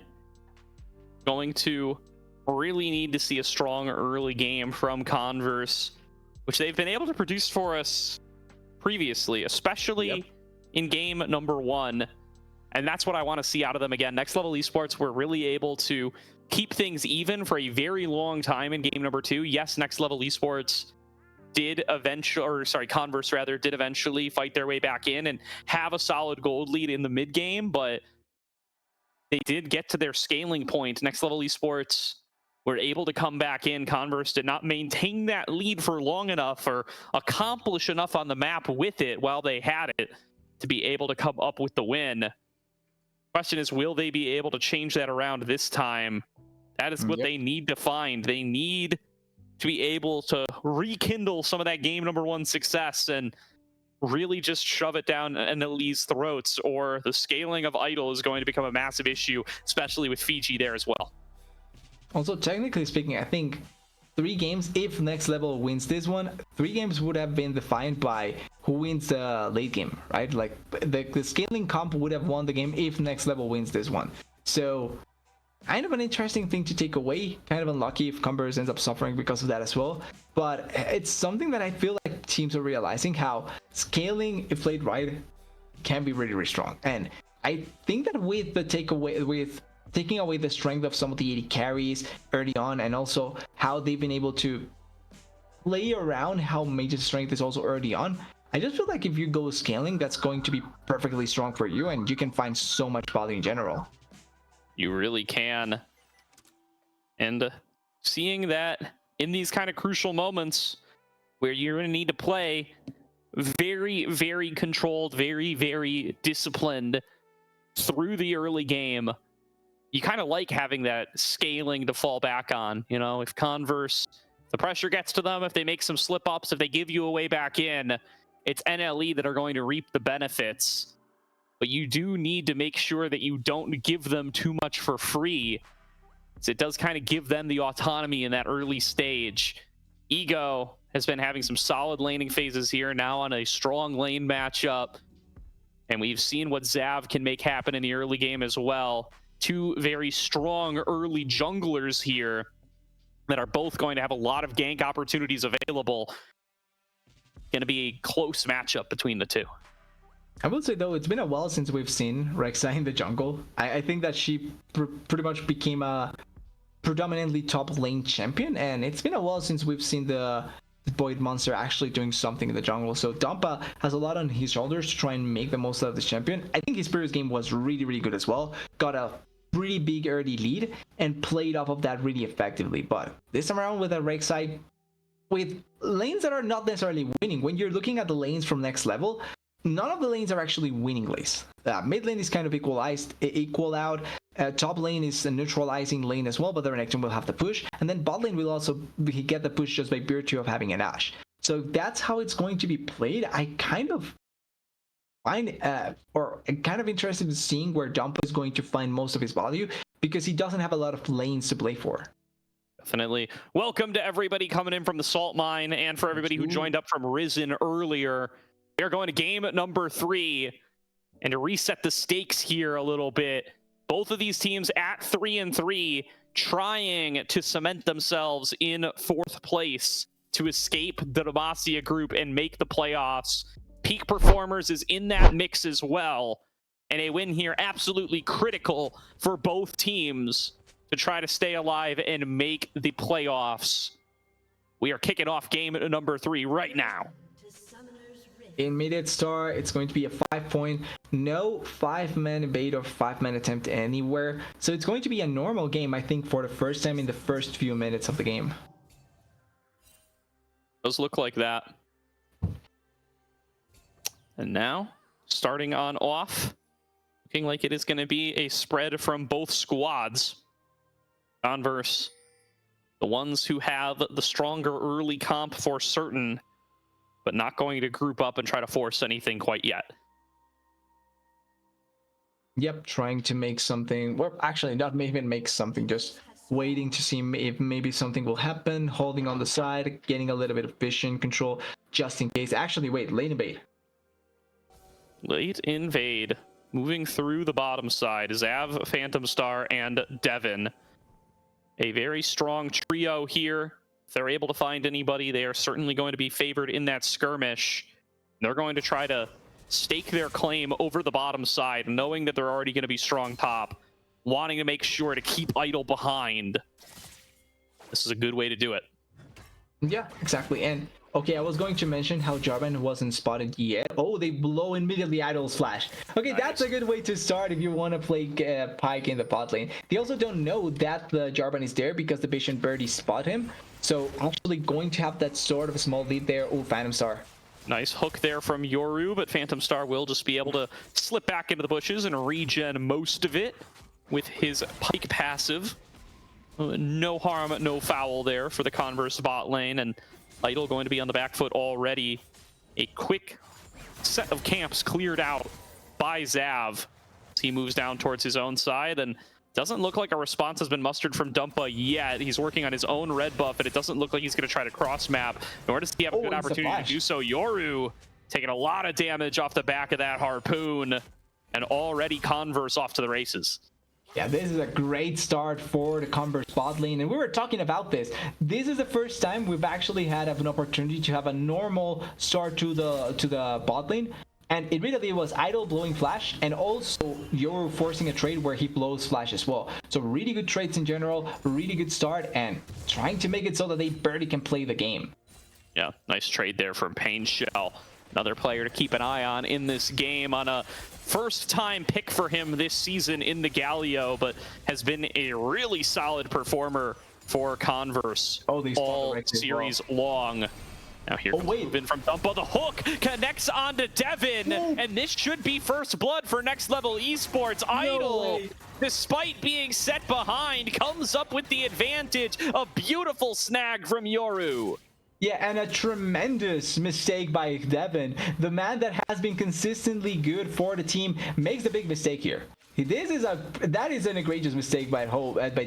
Going to really need to see a strong early game from Converse, which they've been able to produce for us previously, especially in game number 1. And that's what I want to see out of them again. Next Level Esports were really able to keep things even for a very long time in game number 2. Yes, Next Level Esports did eventually, or sorry, Converse rather, did eventually fight their way back in and have a solid gold lead in the mid game, but they did get to their scaling point. Next Level Esports were able to come back in. Converse did not maintain that lead for long enough or accomplish enough on the map with it while they had it to be able to come up with the win. Question is, will they be able to change that around this time? That is what they need to find. They need to be able to rekindle some of that game number 1 success and really just shove it down NLE's throats, or the scaling of Idol is going to become a massive issue, especially with Fiji there as well. Also, technically speaking, I think 3 games, if Next Level wins this one, 3 games would have been defined by who wins the late game, right? Like the scaling comp would have won the game if Next Level wins this one. So kind of an interesting thing to take away. Kind of unlucky if Converse ends up suffering because of that as well. But it's something that I feel like teams are realizing, how scaling, if played right, can be really, really strong. And I think that with the takeaway, with taking away the strength of some of the 80 carries early on, and also how they've been able to play around how major strength is also early on, I just feel like if you go scaling, that's going to be perfectly strong for you, and you can find so much value in general. You really can. And seeing that in these kind of crucial moments where you're going to need to play very, very controlled, very, very disciplined through the early game, you kind of like having that scaling to fall back on. You know, if Converse, the pressure gets to them, if they make some slip-ups, if they give you a way back in, it's NLE that are going to reap the benefits. But you do need to make sure that you don't give them too much for free, so it does kind of give them the autonomy in that early stage. Ego has been having some solid laning phases here, now on a strong lane matchup. And we've seen what Zav can make happen in the early game as well. 2 very strong early junglers here that are both going to have a lot of gank opportunities available. Going to be a close matchup between the 2. I will say, though, it's been a while since we've seen Rexa in the jungle. I think that she pretty much became a predominantly top lane champion, and it's been a while since we've seen the Void Monster actually doing something in the jungle. So Dampa has a lot on his shoulders to try and make the most out of this champion. I think his previous game was really, really good as well. Got a pretty big early lead and played off of that really effectively. But this time around with a Rek'Sai, with lanes that are not necessarily winning, when you're looking at the lanes from Next Level, none of the lanes are actually winning lanes. Mid lane is kind of equal out. Top lane is a neutralizing lane as well, but the Renekton will have the push. And then bot lane will also get the push just by virtue of having an Ashe. So that's how it's going to be played. I kind of find, or kind of interested in seeing where Dumpa is going to find most of his value, because he doesn't have a lot of lanes to play for. Definitely. Welcome to everybody coming in from the Salt Mine, and for everybody who joined up from Risen earlier. We are going to game number 3, and to reset the stakes here a little bit, both of these teams at 3-3, trying to cement themselves in 4th place to escape the Demacia group and make the playoffs. Peak Performers is in that mix as well, and a win here absolutely critical for both teams to try to stay alive and make the playoffs. We are kicking off game number 3 right now. In mid star, it's going to be a 5-point, no 5-man bait or 5-man attempt anywhere. So it's going to be a normal game, I think, for the first time in the first few minutes of the game. Does look like that. And now, starting on off, looking like it is going to be a spread from both squads. Converse, the ones who have the stronger early comp for certain, but not going to group up and try to force anything quite yet. Yep, trying to make something, well, actually not even make something, just waiting to see if maybe something will happen, holding on the side, getting a little bit of vision control just in case. Actually, wait, late invade. Late invade, moving through the bottom side, Zav, Phantom Star, and Devin. A very strong trio here. If they're able to find anybody, they are certainly going to be favored in that skirmish. They're going to try to stake their claim over the bottom side, knowing that they're already going to be strong top, wanting to make sure to keep Idle behind. This is a good way to do it. Yeah, exactly. And okay, I was going to mention how Jarvan wasn't spotted yet. Oh, they blow immediately Idle's flash. Okay, Nice. That's a good way to start if you want to play Pyke in the bot lane. They also don't know that the Jarvan is there because the Vision Birdie spot him. So actually going to have that sort of a small lead there. Oh, Phantom Star. Nice hook there from Yoru, but Phantom Star will just be able to slip back into the bushes and regen most of it with his Pyke passive. No harm, no foul there for the Converse bot lane, and Idle going to be on the back foot already. A quick set of camps cleared out by Zav as he moves down towards his own side, and doesn't look like a response has been mustered from Dumpa yet. He's working on his own red buff, and it doesn't look like he's going to try to cross map, nor does he have a good opportunity to do so. Yoru taking a lot of damage off the back of that harpoon, and already Converse off to the races. Yeah, this is a great start for the Converse bot lane, and we were talking about this. This is the first time we've actually had an opportunity to have a normal start to the bot lane, and immediately it was Idle blowing flash, and also you're forcing a trade where he blows flash as well. So really good trades in general, really good start, and trying to make it so that they barely can play the game. Yeah, nice trade there from Pain Shell. Another player to keep an eye on in this game, on a first-time pick for him this season in the Galio, but has been a really solid performer for Converse all series long. Now here comes moving from Dumpa. The hook connects onto Devin, and this should be first blood for Next Level Esports. Idle, despite being set behind, comes up with the advantage. A beautiful snag from Yoru. Yeah, and a tremendous mistake by Devin. The man that has been consistently good for the team makes a big mistake here. That is an egregious mistake by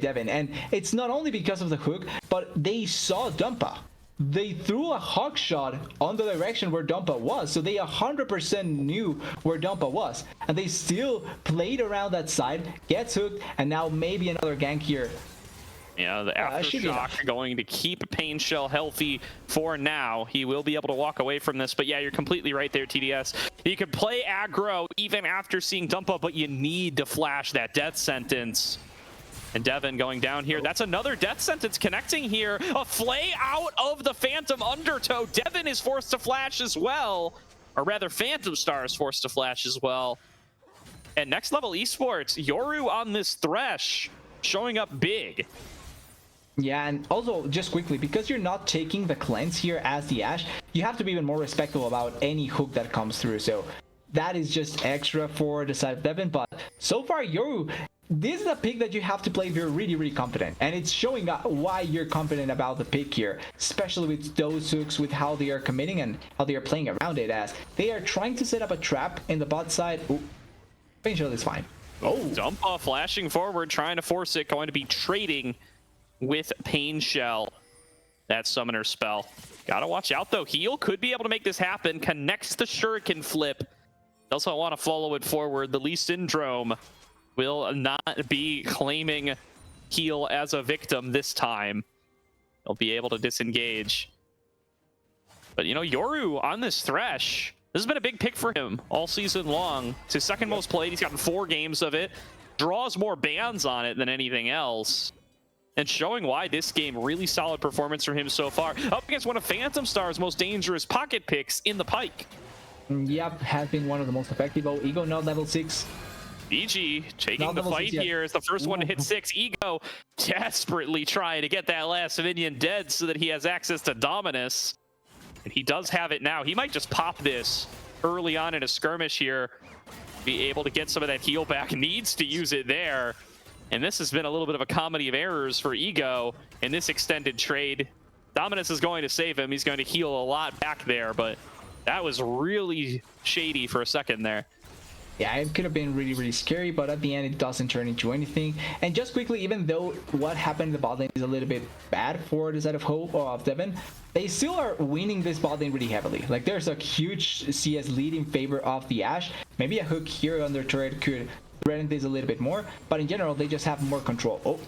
Devin, and it's not only because of the hook, but they saw Dumpa. They threw a hawk shot on the direction where Dumpa was, so they 100% knew where Dumpa was, and they still played around that side, gets hooked, and now maybe another gank here. Yeah, the aftershock going to keep Pain Shell healthy for now. He will be able to walk away from this, but yeah, you're completely right there, TDS. You can play aggro even after seeing Dumpa, but you need to flash that death sentence. And Devin going down here. That's another death sentence connecting here. A flay out of the Phantom Undertow. Devin is forced to flash as well. Or rather, Phantom Star is forced to flash as well. And Next Level Esports, Yoru on this Thresh, showing up big. Yeah, and also, just quickly, because you're not taking the cleanse here as the Ashe, you have to be even more respectful about any hook that comes through. So that is just extra for the side of Devin. But so far, Yoru, this is a pick that you have to play if you're really, really confident. And it's showing why you're confident about the pick here, especially with those hooks, with how they are committing and how they are playing around it, as they are trying to set up a trap in the bot side. Ooh, Pain Shell is fine. Oh, Dumpa flashing forward, trying to force it, going to be trading with Pain Shell. That summoner spell. Gotta watch out though. Heal could be able to make this happen. Connects the shuriken flip. Doesn't want to follow it forward. The Lee Syndrome will not be claiming heal as a victim this time. He'll be able to disengage. But you know, Yoru on this Thresh, this has been a big pick for him all season long. It's his second most played. He's gotten 4 games of it. Draws more bans on it than anything else. And showing why this game, really solid performance from him so far. Up against one of Phantom Star's most dangerous pocket picks in the Pyke. Yep, has been one of the most effective. Oh, Ego not level 6. BG taking the fight here as the first one to hit 6. Ego desperately trying to get that last minion dead so that he has access to Dominus. And he does have it now. He might just pop this early on in a skirmish here. Be able to get some of that heal back. Needs to use it there. And this has been a little bit of a comedy of errors for Ego in this extended trade. Dominus is going to save him. He's going to heal a lot back there, but that was really shady for a second there. Yeah, it could have been really, really scary, but at the end, it doesn't turn into anything. And just quickly, even though what happened in the bot lane is a little bit bad for the side of Hope or of Devin, they still are winning this bot lane really heavily. Like, there's a huge CS lead in favor of the Ashe. Maybe a hook here on their turret could threaten this a little bit more, but in general, they just have more control. Oh.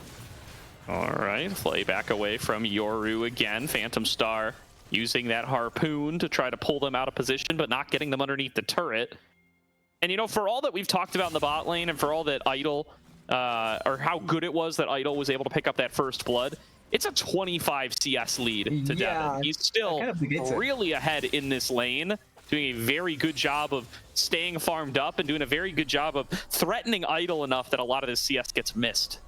All right, play back away from Yoru again. Phantom Star using that harpoon to try to pull them out of position, but not getting them underneath the turret. And, you know, for all that we've talked about in the bot lane and for all that Idol, or how good it was that Idol was able to pick up that first blood, it's a 25 CS lead to Devin. He's still really ahead in this lane, doing a very good job of staying farmed up and doing a very good job of threatening Idol enough that a lot of this CS gets missed.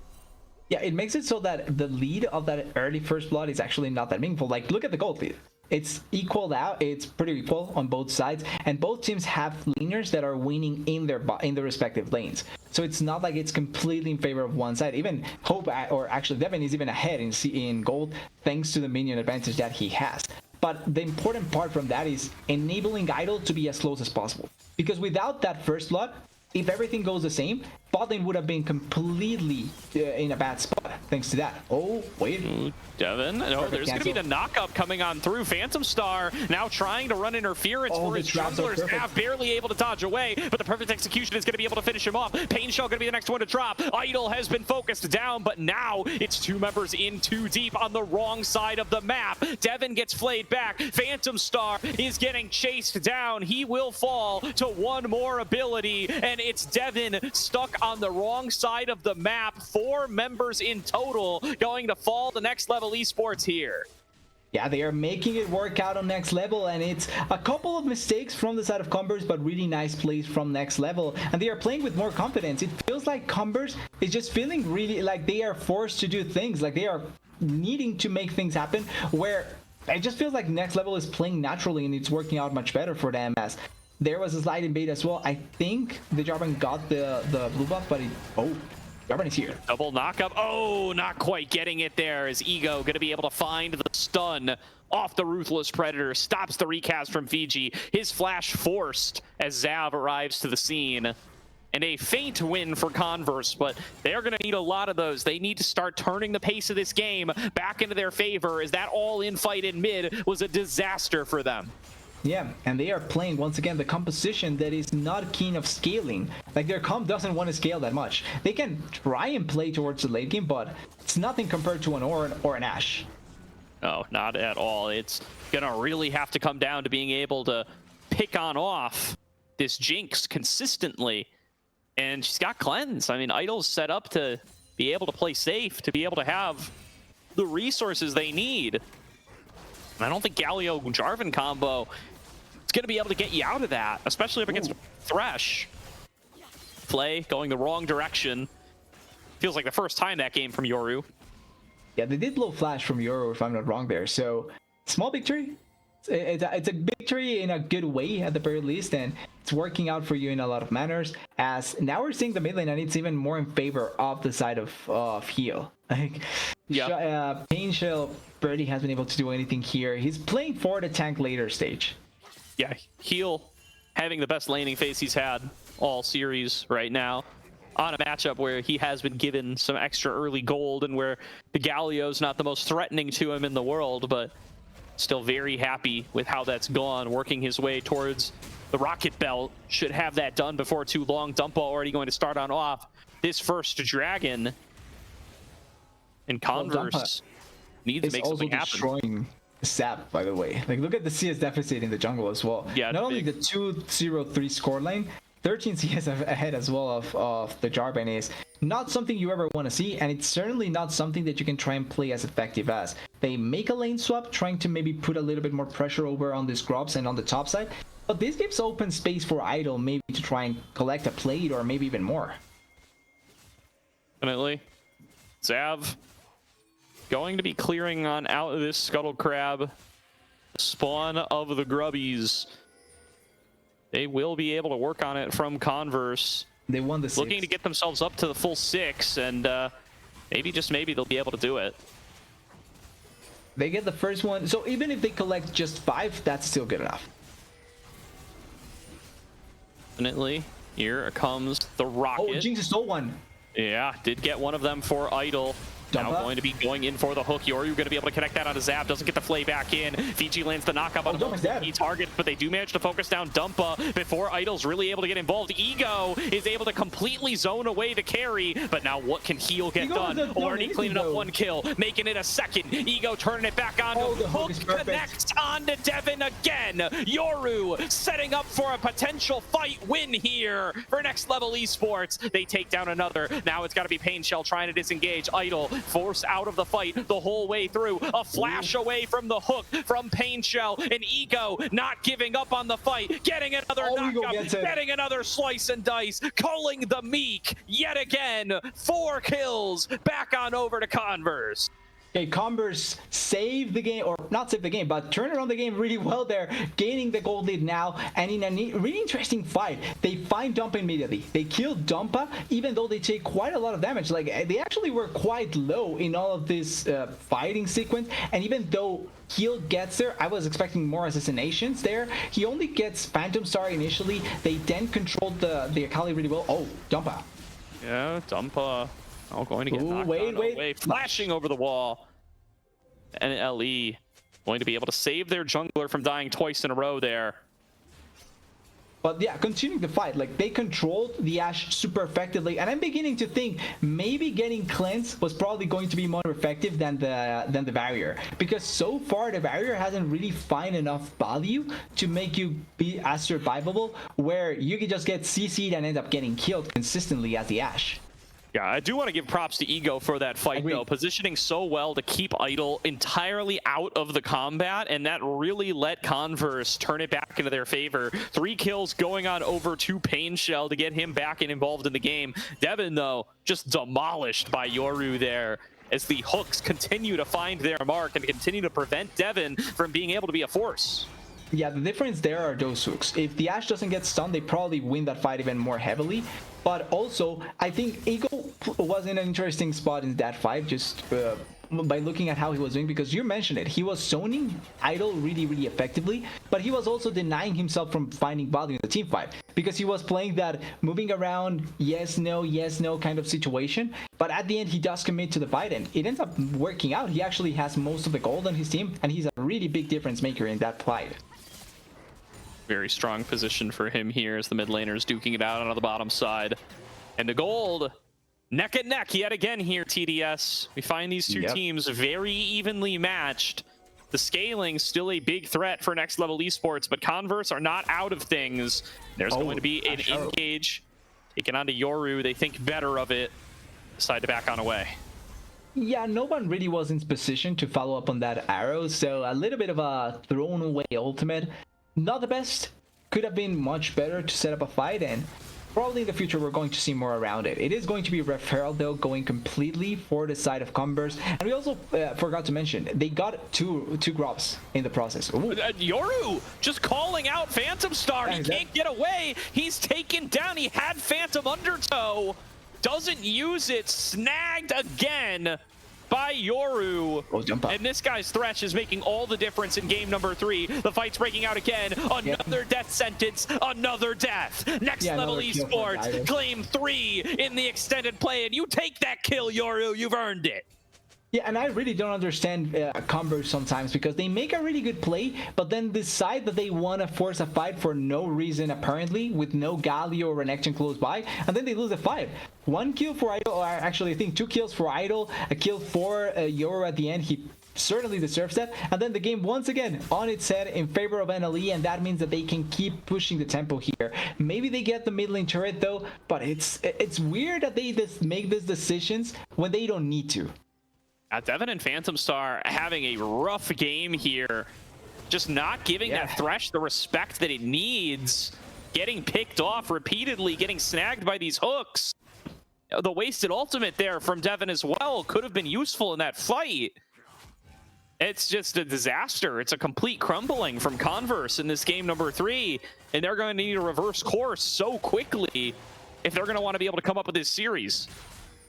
Yeah, it makes it so that the lead of that early first blood is actually not that meaningful. Like, look at the gold lead. It's equaled out. It's pretty equal on both sides, and both teams have laners that are winning in their respective lanes. So it's not like it's completely in favor of one side. Even Hope, or actually Devin, is even ahead in gold thanks to the minion advantage that he has. But the important part from that is enabling Idol to be as close as possible. Because without that first blood, if everything goes the same, bot lane would have been completely in a bad spot thanks to that. Oh, wait. Ooh, Devin. No, there's going to be the knock-up coming on through. Phantom Star now trying to run interference for his junglers. Nav barely able to dodge away, but the perfect execution is going to be able to finish him off. Pain Shell going to be the next one to drop. Idol has been focused down, but now it's two members in too deep on the wrong side of the map. Devin gets flayed back. Phantom Star is getting chased down. He will fall to one more ability, and it's Devin stuck on the wrong side of the map. 4 members in total going to fall to next level esports here. Yeah, they are making it work out on next level, and it's a couple of mistakes from the side of Converse, but really nice plays from next level, and they are playing with more confidence. It feels like Converse is just feeling really like they are forced to do things, like they are needing to make things happen, where it just feels like next level is playing naturally, and it's working out much better for them. As there was a slide in bait as well. I think the Jarvan got the blue buff, but Jarvan is here. Double knockup. Oh, not quite getting it there. Is Ego going to be able to find the stun off the Ruthless Predator? Stops the recast from Fiji. His flash forced as Zav arrives to the scene. And a faint win for Converse, but they're going to need a lot of those. They need to start turning the pace of this game back into their favor, as that all-in fight in mid was a disaster for them. Yeah, and they are playing, once again, the composition that is not keen of scaling. Like, their comp doesn't want to scale that much. They can try and play towards the late game, but it's nothing compared to an Ornn or an Ashe. No, not at all. It's gonna really have to come down to being able to pick on off this Jinx consistently. And she's got Cleanse. I mean, Idol's set up to be able to play safe, to be able to have the resources they need. And I don't think Galio-Jarvan combo is going to be able to get you out of that, especially up against Thresh. Flay going the wrong direction. Feels like the first time that game from Yoru. Yeah, they did blow flash from Yoru, if I'm not wrong there. So, small victory. It's a victory in a good way, at the very least, and it's working out for you in a lot of manners. As now we're seeing the mid lane, and it's even more in favor of the side of heal. Like, Pain Shell barely has been able to do anything here. He's playing for the tank later stage. Yeah, heal having the best laning phase he's had all series right now, on a matchup where he has been given some extra early gold and where the Galio's not the most threatening to him in the world, but still very happy with how that's gone, working his way towards the Rocket Belt. Should have that done before too long. Dumpa already going to start on off this first dragon. And Converse needs to make something happen. Destroying Sap, by the way. Like, look at the CS deficit in the jungle as well. Yeah, not only the 2-0-3 score line, 13 CS ahead as well of the Jarvan is not something you ever want to see, and it's certainly not something that you can try and play as effective as. They make a lane swap, trying to maybe put a little bit more pressure over on the scrubs and on the top side, but this gives open space for Idol maybe to try and collect a plate or maybe even more. Definitely. Zav going to be clearing on out of this Scuttle Crab. Spawn of the Grubbies. They will be able to work on it from Converse. They won the 6. Looking to get themselves up to the full 6, and maybe, just maybe, they'll be able to do it. They get the first one, so even if they collect just 5, that's still good enough. Definitely. Here comes the rocket. Oh, Jinx stole one. Yeah, did get one of them for Idol. Now Dumpa. going to be going in for the hook. Yoru going to be able to connect that on a Zap. Doesn't get the flay back in. Fiji lands the knockup on Dumpa's the dead. key target, but they do manage to focus down Dumpa before Idol's really able to get involved. Ego is able to completely zone away the carry, but now what can Heal get Ego done? doesn't do Already anything, cleaning up though. 1 kill, making it a second. Ego turning it back on. Oh, the hook is perfect. Connects onto Devin again. Yoru setting up for a potential fight win here for Next Level Esports. They take down another. Now it's got to be Pain Shell trying to disengage. Idol forced out of the fight the whole way through. A flash away from the hook from Pain Shell, and Ego not giving up on the fight, getting another Ego knockup, gets it. getting another slice and dice, calling the Meek yet again. 4 kills, back on over to Converse. Okay, Converse saved the game, or not saved the game, but turned around the game really well there, gaining the gold lead now, and in a really interesting fight, they find Dumpa immediately. They kill Dumpa, even though they take quite a lot of damage. Like, they actually were quite low in all of this fighting sequence, and even though Heal gets there, I was expecting more assassinations there. He only gets Phantom Star initially. They then controlled the Akali really well. Oh, Dumpa. Yeah, Dumpa. Oh, going to get Ooh, knocked wait, on wait. away, flashing over the wall. And LE going to be able to save their jungler from dying twice in a row there. But yeah, continuing the fight, like they controlled the Ashe super effectively, and I'm beginning to think maybe getting cleanse was probably going to be more effective than the barrier, because so far the barrier hasn't really found enough value to make you be as survivable, where you can just get CC'd and end up getting killed consistently as the Ashe. Yeah, I do want to give props to Ego for that fight, Agreed. though. Positioning so well to keep Idol entirely out of the combat, and that really let Converse turn it back into their favor. 3 kills going on over to Pain Shell to get him back and involved in the game. Devin, though, just demolished by Yoru there, as the hooks continue to find their mark and continue to prevent Devin from being able to be a force. Yeah, the difference there are those hooks. If the Ashe doesn't get stunned, they probably win that fight even more heavily. But also, I think Ego was in an interesting spot in that fight, just by looking at how he was doing, because you mentioned it. He was zoning Idol really, really effectively, but he was also denying himself from finding value in the team fight, because he was playing that moving around, yes, no kind of situation. But at the end, he does commit to the fight, and it ends up working out. He actually has most of the gold on his team, and he's a really big difference maker in that fight. Very strong position for him here as the mid laners duking it out on the bottom side. And the gold, neck and neck yet again here, TDS. We find these two teams very evenly matched. The scaling still a big threat for Next Level Esports, but Converse are not out of things. There's going to be an engage taken onto Yoru. They think better of it. Decide to back on away. Yeah, no one really was in position to follow up on that arrow, so a little bit of a thrown away ultimate. Not the best. Could have been much better to set up a fight, and probably in the future we're going to see more around it. It is going to be Referral, though, going completely for the side of Converse. And we also forgot to mention, they got two grubs in the process. Yoru just calling out Phantom Star. He can't get away. He's taken down. He had Phantom Undertow. Doesn't use it. Snagged again by Yoru. Oh, jump up. And this guy's Thresh is making all the difference in game number 3. The fight's breaking out again. Another death sentence, another death. Next Level Esports claim 3 in the extended play, and you take that kill, Yoru. You've earned it. Yeah, and I really don't understand Converse sometimes, because they make a really good play, but then decide that they want to force a fight for no reason, apparently, with no Galio or Renekton close by, and then they lose the fight. 1 kill for Idol, or actually I think 2 kills for Idol, a kill for Yoru at the end. He certainly deserves that, and then the game once again on its head in favor of NLE, and that means that they can keep pushing the tempo here. Maybe they get the mid lane turret though, but it's weird that they just make these decisions when they don't need to. Devin and Phantom Star having a rough game here. Just not giving that Thresh the respect that it needs. Getting picked off repeatedly, getting snagged by these hooks. The wasted ultimate there from Devin as well could have been useful in that fight. It's just a disaster. It's a complete crumbling from Converse in this game number 3. And they're going to need a reverse course so quickly if they're going to want to be able to come up with this series.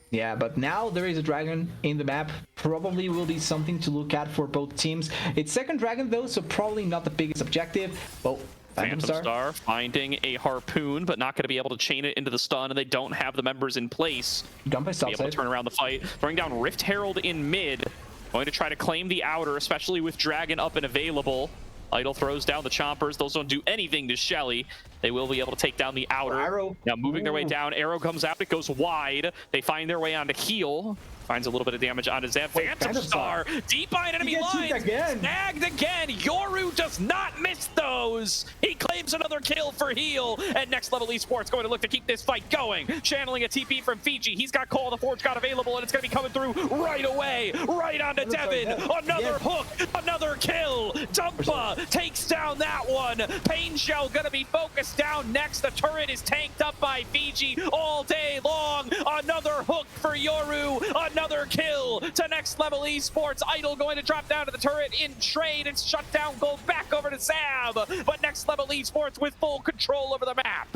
Yeah, but now there is a dragon in the map. Probably will be something to look at for both teams. It's second dragon though, so probably not the biggest objective. But Phantom Star finding a harpoon, but not going to be able to chain it into the stun, and they don't have the members in place Jump by to be able to side. turn around the fight. Throwing down Rift Herald in mid, going to try to claim the outer, especially with Dragon up and available. Idol throws down the chompers. Those don't do anything to Shelly. They will be able to take down the outer. Arrow. Now moving their way Ooh. down. Arrow comes out. It goes wide. They find their way onto heal. Finds a little bit of damage onto Zeb. Wait, Phantom Star deep behind enemy gets lines. hit again. Snagged again. Yoru does not miss those. He claims another kill for heal. And Next Level Esports going to look to keep this fight going. Channeling a TP from Fiji. He's got Call of the Forge God available, and it's going to be coming through right away. Right onto Devin. Another hook. Another kill. Dumpa takes down that one. Pain Shell going to be focused down next. The turret is tanked up by Fiji all day long. Another hook for Yoru. Another kill to Next Level Esports. Idol going to drop down to the turret in trade. It's shut down. Go back over to Zab. But Next Level Esports with full control over the map.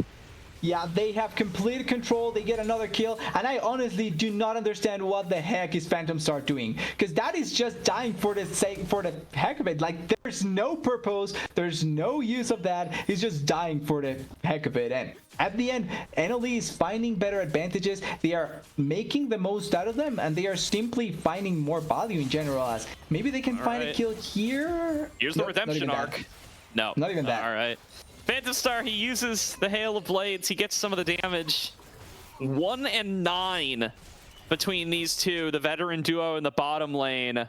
Yeah, they have complete control. They get another kill, and I honestly do not understand what the heck is Phantom Star doing, because that is just dying for the sake, for the heck of it. Like, there's no purpose, there's no use of that. He's just dying for the heck of it. And at the end, NLE is finding better advantages. They are making the most out of them, and they are simply finding more value in general. As maybe they can find a kill here. Here's the Nope, not redemption even that. arc. No, Not even that. All right. Phantom Star, he uses the Hail of Blades. He gets some of the damage. 1 and 9 between these two, the veteran duo in the bottom lane.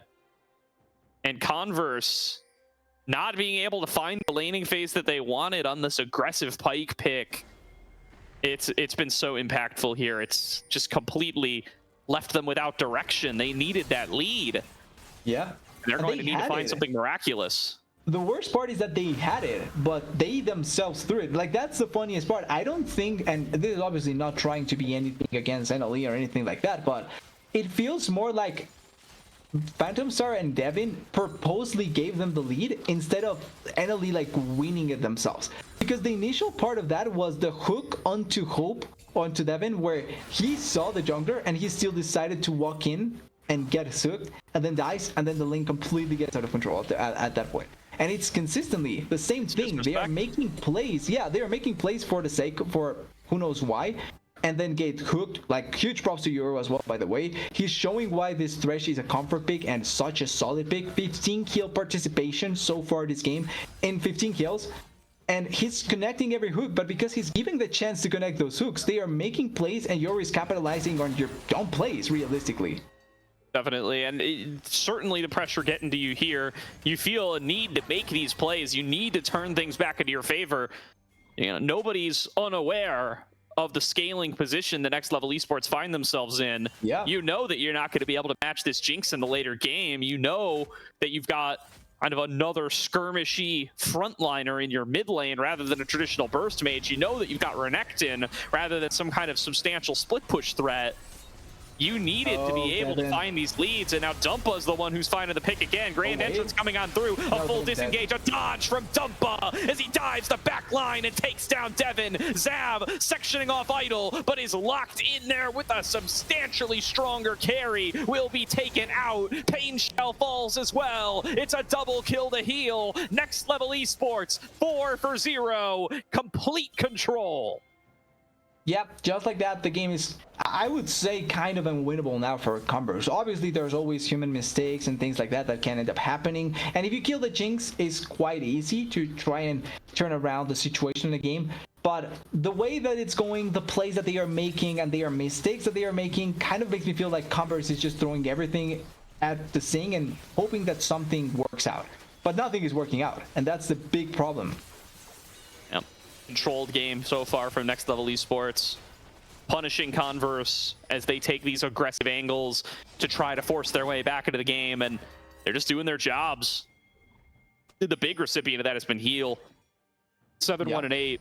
And Converse not being able to find the laning phase that they wanted on this aggressive Pyke pick. It's been so impactful here. It's just completely left them without direction. They needed that lead. Yeah. They're And going they to need to had find it. something miraculous. The worst part is that they had it, but they themselves threw it. Like, that's the funniest part. I don't think, and this is obviously not trying to be anything against NLE or anything like that, but it feels more like Phantom Star and Devin purposely gave them the lead instead of NLE like winning it themselves. Because the initial part of that was the hook onto Hope, onto Devin, where he saw the jungler and he still decided to walk in and get hooked, and then dies, and then the lane completely gets out of control at that point. And it's consistently the same thing. They are making plays. Yeah, they are making plays for the sake, for who knows why, and then get hooked. Like, huge props to Euro as well, by the way. He's showing why this Thresh is a comfort pick and such a solid pick. 15 kill participation so far this game in 15 kills. And he's connecting every hook, but because he's giving the chance to connect those hooks, they are making plays, and Euro is capitalizing on your own plays, realistically. Definitely, and certainly the pressure getting to you here. You feel a need to make these plays. You need to turn things back into your favor. You know, nobody's unaware of the scaling position the Next Level Esports find themselves in. Yeah. You know that you're not going to be able to match this Jinx in the later game. You know that you've got kind of another skirmishy frontliner in your mid lane rather than a traditional burst mage. You know that you've got Renekton rather than some kind of substantial split push threat. You needed to be able to find these leads, and now Dumpa's the one who's finding the pick again. Grand entrance coming on through, a full disengage, a dodge from Dumpa as he dives the back line and takes down Devin. Zab sectioning off Idol, but is locked in there with a substantially stronger carry. Will be taken out. Pain Shell falls as well. It's a double kill to heal. Next Level Esports, 4 for 0. Complete control. Yep, just like that, the game is, I would say, kind of unwinnable now for Converse. Obviously, there's always human mistakes and things like that that can end up happening. And if you kill the Jinx, it's quite easy to try and turn around the situation in the game. But the way that it's going, the plays that they are making, and their mistakes that they are making, kind of makes me feel like Converse is just throwing everything at the thing and hoping that something works out. But nothing is working out, and that's the big problem. Yep. Controlled game so far from Next Level Esports, punishing Converse as they take these aggressive angles to try to force their way back into the game, and they're just doing their jobs. The big recipient of that has been Heal. 7-1 and 8,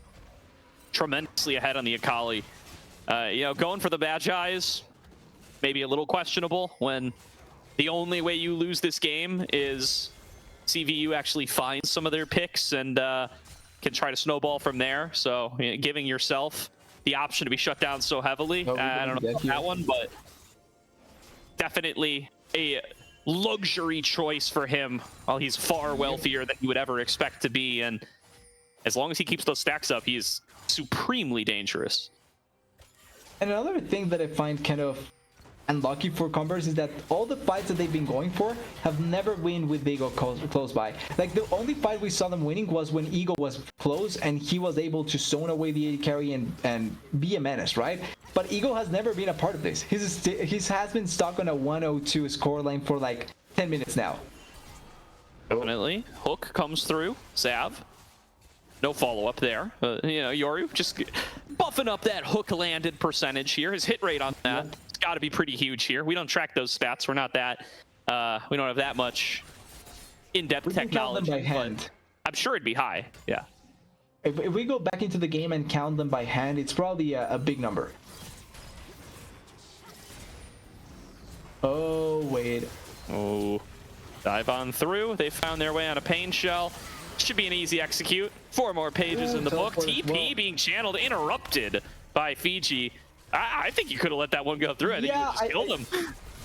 tremendously ahead on the Akali. You know, going for the Magi's maybe a little questionable when the only way you lose this game is CVU actually finds some of their picks and can try to snowball from there. So you know, giving yourself the option to be shut down so heavily, I don't know about that one, but definitely a luxury choice for him while he's far wealthier than you would ever expect to be. And As long as he keeps those stacks up, he's supremely dangerous. And another thing that I find kind of unlucky for Converse is that all the fights that they've been going for have never win with Ego close by. Like the only fight we saw them winning was when Ego was close and he was able to zone away the AD carry and be a menace, right? But Ego has never been a part of this. He has been stuck on a 102 scoreline for like 10 minutes now. Definitely. Hook comes through. Sav. No follow-up there. You know, Yoru just buffing up that hook landed percentage here. His hit rate on that, it's got to be pretty huge here. We don't track those stats. We're not that, we don't have that much in-depth technology. Count them by hand. I'm sure it'd be high, yeah. If we go back into the game and count them by hand, it's probably a big number. Oh, wait. Oh, dive on through. They found their way on a pain shell. Should be an easy execute. 4 more pages in the book. TP being channeled, interrupted by Fiji. I think you could have let that one go through. I think you just killed him.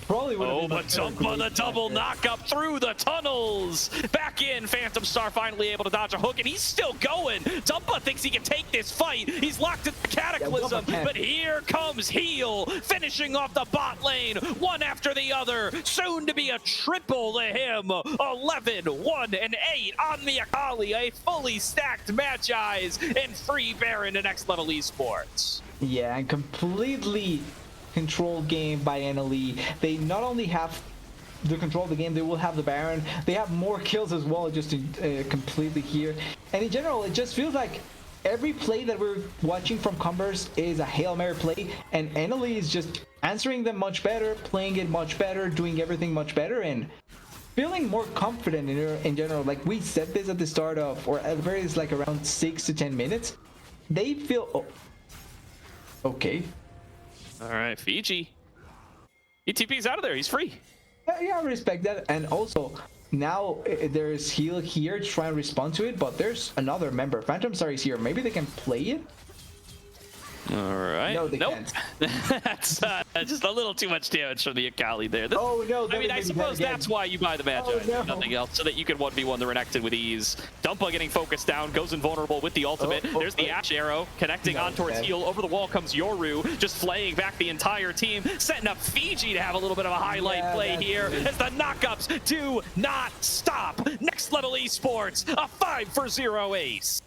Probably would have been but Dumpa, the double knockup through the tunnels. Back in, Phantom Star finally able to dodge a hook, and he's still going. Dumpa thinks he can take this fight. He's locked in the Cataclysm, but here comes Heal, finishing off the bot lane, one after the other. Soon to be a triple to him. 11, 1, and 8 on the Akali, a fully stacked Magi's, and free Baron to Next Level Esports. Yeah, and completely control game by NLE. They not only have the control of the game, they will have the Baron. They have more kills as well, just completely here. And in general, it just feels like every play that we're watching from Converse is a Hail Mary play, and NLE is just answering them much better, playing it much better, doing everything much better, and feeling more confident in general. Like we said this at the start of, or at the very least, like around 6 to 10 minutes. They feel okay. All right, Fiji. ETP's out of there. He's free. Yeah, I respect that. And also, now there's Heal here to try and respond to it, but there's another member. Phantom Star is here. Maybe they can play it? All right. No, they can't. That's just a little too much damage from the Akali there. Oh, no. I mean, I suppose that's why you buy the Magi, no. nothing else, so that you can 1v1 the Renekton with ease. Dumpa getting focused down, goes invulnerable with the ultimate. There's the Ash arrow connecting on towards Heal. Over the wall comes Yoru, just flaying back the entire team, setting up Fiji to have a little bit of a highlight play here as the knockups do not stop. Next Level Esports, a 5-for-0 ace.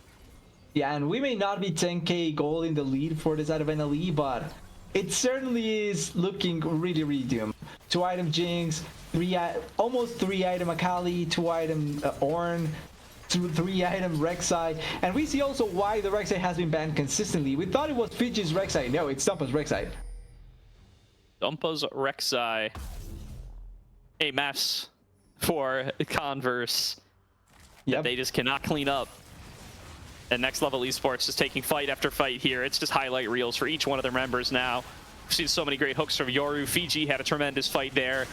Yeah, and we may not be 10k gold in the lead for this out of NLE, but it certainly is looking really, really doomed. 2-item Jinx, almost 3-item Akali, 2-item Ornn, 3-item Rek'Sai, and we see also why the Rek'Sai has been banned consistently. We thought it was Fiji's Rek'Sai. No, it's Dumpa's Rek'Sai. Dumpa's Rek'Sai. A mess for Converse that they just cannot clean up. And Next Level Esports is taking fight after fight here. It's just highlight reels for each one of their members now. We've seen so many great hooks from Yoru. Fiji had a tremendous fight there.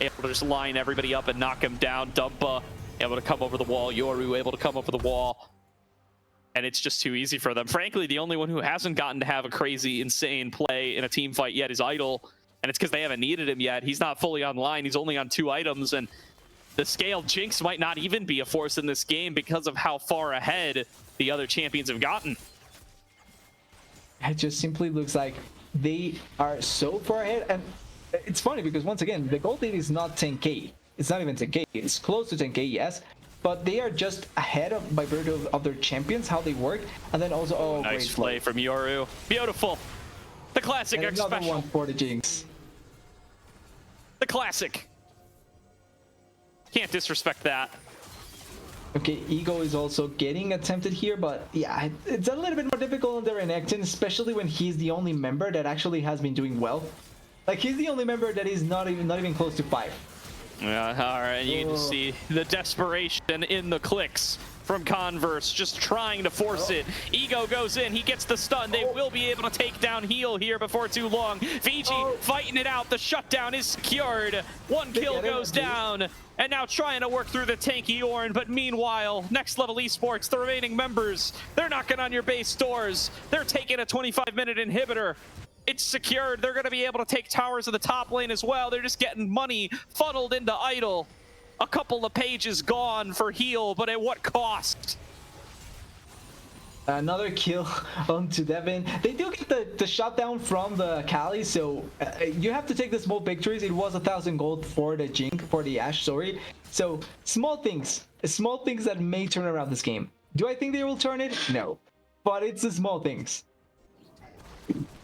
Able to just line everybody up and knock him down. Dumpa able to come over the wall. Yoru able to come over the wall. And it's just too easy for them. Frankly, the only one who hasn't gotten to have a crazy, insane play in a team fight yet is Idol. And it's because they haven't needed him yet. He's not fully online. He's only on 2 items. And the scale Jinx might not even be a force in this game because of how far ahead the other champions have gotten. It just simply looks like they are so far ahead. And it's funny because once again, the gold lead is not 10k. It's not even 10k. It's close to 10k, yes. But they are just ahead of by virtue of their champions, how they work. And then also, nice play from Yoru. Beautiful. The classic X another special. one for the Jinx. The classic. Can't disrespect that. Okay, Ego is also getting attempted here, but yeah, it's a little bit more difficult on the Renekton, especially when he's the only member that actually has been doing well. Like, he's the only member that is not even close to 5. Yeah, all right, you can just see the desperation in the clicks from Converse, just trying to force it. Ego goes in, he gets the stun. They will be able to take down Heal here before too long. Fiji fighting it out. The shutdown is secured. 1 kill goes down. And now trying to work through the tanky Ornn, but meanwhile, Next Level Esports, the remaining members, they're knocking on your base doors. They're taking a 25-minute inhibitor. It's secured. They're going to be able to take towers of the top lane as well. They're just getting money funneled into Idol. A couple of pages gone for Heal, but at what cost? Another kill onto Devin. They do get the shutdown from the Kali, so you have to take the small victories. It was 1,000 gold for the Jink, for the Ashe, sorry. So small things that may turn around this game. Do I think they will turn it? No, but it's the small things.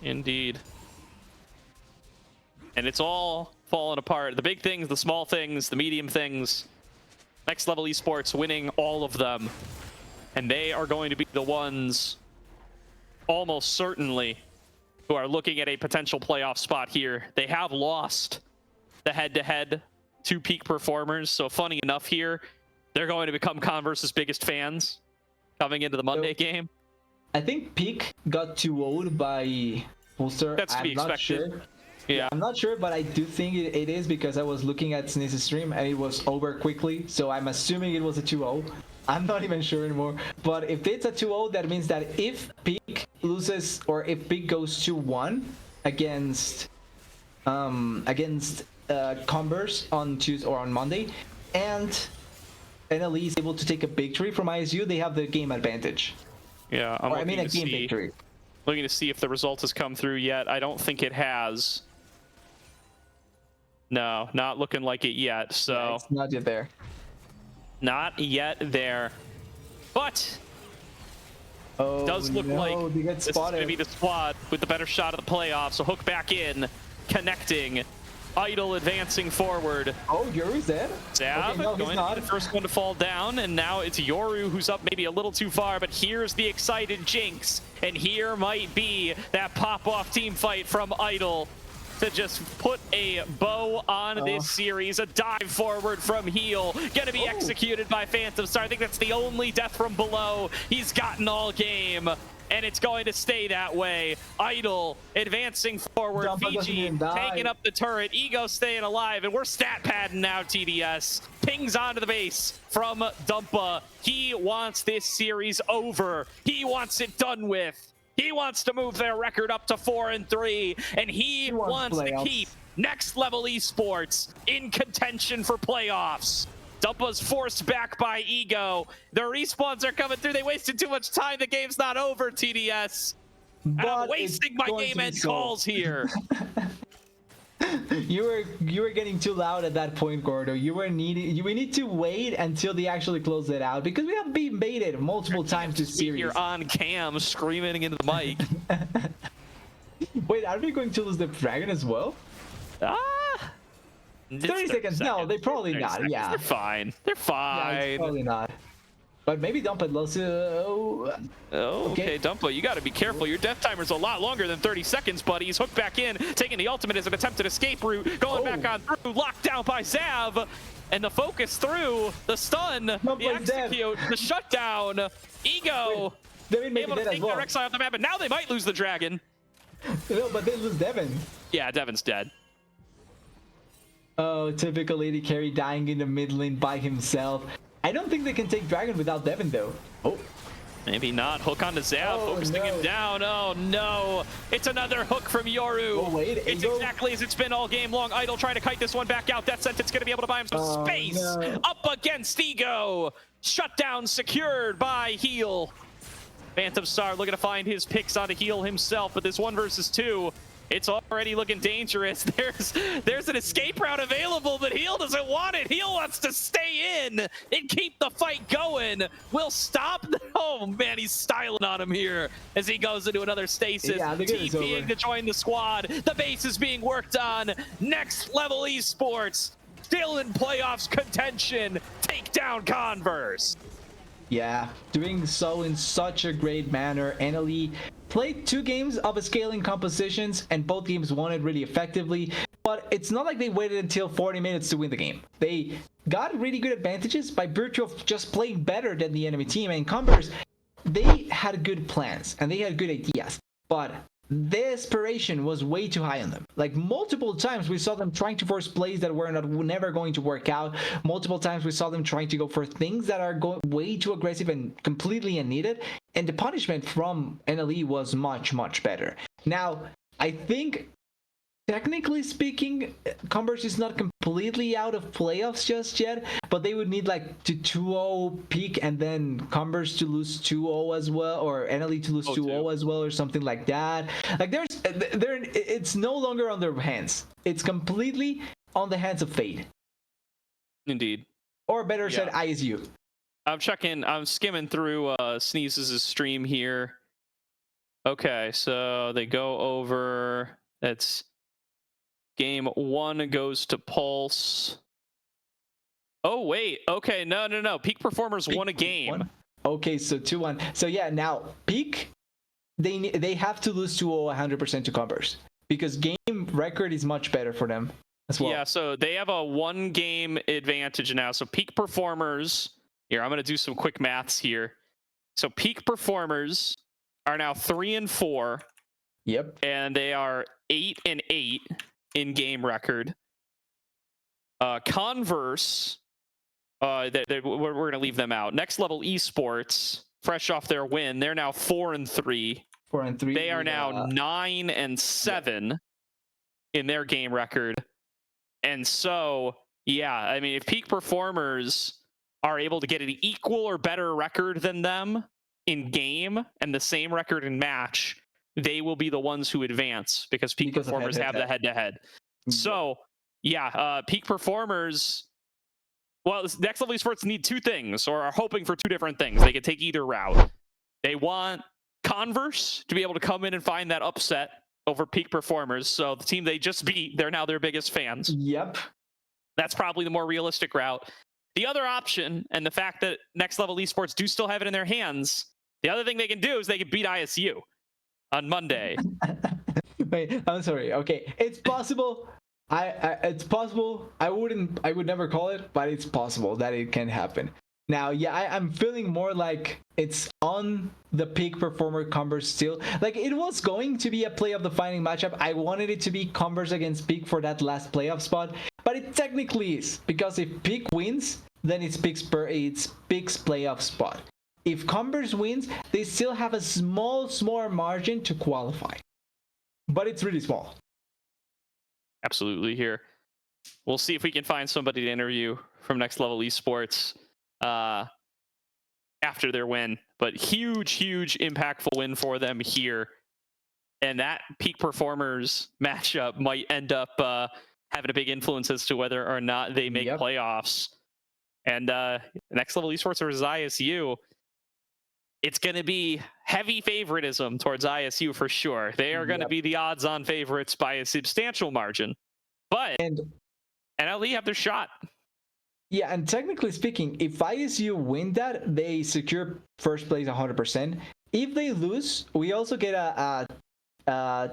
Indeed. And it's all falling apart. The big things, the small things, the medium things. Next Level Esports winning all of them. And they are going to be the ones, almost certainly, who are looking at a potential playoff spot here. They have lost the head-to-head to Peak performers. So funny enough here, they're going to become Converse's biggest fans coming into the Monday game. I think Peak got 2-0'd by Fullstar. That's to be expected. Not sure. Yeah. I'm not sure, but I do think it is because I was looking at Sneeze's stream and it was over quickly. So I'm assuming it was a 2-0. I'm not even sure anymore. But if it's a 2-0, that means that if Peak loses or if Peak goes 2-1 against Converse on Tuesday or on Monday, and NLE is able to take a victory from ISU, they have the game advantage. Yeah, A game victory. Looking to see if the result has come through yet. I don't think it has. No, not looking like it yet. So Yeah, it's not yet there. Not yet there. But does look like this is going to be the squad with the better shot at the playoffs. So Hook back in, connecting. Idol advancing forward. Oh, Yoru's dead? Zav Okay, no, he's going not. to be the first one to fall down, and now it's Yoru who's up maybe a little too far, but here's the excited Jinx, and here might be that pop-off team fight from Idol to just put a bow on this series. A dive forward from Heal, gonna be executed by Phantom Star. I think that's the only death from below he's gotten all game. And it's going to stay that way. Idol advancing forward. Fiji taking up the turret. Ego staying alive. And we're stat padding now, TDS. Pings onto the base from Dumpa. He wants this series over. He wants it done with. He wants to move their record up to 4-3. And he wants to keep Next Level Esports in contention for playoffs. Dumpa's forced back by Ego. The respawns are coming through. They wasted too much time. The game's not over, TDS. And I'm wasting my game end calls here. You were getting too loud at that point, Gordo. We need to wait until they actually close it out because we have been baited multiple times this series. You're on cam screaming into the mic. Wait, are we going to lose the dragon as well? 30 seconds. No, they probably not. Seconds. Yeah, they're fine. They're fine. Yeah, it's probably not. But maybe Dumpa loves okay, Dumpa, you got to be careful. Your death timer's a lot longer than 30 seconds, buddy. He's hooked back in, taking the ultimate as an attempted escape route, going back on through, locked down by Zav, and the focus through, the stun, the execute, the shutdown. Ego able to take their exile off the map, and now they might lose the dragon. No, but they lose Devin. Yeah, Devin's dead. Oh, typical AD carry dying in the mid lane by himself. I don't think they can take Dragon without Devin, though. Oh. Maybe not. Hook onto Zav, focusing him down. Oh, no. It's another hook from Yoru. Oh, wait. It's exactly as it's been all game long. Idol trying to kite this one back out. Death Sentence going to be able to buy him some space. No. Up against Ego. Shutdown secured by Heal. Phantom Star looking to find his picks onto Heal himself, but this 1 versus 2, it's already looking dangerous. There's an escape route available, but Heal doesn't want it. Heal wants to stay in and keep the fight going. Will stop. Oh man, he's styling on him here as he goes into another stasis. Yeah, TPing to join the squad. The base is being worked on. Next Level Esports still in playoffs contention. Take down Converse. Yeah, doing so in such a great manner. NLE played 2 games of a scaling compositions and both games won it really effectively, but it's not like they waited until 40 minutes to win the game. They got really good advantages by virtue of just playing better than the enemy team. And Converse, they had good plans and they had good ideas, but the aspiration was way too high on them. Like multiple times we saw them trying to force plays that were never going to work out. Multiple times we saw them trying to go for things that are way too aggressive and completely unneeded. And the punishment from NLE was much, much better. Now, I think technically speaking, Converse is not completely out of playoffs just yet, but they would need like to 2-0 peak and then Converse to lose 2-0 as well, or NLE to lose 2-0 as well, or something like that. Like it's no longer on their hands. It's completely on the hands of fate. Indeed. Or better said, ISU. I'm skimming through Sneezes' stream here. Okay, so they go over. That's game 1 goes to Pulse. Oh wait, okay, no. Peak Performers won a game. Okay, so 2-1. So yeah, now Peak, they have to lose 2-0 100% to Converse because game record is much better for them as well. Yeah, so they have a 1-game advantage now. So Peak Performers, here, I'm going to do some quick maths here. So Peak Performers are now 3-4. Yep. And they are 8-8 in game record. Converse, we're going to leave them out. Next Level Esports, fresh off their win, they're now 4-3. 4-3. They are now 9-7 in their game record. And so, yeah, I mean, if Peak Performers are able to get an equal or better record than them in game and the same record in match, they will be the ones who advance because Peak Performers have the head-to-head. So, yeah, Peak Performers, well, Next Level Esports need 2 things, or are hoping for 2 different things. They could take either route. They want Converse to be able to come in and find that upset over Peak Performers. So the team they just beat, they're now their biggest fans. Yep. That's probably the more realistic route. The other option, and the fact that Next Level Esports do still have it in their hands, the other thing they can do is they can beat ISU on Monday. Wait, I'm sorry. Okay, it's possible. It's possible. I would never call it, but it's possible that it can happen. Now, yeah, I'm feeling more like it's on the Peak Performer Converse still. Like, it was going to be a playoff defining matchup. I wanted it to be Converse against Peak for that last playoff spot, but it technically is, because if Peak wins, then it's Peak's playoff spot. If Converse wins, they still have a small margin to qualify, but it's really small. Absolutely. Here, we'll see if we can find somebody to interview from Next Level Esports after their win. But huge impactful win for them here, and that Peak Performers matchup might end up having a big influence as to whether or not they make playoffs. And Next Level Esports versus ISU, it's going to be heavy favoritism towards ISU for sure. They are going to be the odds-on favorites by a substantial margin. But NLE have their shot. Yeah, and technically speaking, if ISU win that, they secure first place 100%. If they lose, we also get a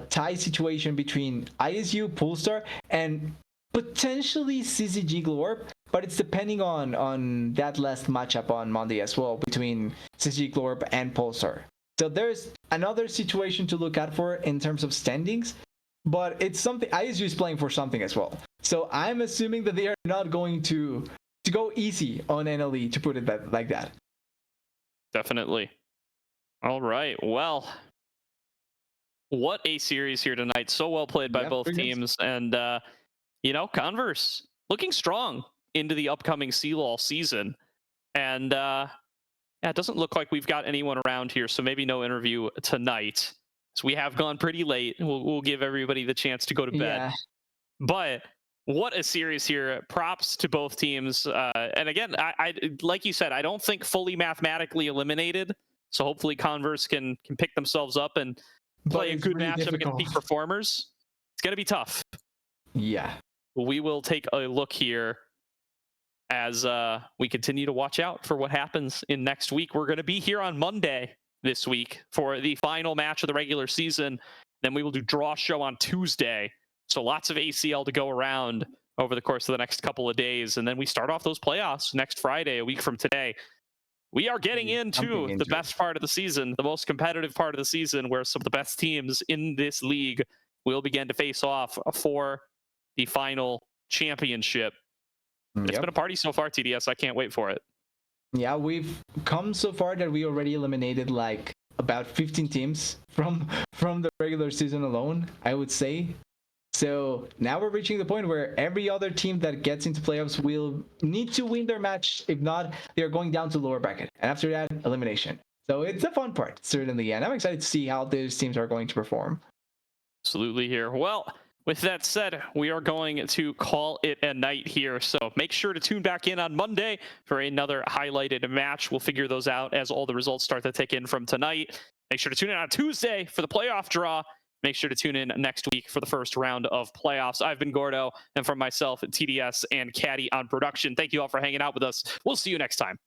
tie situation between ISU, Polestar, and potentially CCG Glorp, but it's depending on that last matchup on Monday as well between CCG Glorp and Polestar. So there's another situation to look out for in terms of standings, but it's something ISU is playing for something as well. So I'm assuming that they are not going to go easy on NLE, to put it like that. Definitely. All right. Well, what a series here tonight. So well played by both teams. And, Converse looking strong into the upcoming CLOL season. And it doesn't look like we've got anyone around here, so maybe no interview tonight. So we have gone pretty late. We'll give everybody the chance to go to bed. Yeah. But what a series here. Props to both teams. And again, I like you said, I don't think fully mathematically eliminated. So hopefully Converse can pick themselves up and play a good matchup against Peak Performers. It's going to be tough. Yeah. We will take a look here as we continue to watch out for what happens in next week. We're going to be here on Monday this week for the final match of the regular season. Then we will do draw show on Tuesday. So lots of ACL to go around over the course of the next couple of days. And then we start off those playoffs next Friday, a week from today. We are getting into the best part of the season, the most competitive part of the season, where some of the best teams in this league will begin to face off for the final championship. It's been a party so far, TDS. I can't wait for it. Yeah, we've come so far that we already eliminated like about 15 teams from the regular season alone, I would say. So now we're reaching the point where every other team that gets into playoffs will need to win their match. If not, they're going down to lower bracket. And after that, elimination. So it's a fun part, certainly. And I'm excited to see how these teams are going to perform. Absolutely here. Well, with that said, we are going to call it a night here. So make sure to tune back in on Monday for another highlighted match. We'll figure those out as all the results start to tick in from tonight. Make sure to tune in on Tuesday for the playoff draw. Make sure to tune in next week for the first round of playoffs. I've been Gordo, and from myself, TDS, and Caddy on production. Thank you all for hanging out with us. We'll see you next time.